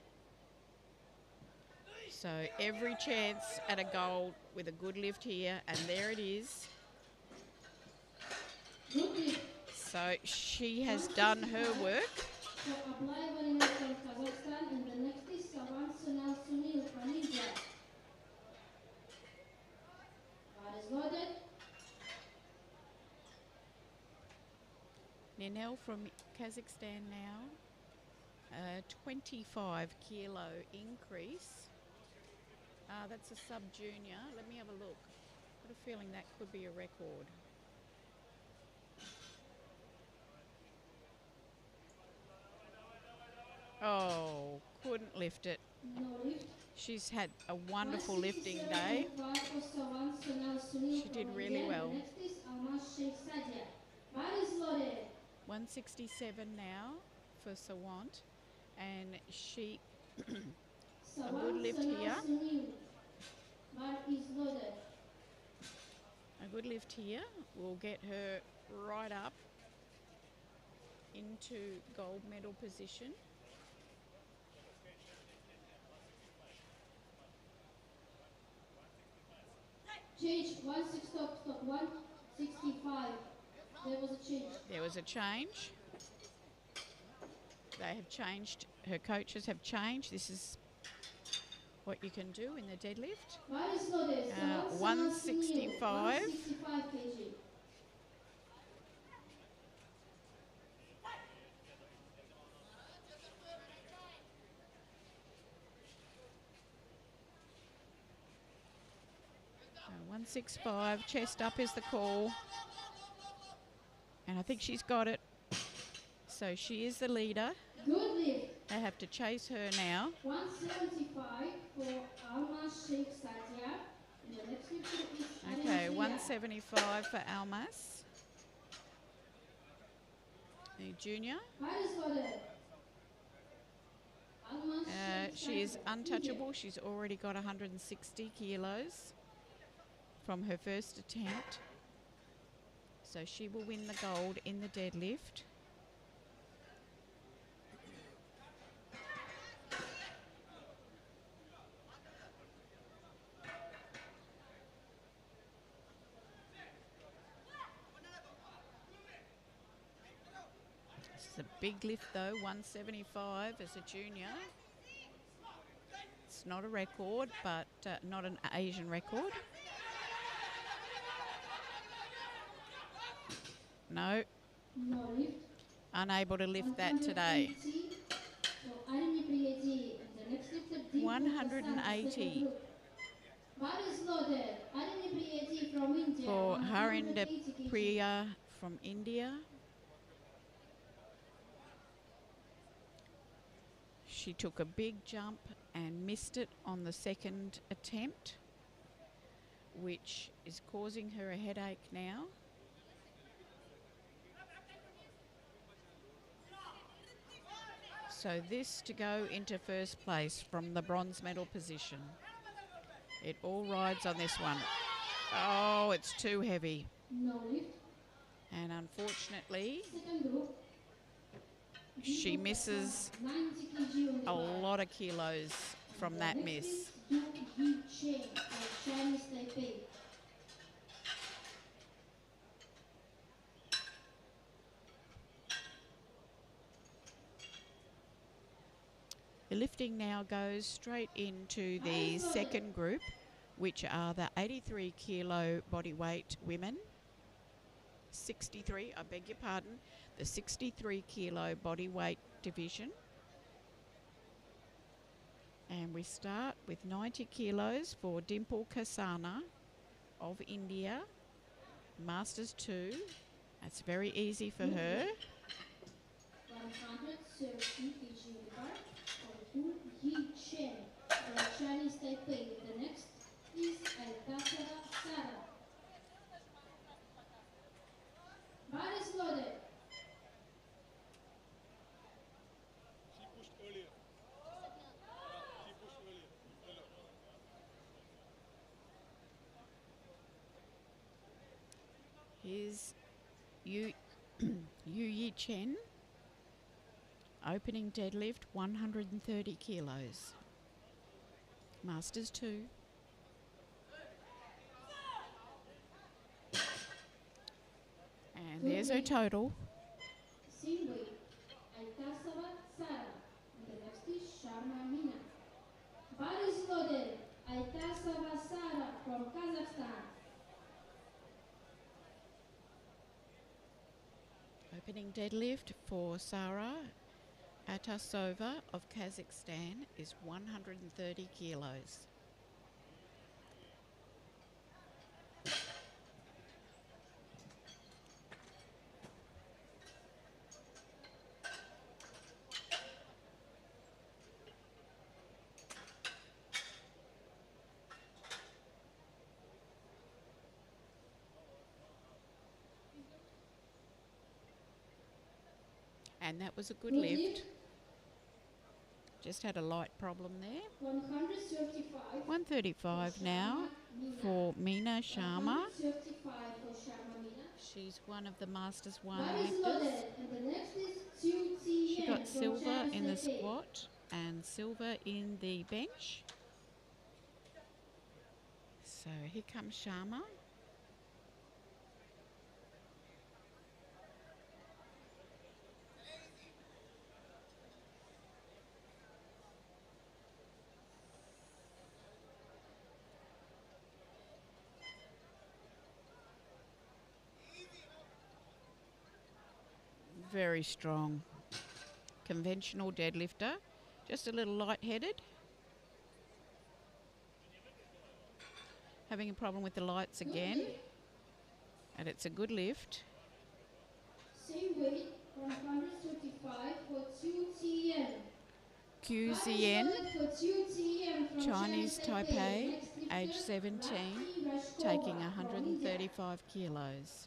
So every chance at a gold with a good lift here, and there it is. Good lift. So she has done her work. For Ablaiva Ninel from Kazakhstan, and the next is Savan Sonal Sunil from India. Eyes loaded. Ninel from Kazakhstan now. 25 kilo increase. That's a sub-junior. Let me have a look. What a feeling that could be a record. Oh, couldn't lift it. No lift. She's had a wonderful lifting day. 167.5 She did from really India. well. The next is Almas Sheikh Sadia. Bar is loaded. 167 now for Sawant, and she Sawan good lift Sanal here. Sunil. Bar is loaded. A good lift here will get her right up into gold medal position. Change 165. There was a change. There was a change. They have changed. Her coaches have changed. This is what you can do in the deadlift. Bar is loaded. Sawan Sanal 165. Sunil. 165 kg. So 165, chest up is the call. And I think she's got it. So she is the leader. Good lift. They have to chase her now. 175 for Almas Sheikh Sadia. And the next lifter is Okay, Arintia. 175 for Almas. The junior. Bar is loaded. Almas Sheikh She is Sadia. untouchable. She's already got 160 kilos from her first attempt. So she will win the gold in the deadlift. It's a big lift though, 175 as a junior. It's not a record, but not an Asian record. No, No lift. unable to lift that today. 180 for Arini Priyati. And the next lifter, Deep 180 second group. Bar is loaded. Arini Priyati from India. For 180 Harinda kg. Priya from India. She took a big jump and missed it on the second attempt, which is causing her a headache now. So this to go into first place from the bronze medal position. It all rides on this one. Oh, it's too heavy. No lift. And unfortunately, Second group. she misses 90 kg on the a bar. lot of kilos from that Next miss. is Du Yi Chen from Chinese Taipei. The lifting now goes straight into the second group, which are the 83 kilo body weight women. 63, I beg your pardon, the 63 kilo body weight division. And we start with 90 kilos for Dimple Kasana of India, Masters 2. That's very easy for her. 130 kg on the bar for Du Yi Chen from Chinese Taipei. The next is Alcázar Sara. Bar is loaded. She pushed earlier. She pushed earlier. Here's Yu Yi Chen, opening deadlift 130 kilos. Masters 2. And there's her total. Same way. Alcázar Sara. And the next is Sharma Mina. Bar is loaded. Alcázar Sara from Kazakhstan. Opening deadlift for Sara Atasova of Kazakhstan is 130 kilos. And that was a good Good lift. lift. Just had a light problem there. 135. 135 for now Sharma Meena. for Meena Sharma. 135 for Sharma Meena. She's one of the Masters 1 Bar is lifters. loaded. And the next is Xiu Zi She Yan got from silver China in the Taipei. squat and silver in the bench. So here comes Sharma. Very strong. Conventional deadlifter. Just a little light-headed. Having a problem with the lights Good again. lift. And it's a good lift. Same weight. 135 for Xiu Zi Yan. QZN, Chinese Chinese Taipei, Taipei, age 17, taking 135 kilos.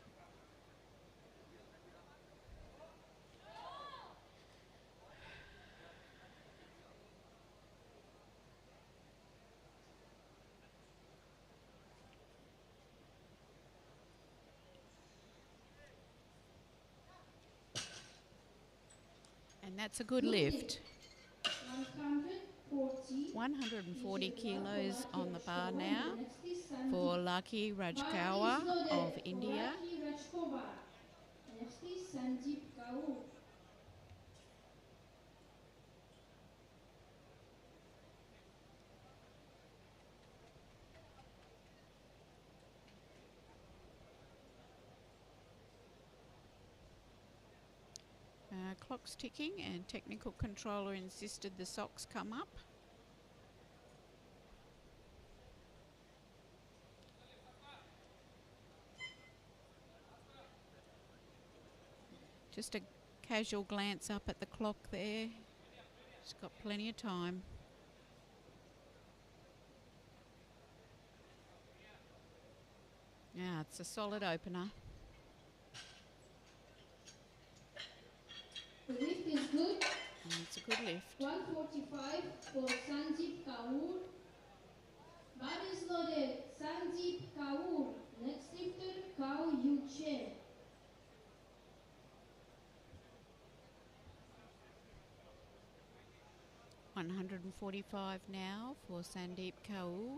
And that's a good lift. 140 kilos on the bar now for Lucky Rajkawa of India. Next is Sanjeev Kaur. Clock's ticking and technical controller insisted the socks come up. Just a casual glance up at the clock there. She's got plenty of time. Yeah, it's a solid opener. The lift is good. And it's a good lift. 145 for Sanjeev Kaur. Bar is loaded. Sanjeev Kaur. Next lifter, Kao Yu Chen. $145 now for Sandeep Kaur.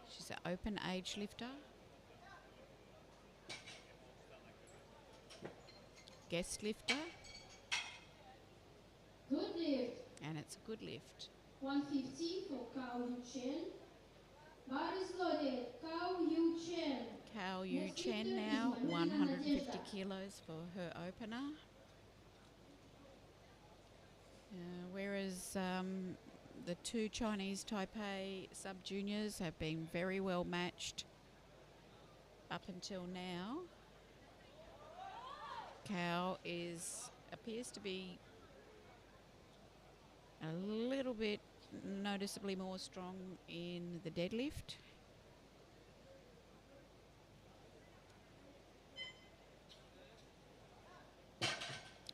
She's an open age lifter. Guest lifter. Good lift. And it's a good lift. 150 for Kao Yu Chen. Bar is loaded. Kao Yu Chen. Kao Yu Next Chen lifter is now, Marina 150 Nadezhda. kilos for her opener. Whereas the two Chinese Taipei sub-juniors have been very well matched up until now. Kao appears to be a little bit noticeably more strong in the deadlift.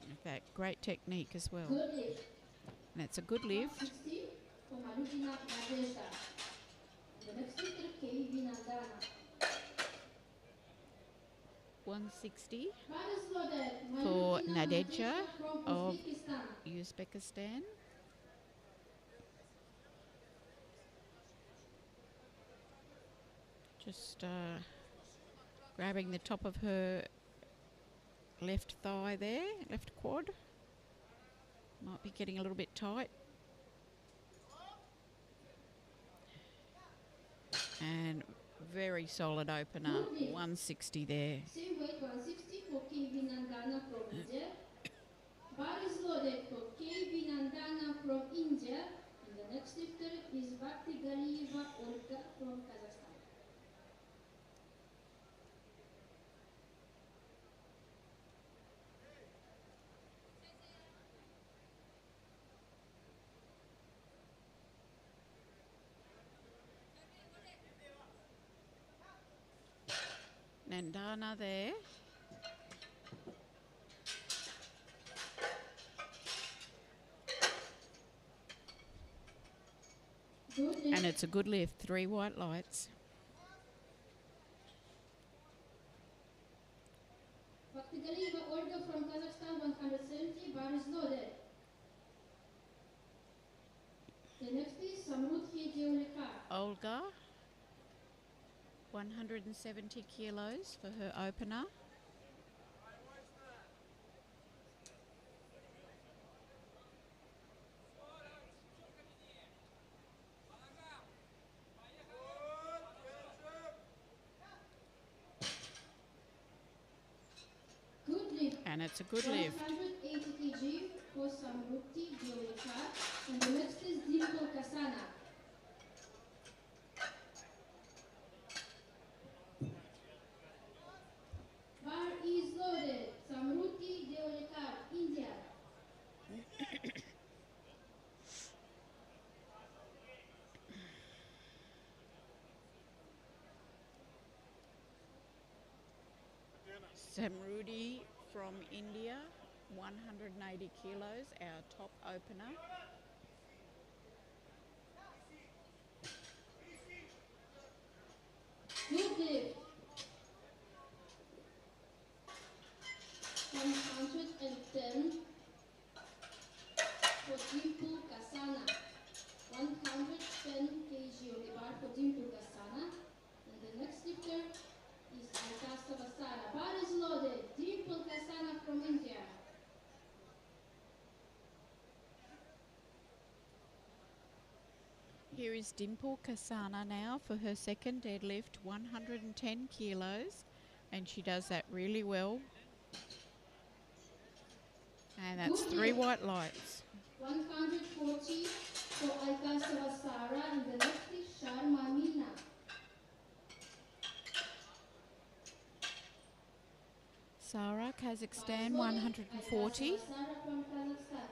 In fact, great technique as well. Good lift. And it's a good lift. 160 for Marina Nadezhda. The next lifter, K.V. Nandana. 160 Bar is loaded. for Marina Nadezhda from of Uzbekistan. Uzbekistan. Just grabbing the top of her left thigh there, left quad. Might be getting a little bit tight. And very solid opener, 160 there. Same weight, 160 for K.V. Nandana from India. Bar is loaded for K.V. Nandana from India. And the next lifter is Bhakti Galieva Olga from Kazakhstan. Nandana there. Good And lift. it's a good lift, 3 white lights. Vaktigaliva Olga from Kazakhstan, 170, bar is loaded. The next is Samrut Deolekar. Olga, 170 kilos for her opener. Good lift. And it's a good lift. 180 kg for Samruti Deolekar. And the next is Dimple Kasana. Bar is loaded. Samruti Deolekar, India. Samrudi from India, 180 kilos, our top opener. Good lift. 110 for Dimple Kasana. 110 kg on the bar for Dimple Kasana. And the next lifter is Alkasta Basara. Bar is loaded. Dimple Kasana from India. Here is Dimple Kasana now for her second deadlift, 110 kilos, and she does that really well. And that's Good 3 lift. white lights. 140 for Alkasta Basara. And the next is Sharma Mina. Sara, Kazakhstan, Bar is loaded. 140. Alkasta Basara from Kazakhstan.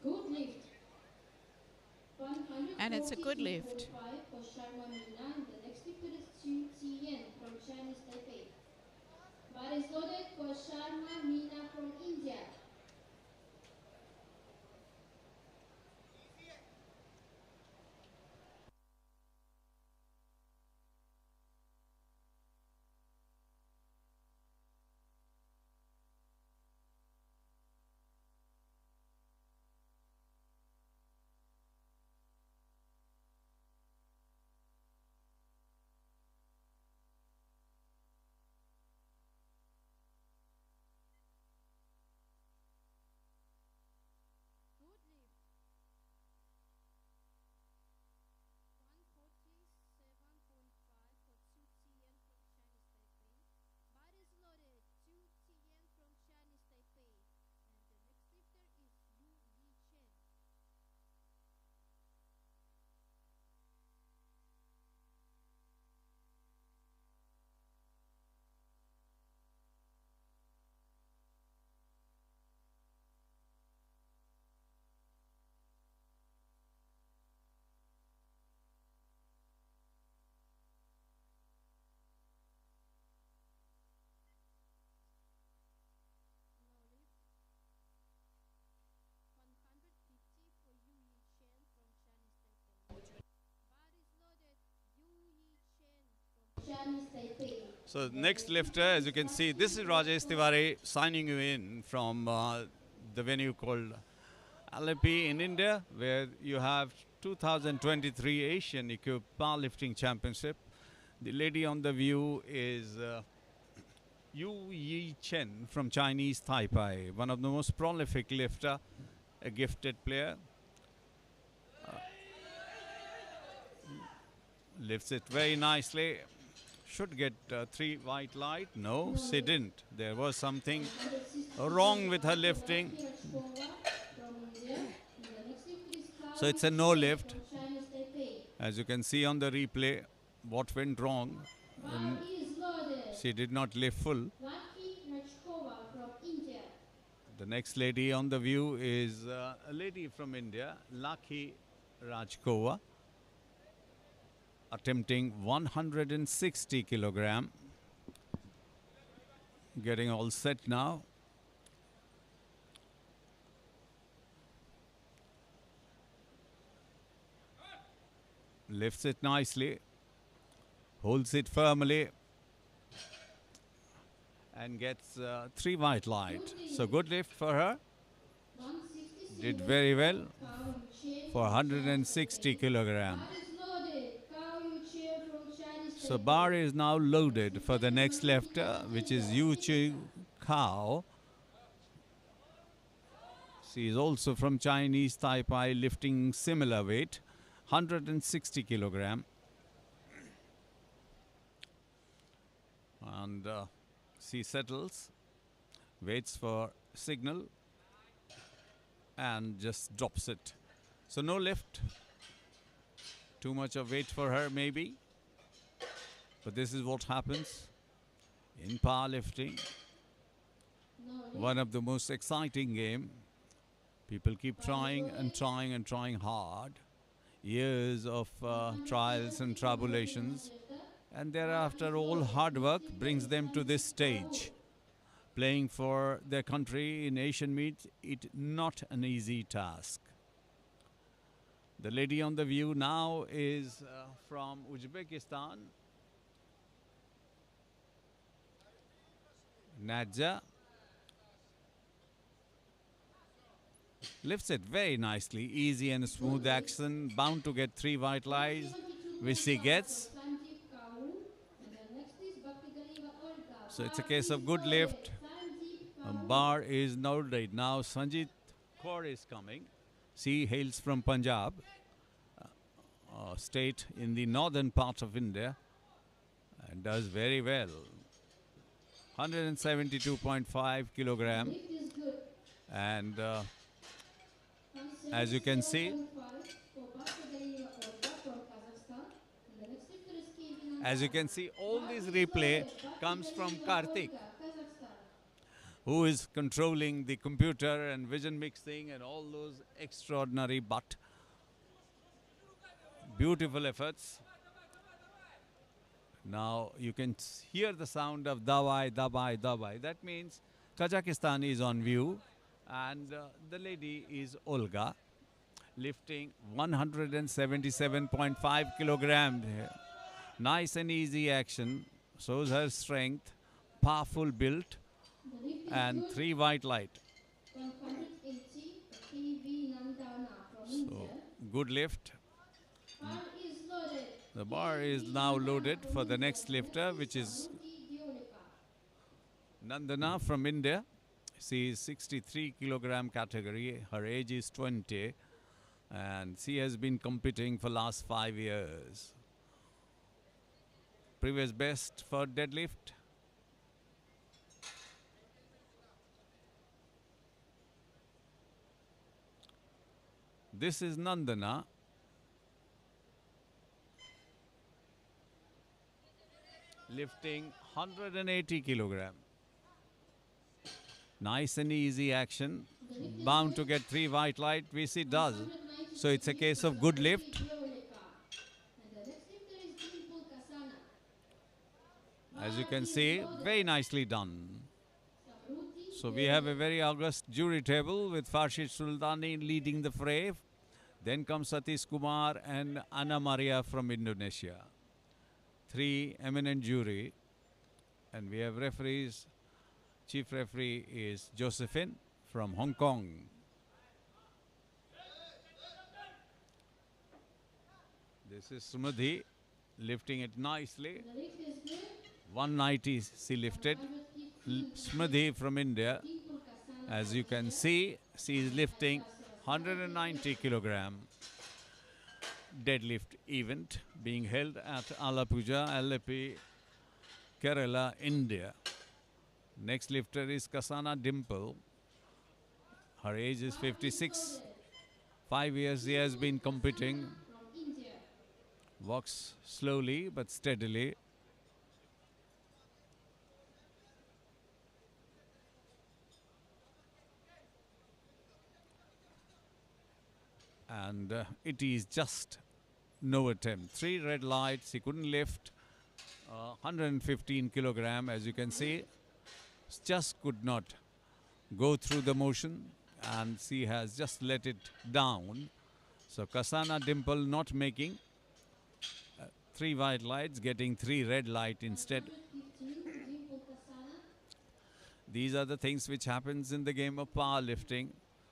Good lift. And it's a good lift. 145 for Sharma Mina. And the next lifter is Xu Ziyan from Chinese Taipei. Bar is loaded for Sharma Mina from India. Good lift. 147.5 for Xu Ziyan from Chinese Taipei. Bar is loaded. Xu Ziyan from Chinese Taipei. And the next lifter is Yu Yi Chen. No lift. 150 for Yu Yi Chen from Chinese Taipei. Bar is loaded. Yu Yi Chen from Chinese Taipei. So next lifter, as you can see, this is Rajesh Tiwari signing you in from the venue called Alleppey in India, where you have 2023 Asian Equipped Powerlifting Championship. The lady on the view is Yu Yi Chen from Chinese Taipei, one of the most prolific lifter, a gifted player. Lifts it very nicely. Should get 3 white light. No, she didn't. There was something wrong with her lifting. So it's a no lift. As you can see on the replay, what went wrong. Bar is loaded. She did not lift full. Lucky Rajkova from India. The next lady on the view is a lady from India, Lakhi Rajkova, attempting 160 kilogram. Getting all set now. Lifts it nicely, holds it firmly, and gets 3 white light. So good lift for her. 160 Did very well Cow you cheer for 160 kilogram. Bar is loaded. Cow you cheer from Chinese So Taipei. bar is now loaded for the next lifter, which is Yu Chi Kao. She is also from Chinese Taipei, lifting similar weight, 160 kilogram. And she settles, waits for signal, and just drops it. So no lift. Too much of weight for her maybe. But this is what happens in powerlifting. No lift. One of the most exciting game. People keep trying and trying and trying hard. Years of trials and tribulations. And thereafter all hard work brings them to this stage. Playing for their country in Asian meet, it's not an easy task. The lady on the view now is from Uzbekistan. Nadja. Lifts it very nicely, easy and smooth action, bound to get 3 white lights, which she gets. Sanjeev Kaur. And the next is Bhakti Galiva Olga. So it's a Bar case of is good loaded. lift. Sanjeev Kaur. Bar is loaded. Now Sanjit Kaur is coming. She hails from Punjab, state in the northern part of India, and does very well. 172.5 kilogram, Lift is good. and as you can see, 174.5 for Bhakti Galiva Olga from Kazakhstan. And the next lifter is Kevin as you can see, all this replay comes from Karthik, Kazakhstan. who is controlling the computer and vision mixing and all those extraordinary but beautiful efforts. Now you can hear the sound of dawai, dawai, dawai. That means Kazakhstan is on view, and the lady is Olga, lifting 177.5 kilograms. Nice and easy action, shows her strength, powerful build, The lift is and good. 3 white light. 180 PV Nandana from So India. good lift. Bar is loaded. The bar is now loaded for the next lifter, which is Nandana from India. She is 63 kilogram category. Her age is 20, and she has been competing for last 5 years. Previous best for deadlift. This is Nandana. Lifting 180 kilogram. Nice and easy action. Bound to get 3 white light, which it does. So it's a case of good lift. And the next lifter is Dimple Kasana. As you can see, very nicely done. Sabruti So we have a very august jury table with Farshid Sultani leading the fray. Then comes Satish Kumar and Anna Maria from Indonesia. 3 eminent jury. And we have referees. Chief referee is Josephine from Hong Kong. This is Sumedhi lifting it nicely. The lift is good. 190 she lifted. Sumedhi from India. Dimple Kasana. As you can see, she is lifting 190 kilogram deadlift event being held at Alappuzha, Alleppey, Kerala, India. Next lifter is Kasana Dimple. Her age is 56. 5 years she has been competing. From India. Walks slowly but steadily. And it is just no attempt. 3 red lights. He couldn't lift 115 kilogram, as you can see. Just could not go through the motion, and she has just let it down. So Kasana Dimple not making 3 white lights, getting 3 red light instead. 115, Dimple Kasana. These are the things which happens in the game of powerlifting.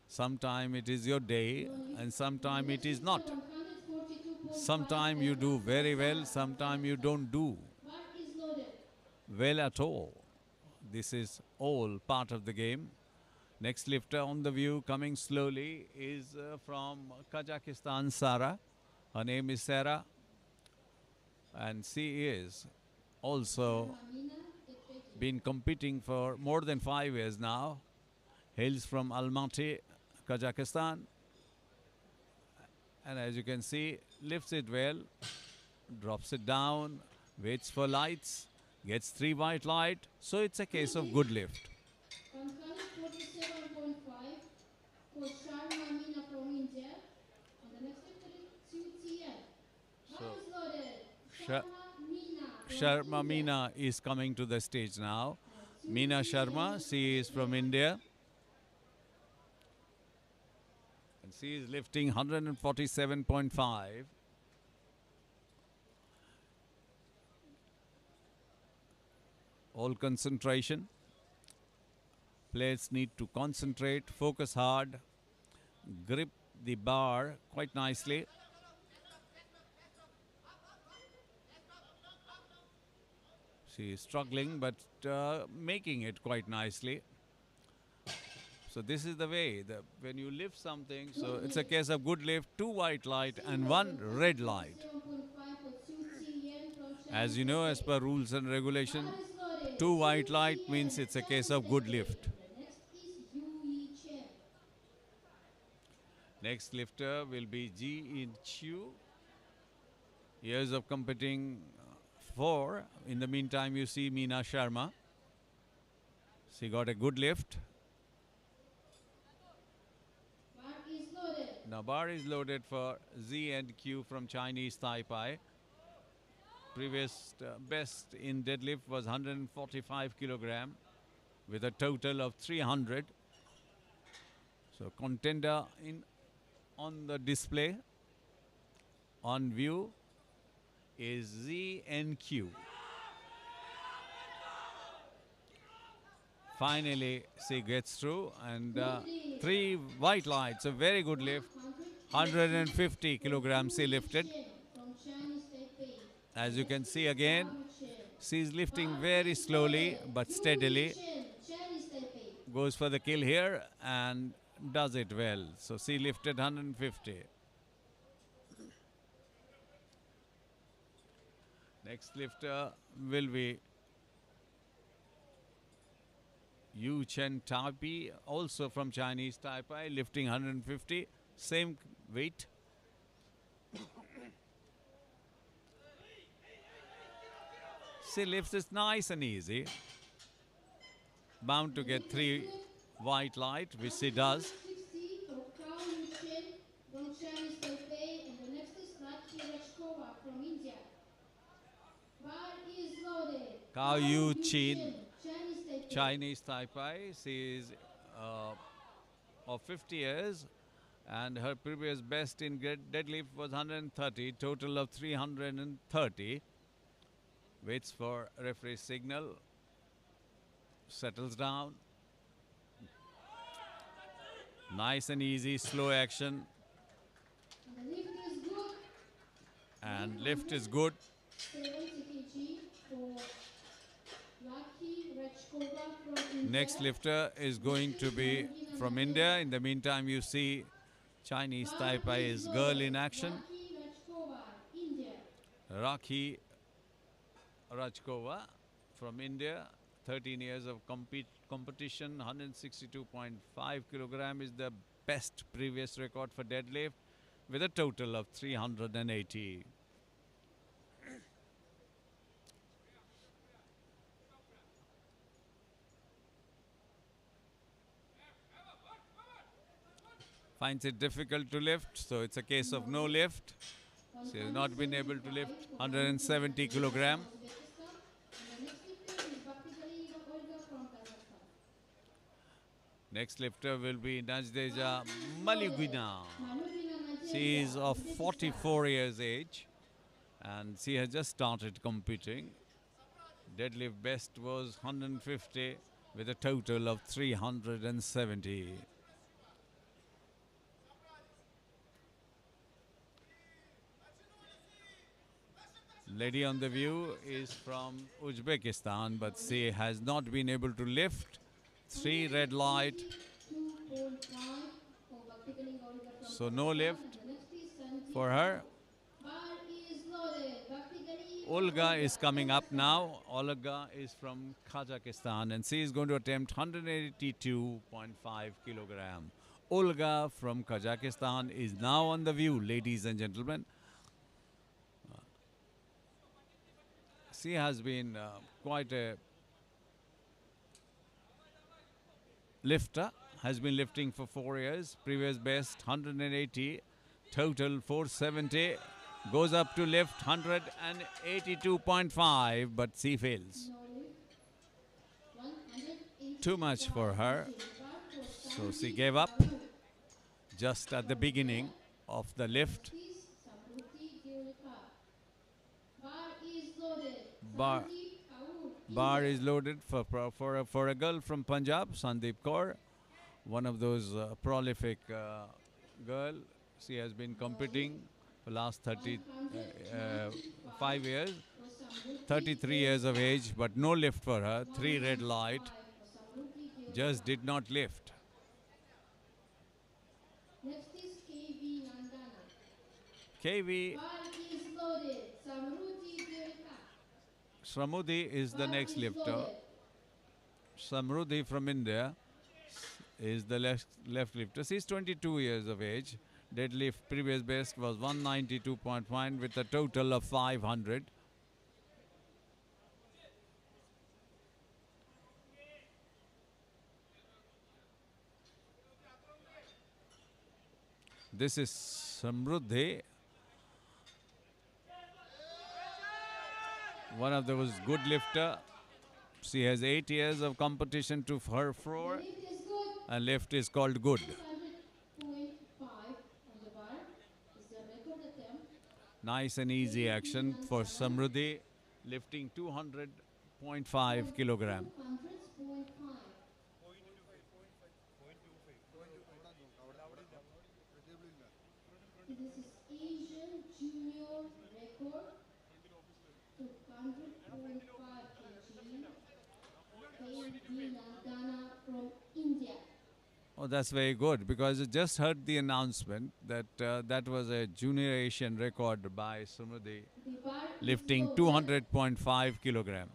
Sometime it is your day and sometime it is not. 142.5 Sometime you do very well, sometime you don't do Bar is loaded. well at all. This is all part of the game. Next lifter on the view coming slowly is from Kazakhstan, Sara. Her name is Sarah, and she is also Amina, get ready. been competing for more than 5 years now. Hails from Almaty, Kazakhstan. And as you can see, lifts it well, drops it down, waits for lights, gets 3 white light. So it's a case of good lift. 147.5 for Sharma Amina from India. And the next lifter is Xiu Bar So, is loaded. Sha- Sharma Mina from Sharma India. Meena is coming to the stage now. Meena Sharma, she is from India. And she is lifting 147.5. All concentration. Players need to concentrate, focus hard, grip the bar quite nicely. She is struggling but making it quite nicely. So this is the way, when you lift something, so it's a case of good lift, 2 white light and 1 red light. 7.5 for Xiu Yen from China. As you know, as per rules and regulation, 2 white light means it's a case of good lift. The next is Yu Yi Chen. Next lifter will be Ji In Chu. Years of competing 4. In the meantime, you see Meena Sharma. She got a good lift. Bar is loaded. Now bar is loaded for Z and Q from Chinese Taipei. Previous best in deadlift was 145 kilogram with a total of 300. So contender on the display, on view, is ZNQ. Finally, she gets through, and 3 white lights, a very good lift. 150 kilograms she lifted. Chen from Chinese Taipei. As you can see again, Chen. she's lifting very slowly but steadily. Chen, Chinese Taipei. Goes for the kill here and does it well. So she lifted 150. Next lifter will be Yu Chen Taipei, also from Chinese Taipei, lifting 150, same weight. She lifts it nice and easy. Bound to get 3 white light, which she does. 60 for Kao Yu Chen from Chinese Taipei. And the next is Ratki Rachkova from India. Bar is loaded. Kao Yu Chen, Chinese Taipei. Chinese Taipei. She is of 50 years, and her previous best in deadlift was 130, total of 330. Waits for referee signal, settles down. Nice and easy, slow action, And the lift is good. and lift is good. 70 kg for Ratki Rachkova from India. Next lifter is going to be from India. In the meantime, you see Chinese Taipei's girl in action, Ratki Rachkova, India. Rakhi Rajkova from India. 13 years of competition, 162.5 kilogram is the best previous record for deadlift with a total of 380. finds it difficult to lift, so it's a case of no lift. She has not been able to lift 170 kilogram. Uzbekistan. And the next lifter is Baktigalieva Olga from Kazakhstan. Next lifter will be Najdeja Malugina. Malugina She is of Uzbekistan. 44 years age and she has just started competing. Deadlift best was 150 with a total of 370. Lady on the view is from Uzbekistan, but she has not been able to lift. 3 red light, 2.5 for Baktigalieva Olga from so no Kazakhstan. lift And the next is Sanjeev. for her. Bar is loaded. Baktigalieva Olga is Olga, coming up Kazakhstan. now. Olga is from Kazakhstan and she is going to attempt 182.5 kilogram. Olga from Kazakhstan is now on the view, ladies and gentlemen. She has been quite a lifter, has been lifting for 4 years. Previous best 180, total 470. Goes up to lift 182.5, but she fails. No lift. 180 Too much for her, so she gave up just at the beginning of the lift. Bar is loaded for a girl from Punjab, Sandeep Kaur, one of those prolific girl. She has been competing for last 5 years, 33 years of age, but no lift for her. 3 red light, just did not lift. Next is KV Nandana. KV Bar is loaded. Samruti Devika. Shramudi is the next lifter. Samruddhi from India is the left lifter. She is 22 years of age. Deadlift previous best was 192.1 with a total of 500. This is Samruddhi, one of those good lifter. She has 8 years of competition to her floor, Lift is good. and lift is called good. 600.5 on the bar is the record attempt. Nice and easy action for Samruddhi, lifting 200.5 kilogram. 200.5. This is Asian junior record. 200.5 kg. KV Nandana from India. Oh, that's very good because I just heard the announcement that that was a junior Asian record by Samruddhi, The bar lifting is loaded. 200.5 kilogram.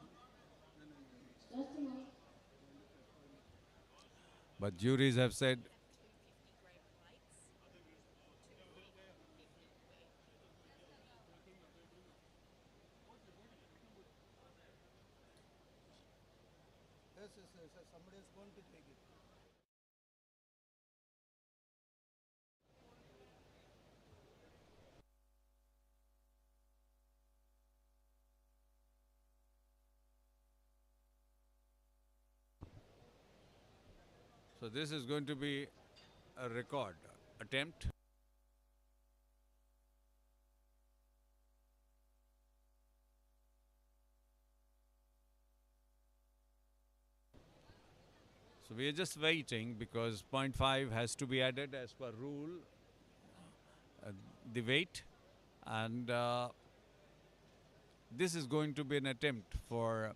Just a moment. But juries have said Somebody is going to take it. so. This is going to be a record attempt. So we are just waiting because 0.5 has to be added as per rule, the weight, and this is going to be an attempt for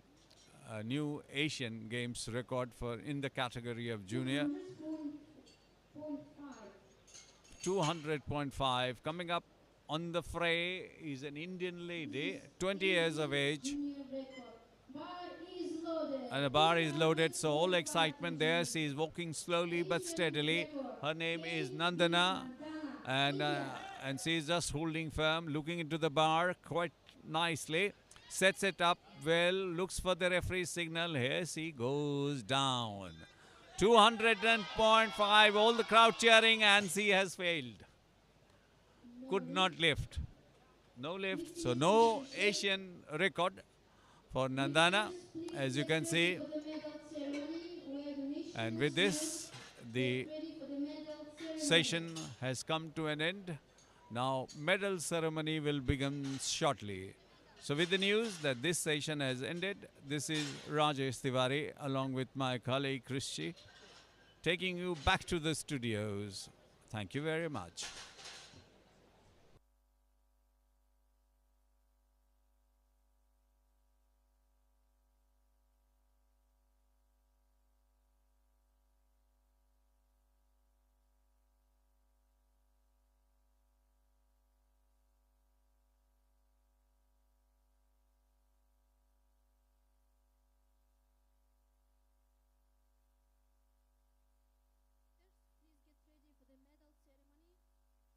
a new Asian Games record for in the category of junior. 200.5 coming up on the fray is an Indian lady, 20 years of age. Junior record. Bar is loaded. And the bar is loaded, so all excitement there. She is walking slowly but steadily. Her name is Nandana, and she is just holding firm, looking into the bar quite nicely. Sets it up well, looks for the referee's signal. Here she goes down. 200.5. All the crowd cheering, and she has failed. Could not lift. No lift. So no Asian record for Nandana, as you can see. And with this, the session has come to an end. Now medal ceremony will begin shortly. So with the news that this session has ended, this is Rajesh Tiwari along with my colleague Krishi taking you back to the studios. Thank you very much. Please get ready for the medal ceremony.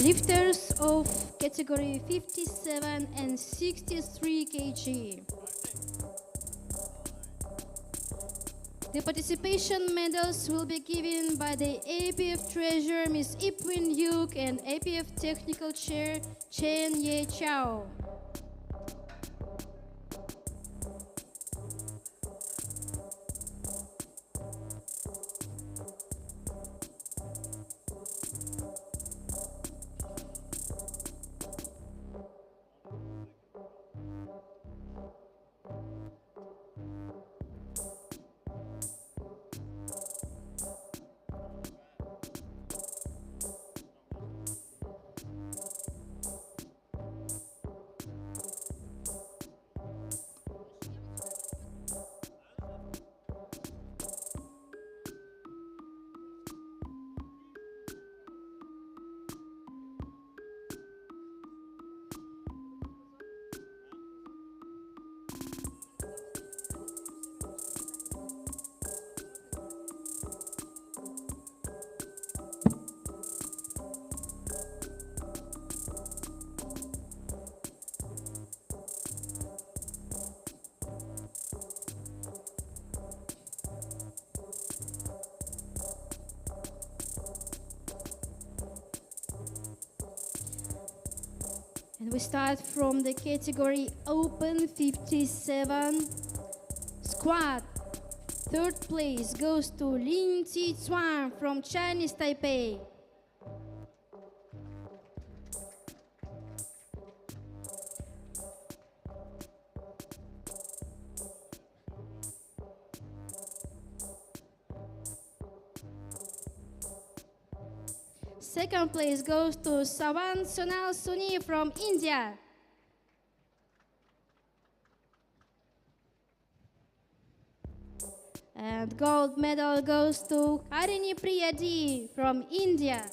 lifters of category 57 and 63 kg. The participation medals will be given by the APF Treasurer Ms. Ipwin Yuk and APF Technical Chair Chen Ye Chao. And we start from the category open 57 squat. Third place goes to Lin Zichuan from Chinese Taipei. Second place goes to Sawan Sonal Suni from India. And gold medal goes to Harini Priyadi from India.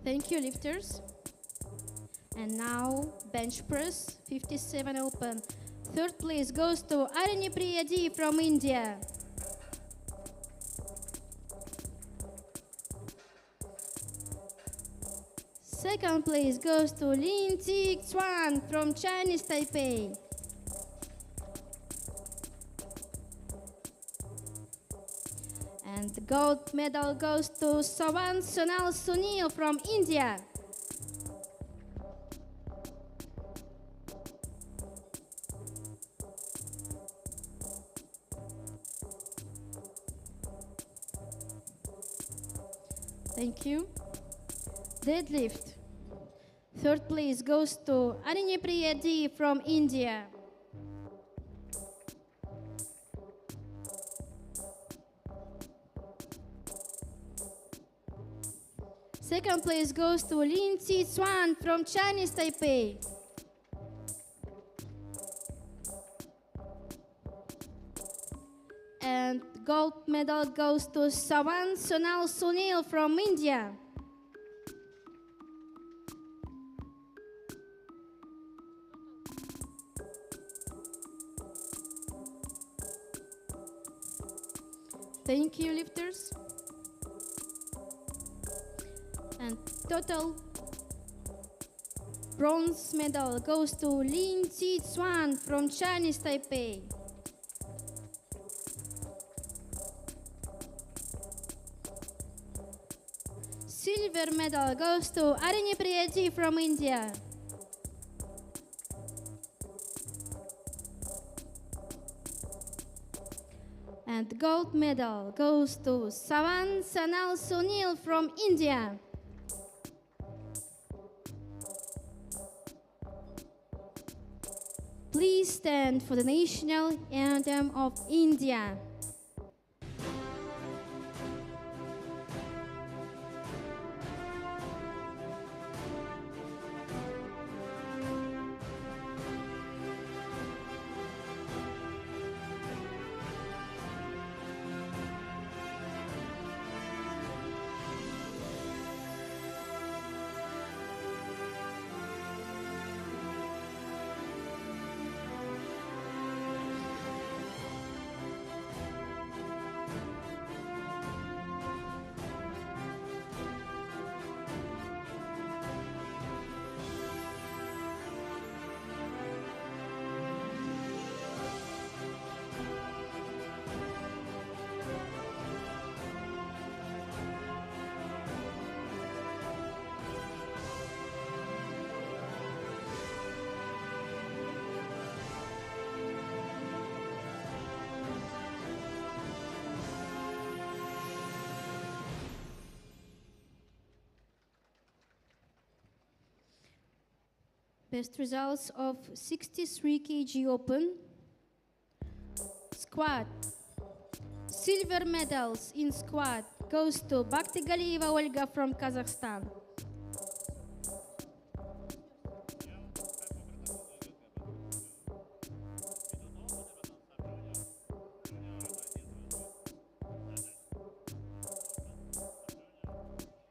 Thank you, lifters. And now, bench press, 57 open. Third place goes to Harini Priyadi from India. Second place goes to Lin Zichuan from Chinese Taipei. And the gold medal goes to Sawan Sonal Sunil from India. Thank you. Deadlift. Third place goes to Harini Priyadi from India. Second place goes to Lin Zichuan from Chinese Taipei. And gold medal goes to Sawan Sonal Sunil from India. Thank you, lifters. And total bronze medal goes to Lin Zichuan from Chinese Taipei. Silver medal goes to Harini Priyadi from India. And gold medal goes to Sawan Sonal Sunil from India. Please stand for the national anthem of India. Best results of 63 kg open. Squat. Silver medals in squat goes to Bakhtigalieva Olga from Kazakhstan.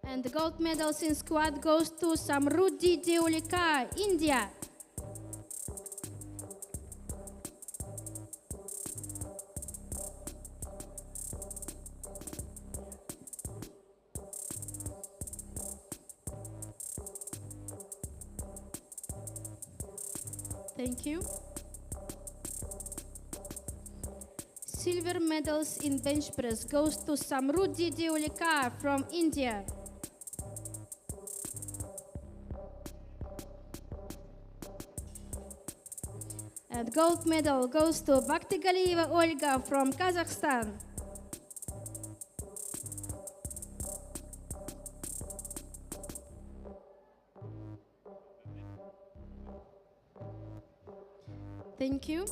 And the gold medals in squat goes to Samruddhi Deolika, India. Thank you. Silver medals in bench press goes to Samruddhi Deolika from India. And gold medal goes to Bakhtigalieva Olga from Kazakhstan. Thank you.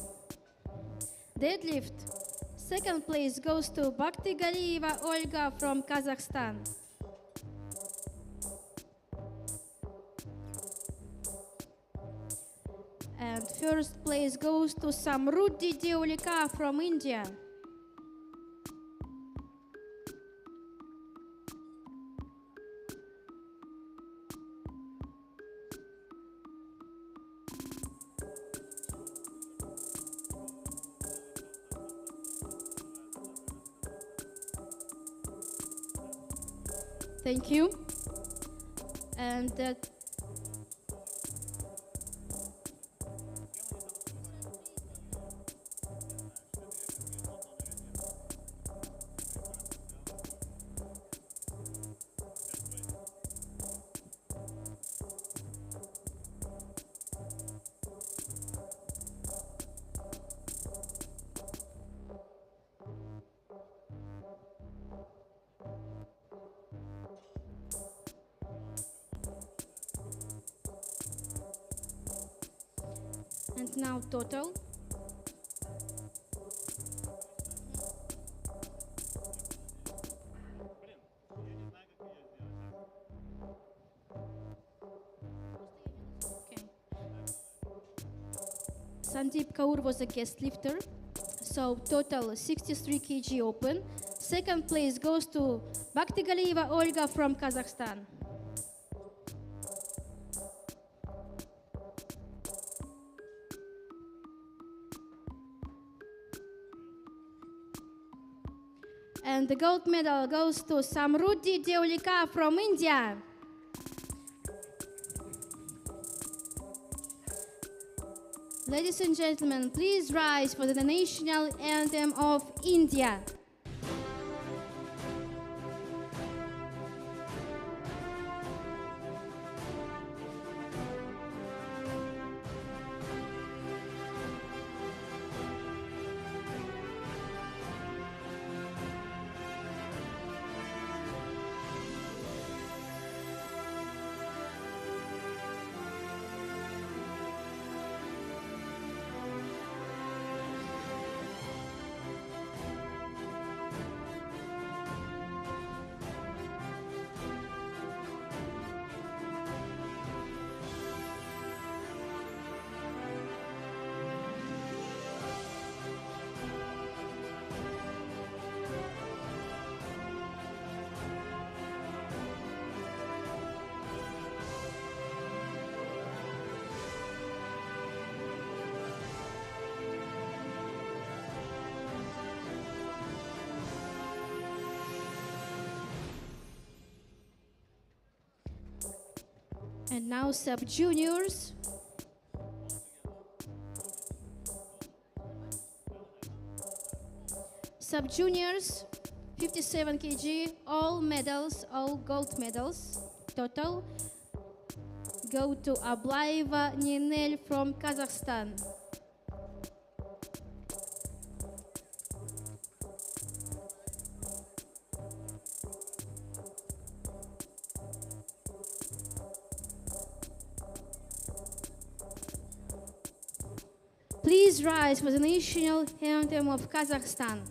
Deadlift. Second place goes to Bakhtigalieva Olga from Kazakhstan. And first place goes to Samruddhi Deolika from India. Thank you. And now total. Okay. Sandeep Kaur was a guest lifter. So total 63 kg open. Second place goes to Bakhtigalieva Olga from Kazakhstan. And the gold medal goes to Samruddhi Deolika from India. Ladies and gentlemen, please rise for the national anthem of India. And now sub-juniors. Sub-juniors, 57 kg, all medals, all gold medals, total, go to Ablaeva Ninel from Kazakhstan. Please rise for the national anthem of Kazakhstan.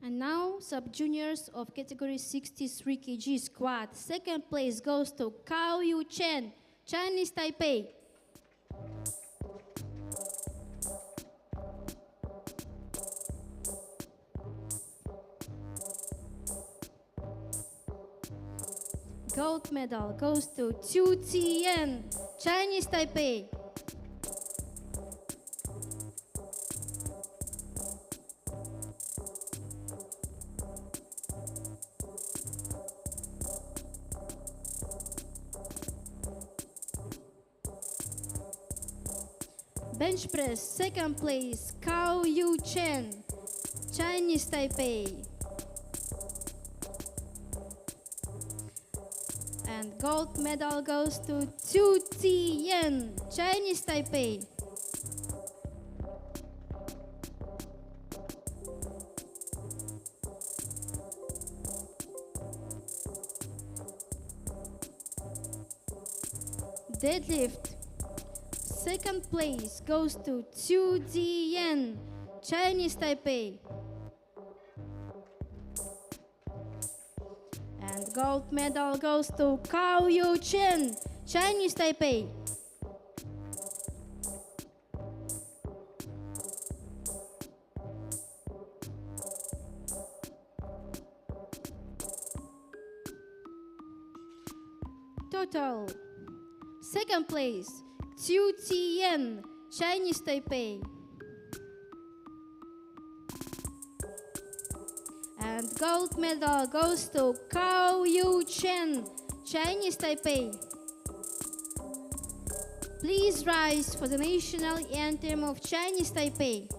And now, sub-juniors of category 63 kg squat. Second place goes to Cao Yu Chen, Chinese Taipei. Gold medal goes to Chu Tian, Chinese Taipei. Bench press, second place, Cao Yu Chen, Chinese Taipei. And gold medal goes to Chu Tian, Chinese Taipei. Deadlift. Second place goes to Chu Ziyan, Chinese Taipei. And gold medal goes to Cao Yu Chen, Chinese Taipei. Total. Second place, Chu Tian, Chinese Taipei. And gold medal goes to Cao Yu Chen, Chinese Taipei. Please rise for the national anthem of Chinese Taipei.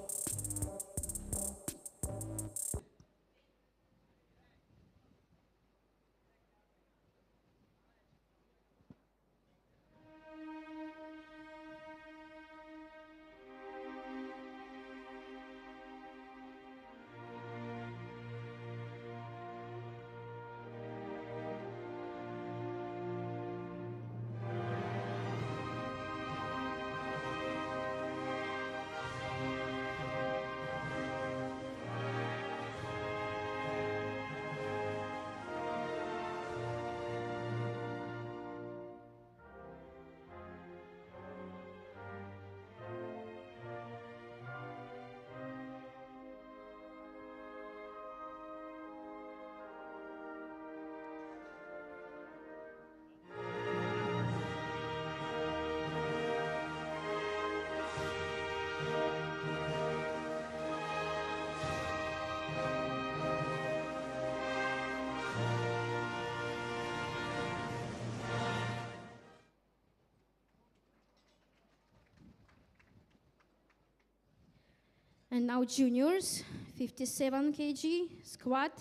And now juniors, 57 kg squat.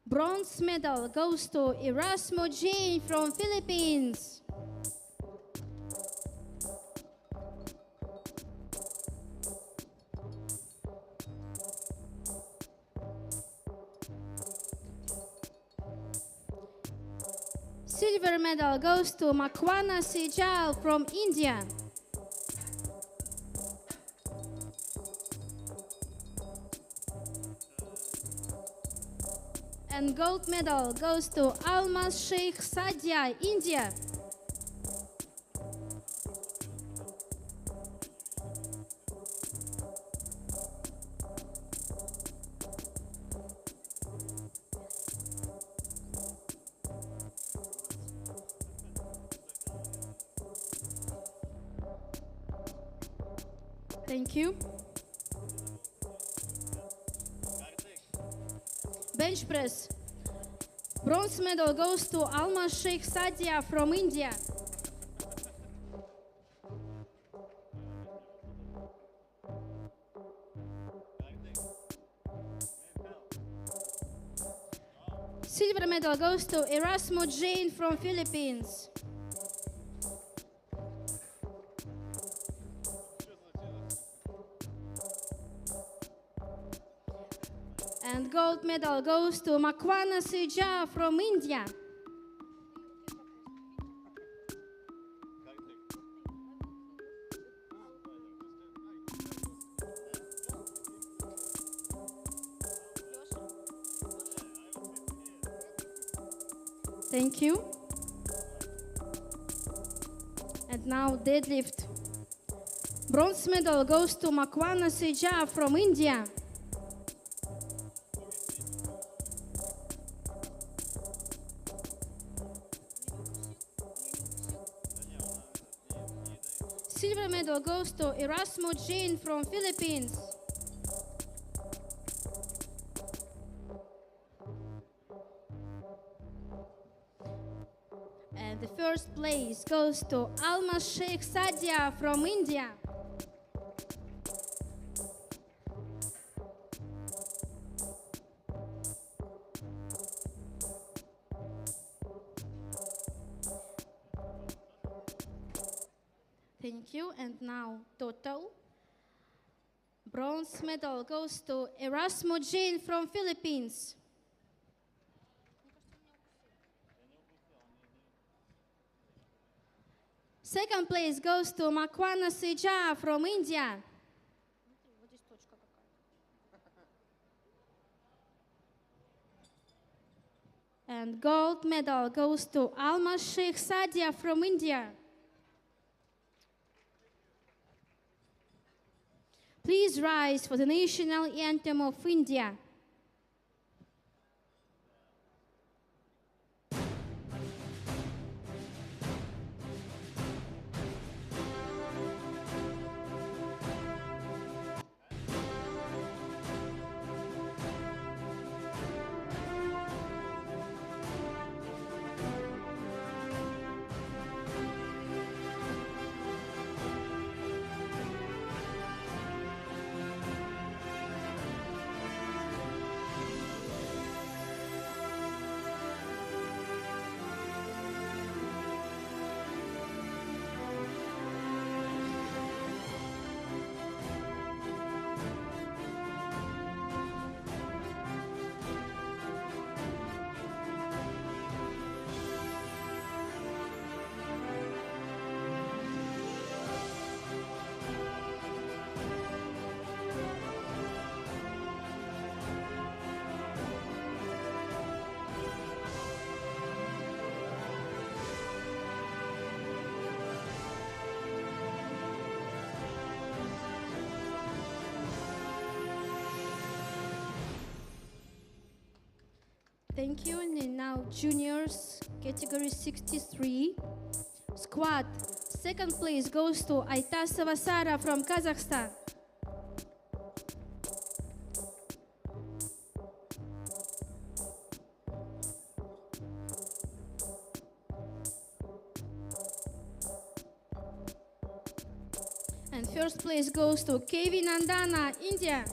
Bronze medal goes to Erasmo Jane from Philippines. Silver medal goes to Makwana Sejal from India. And gold medal goes to Almas Sheikh Sadia, India. Thank you. Bench press. Bronze medal goes to Almas Sheikh Sadia from India. Silver medal goes to Erasmo Jane from Philippines. And gold medal goes to Makwana Seja from India. Thank you. And now deadlift. Bronze medal goes to Makwana Seja from India. Silver medal goes to Erasmo Jane from Philippines. And the first place goes to Almas Sheikh Sadia from India. Thank you. And now total. Bronze medal goes to Erasmo Jane from Philippines. Second place goes to Makwana Seja from India. And gold medal goes to Almas Sheikh Sadia from India. Please rise for the national anthem of India. Thank you. And now juniors, category 63, squat. Second place goes to Aita Savasara from Kazakhstan. And first place goes to Kevin Nandana, India.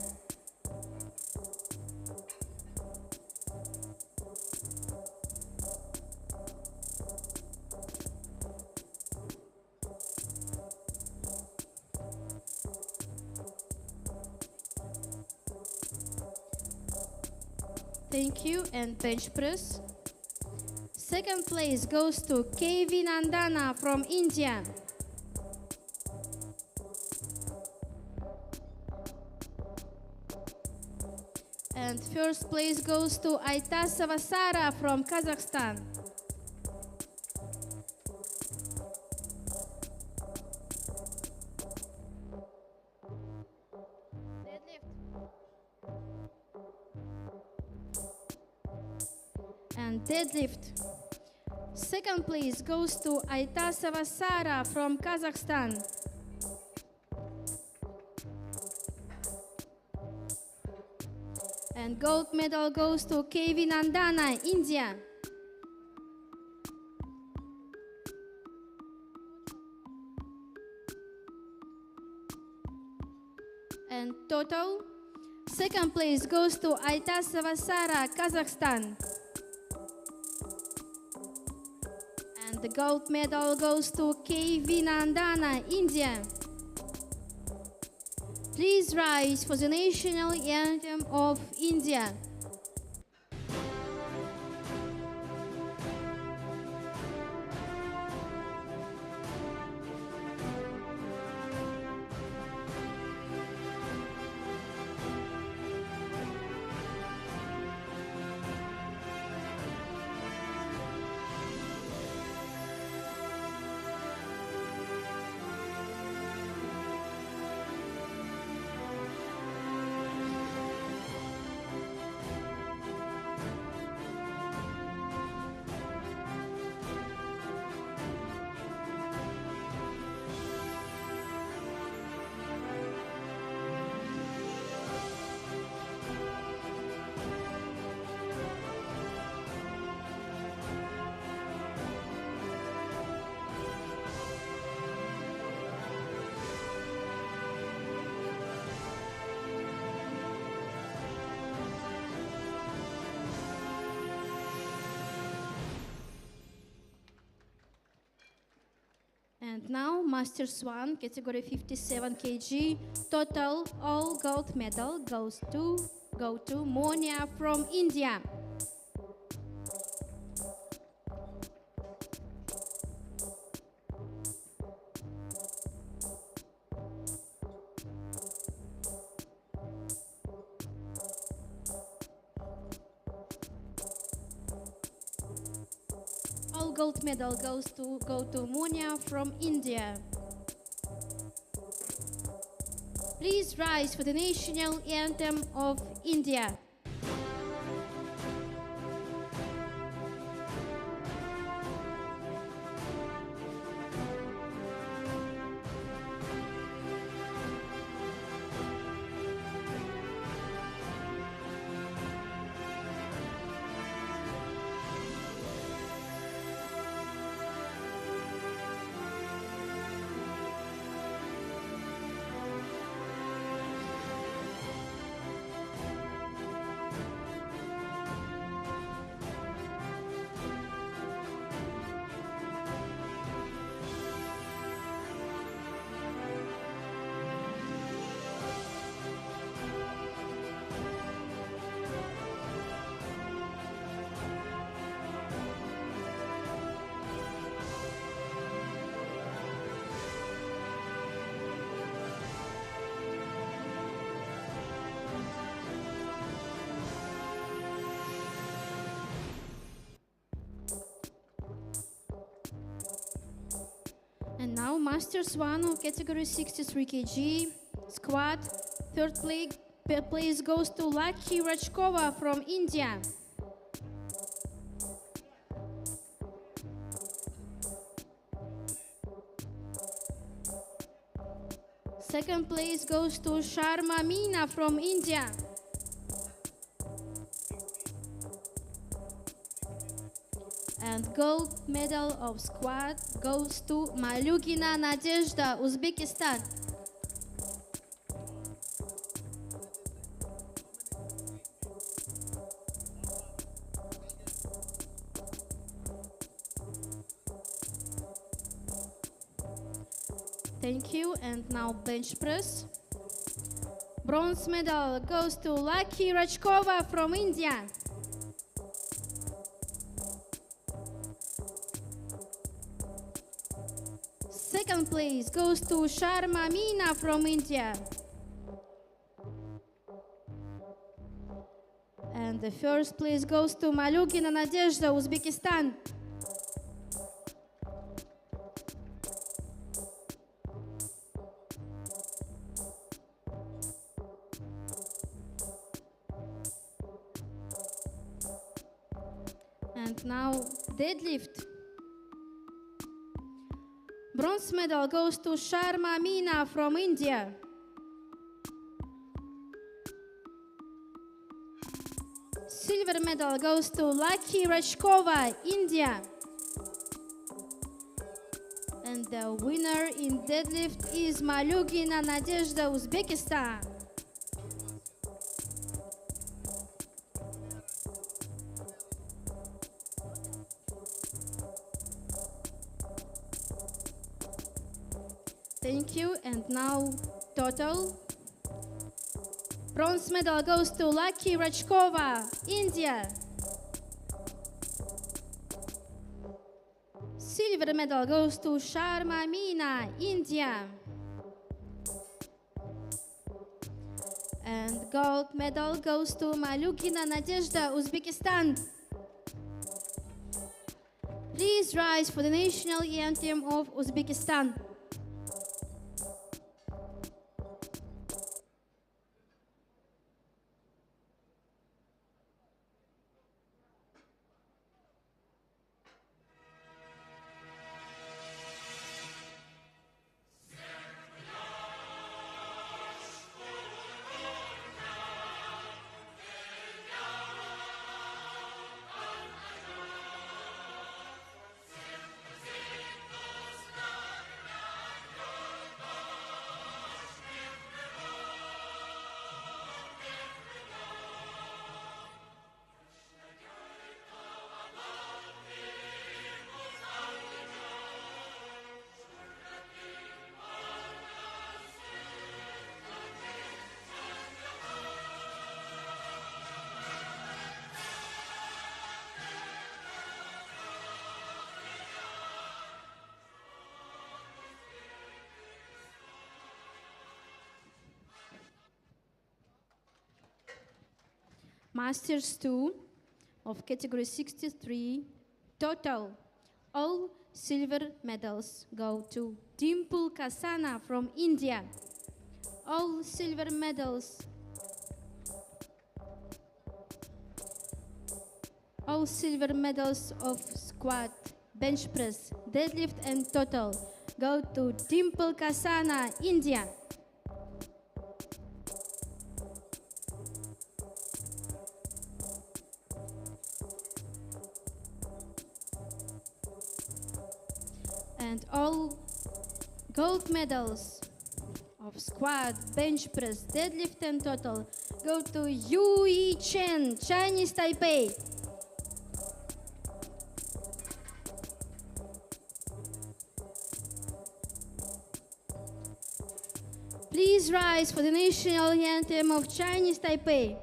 Thank you. And bench press. Second place goes to Kevin Nandana from India. And first place goes to Aitasova Sara from Kazakhstan. And deadlift. Second place goes to Aitasova Sara from Kazakhstan. And gold medal goes to KV Nandana, India. And total, second place goes to Aitasova Sara, Kazakhstan. And the gold medal goes to KV Nandana, India. Please rise for the national anthem of India. And now Masters 1, category 57 kg, total all gold medal go to Monia from India. All gold medal go to Monia from India. Please rise for the national anthem of India. And now Masters 1, category 63 kg, squat. Third place goes to Lucky Rajkova from India. Second place goes to Sharma Meena from India. And gold medal of squat goes to Malyugina Nadezhda, Uzbekistan. Thank you. And now bench press. Bronze medal goes to Lucky Rajkova from India. Second place goes to Sharma Meena from India. And the first place goes to Malugina Nadezhda, Uzbekistan. And now deadlift. Bronze medal goes to Sharma Meena from India. Silver medal goes to Lucky Rajkova, India. And the winner in deadlift is Malugina Nadezhda, Uzbekistan. Thank you. And now total. Bronze medal goes to Lucky Rajkova, India. Silver medal goes to Sharma Meena, India. And gold medal goes to Malugina Nadezhda, Uzbekistan. Please rise for the national anthem of Uzbekistan. Masters 2 of category 63, total. All silver medals go to Dimple Kasana from India. All silver medals. All silver medals of squat, bench press, deadlift and total go to Dimple Kasana, India. And all gold medals of squat, bench press, deadlift and total go to Yu Chen, Chinese Taipei. Please rise for the national anthem of Chinese Taipei.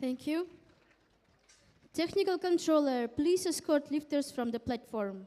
Thank you. Technical controller, please escort lifters from the platform.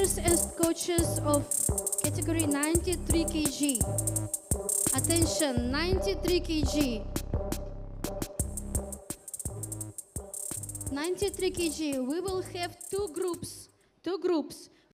trainers and coaches of category 93 kg. Attention, 93 kg. 93 kg. We will have two groups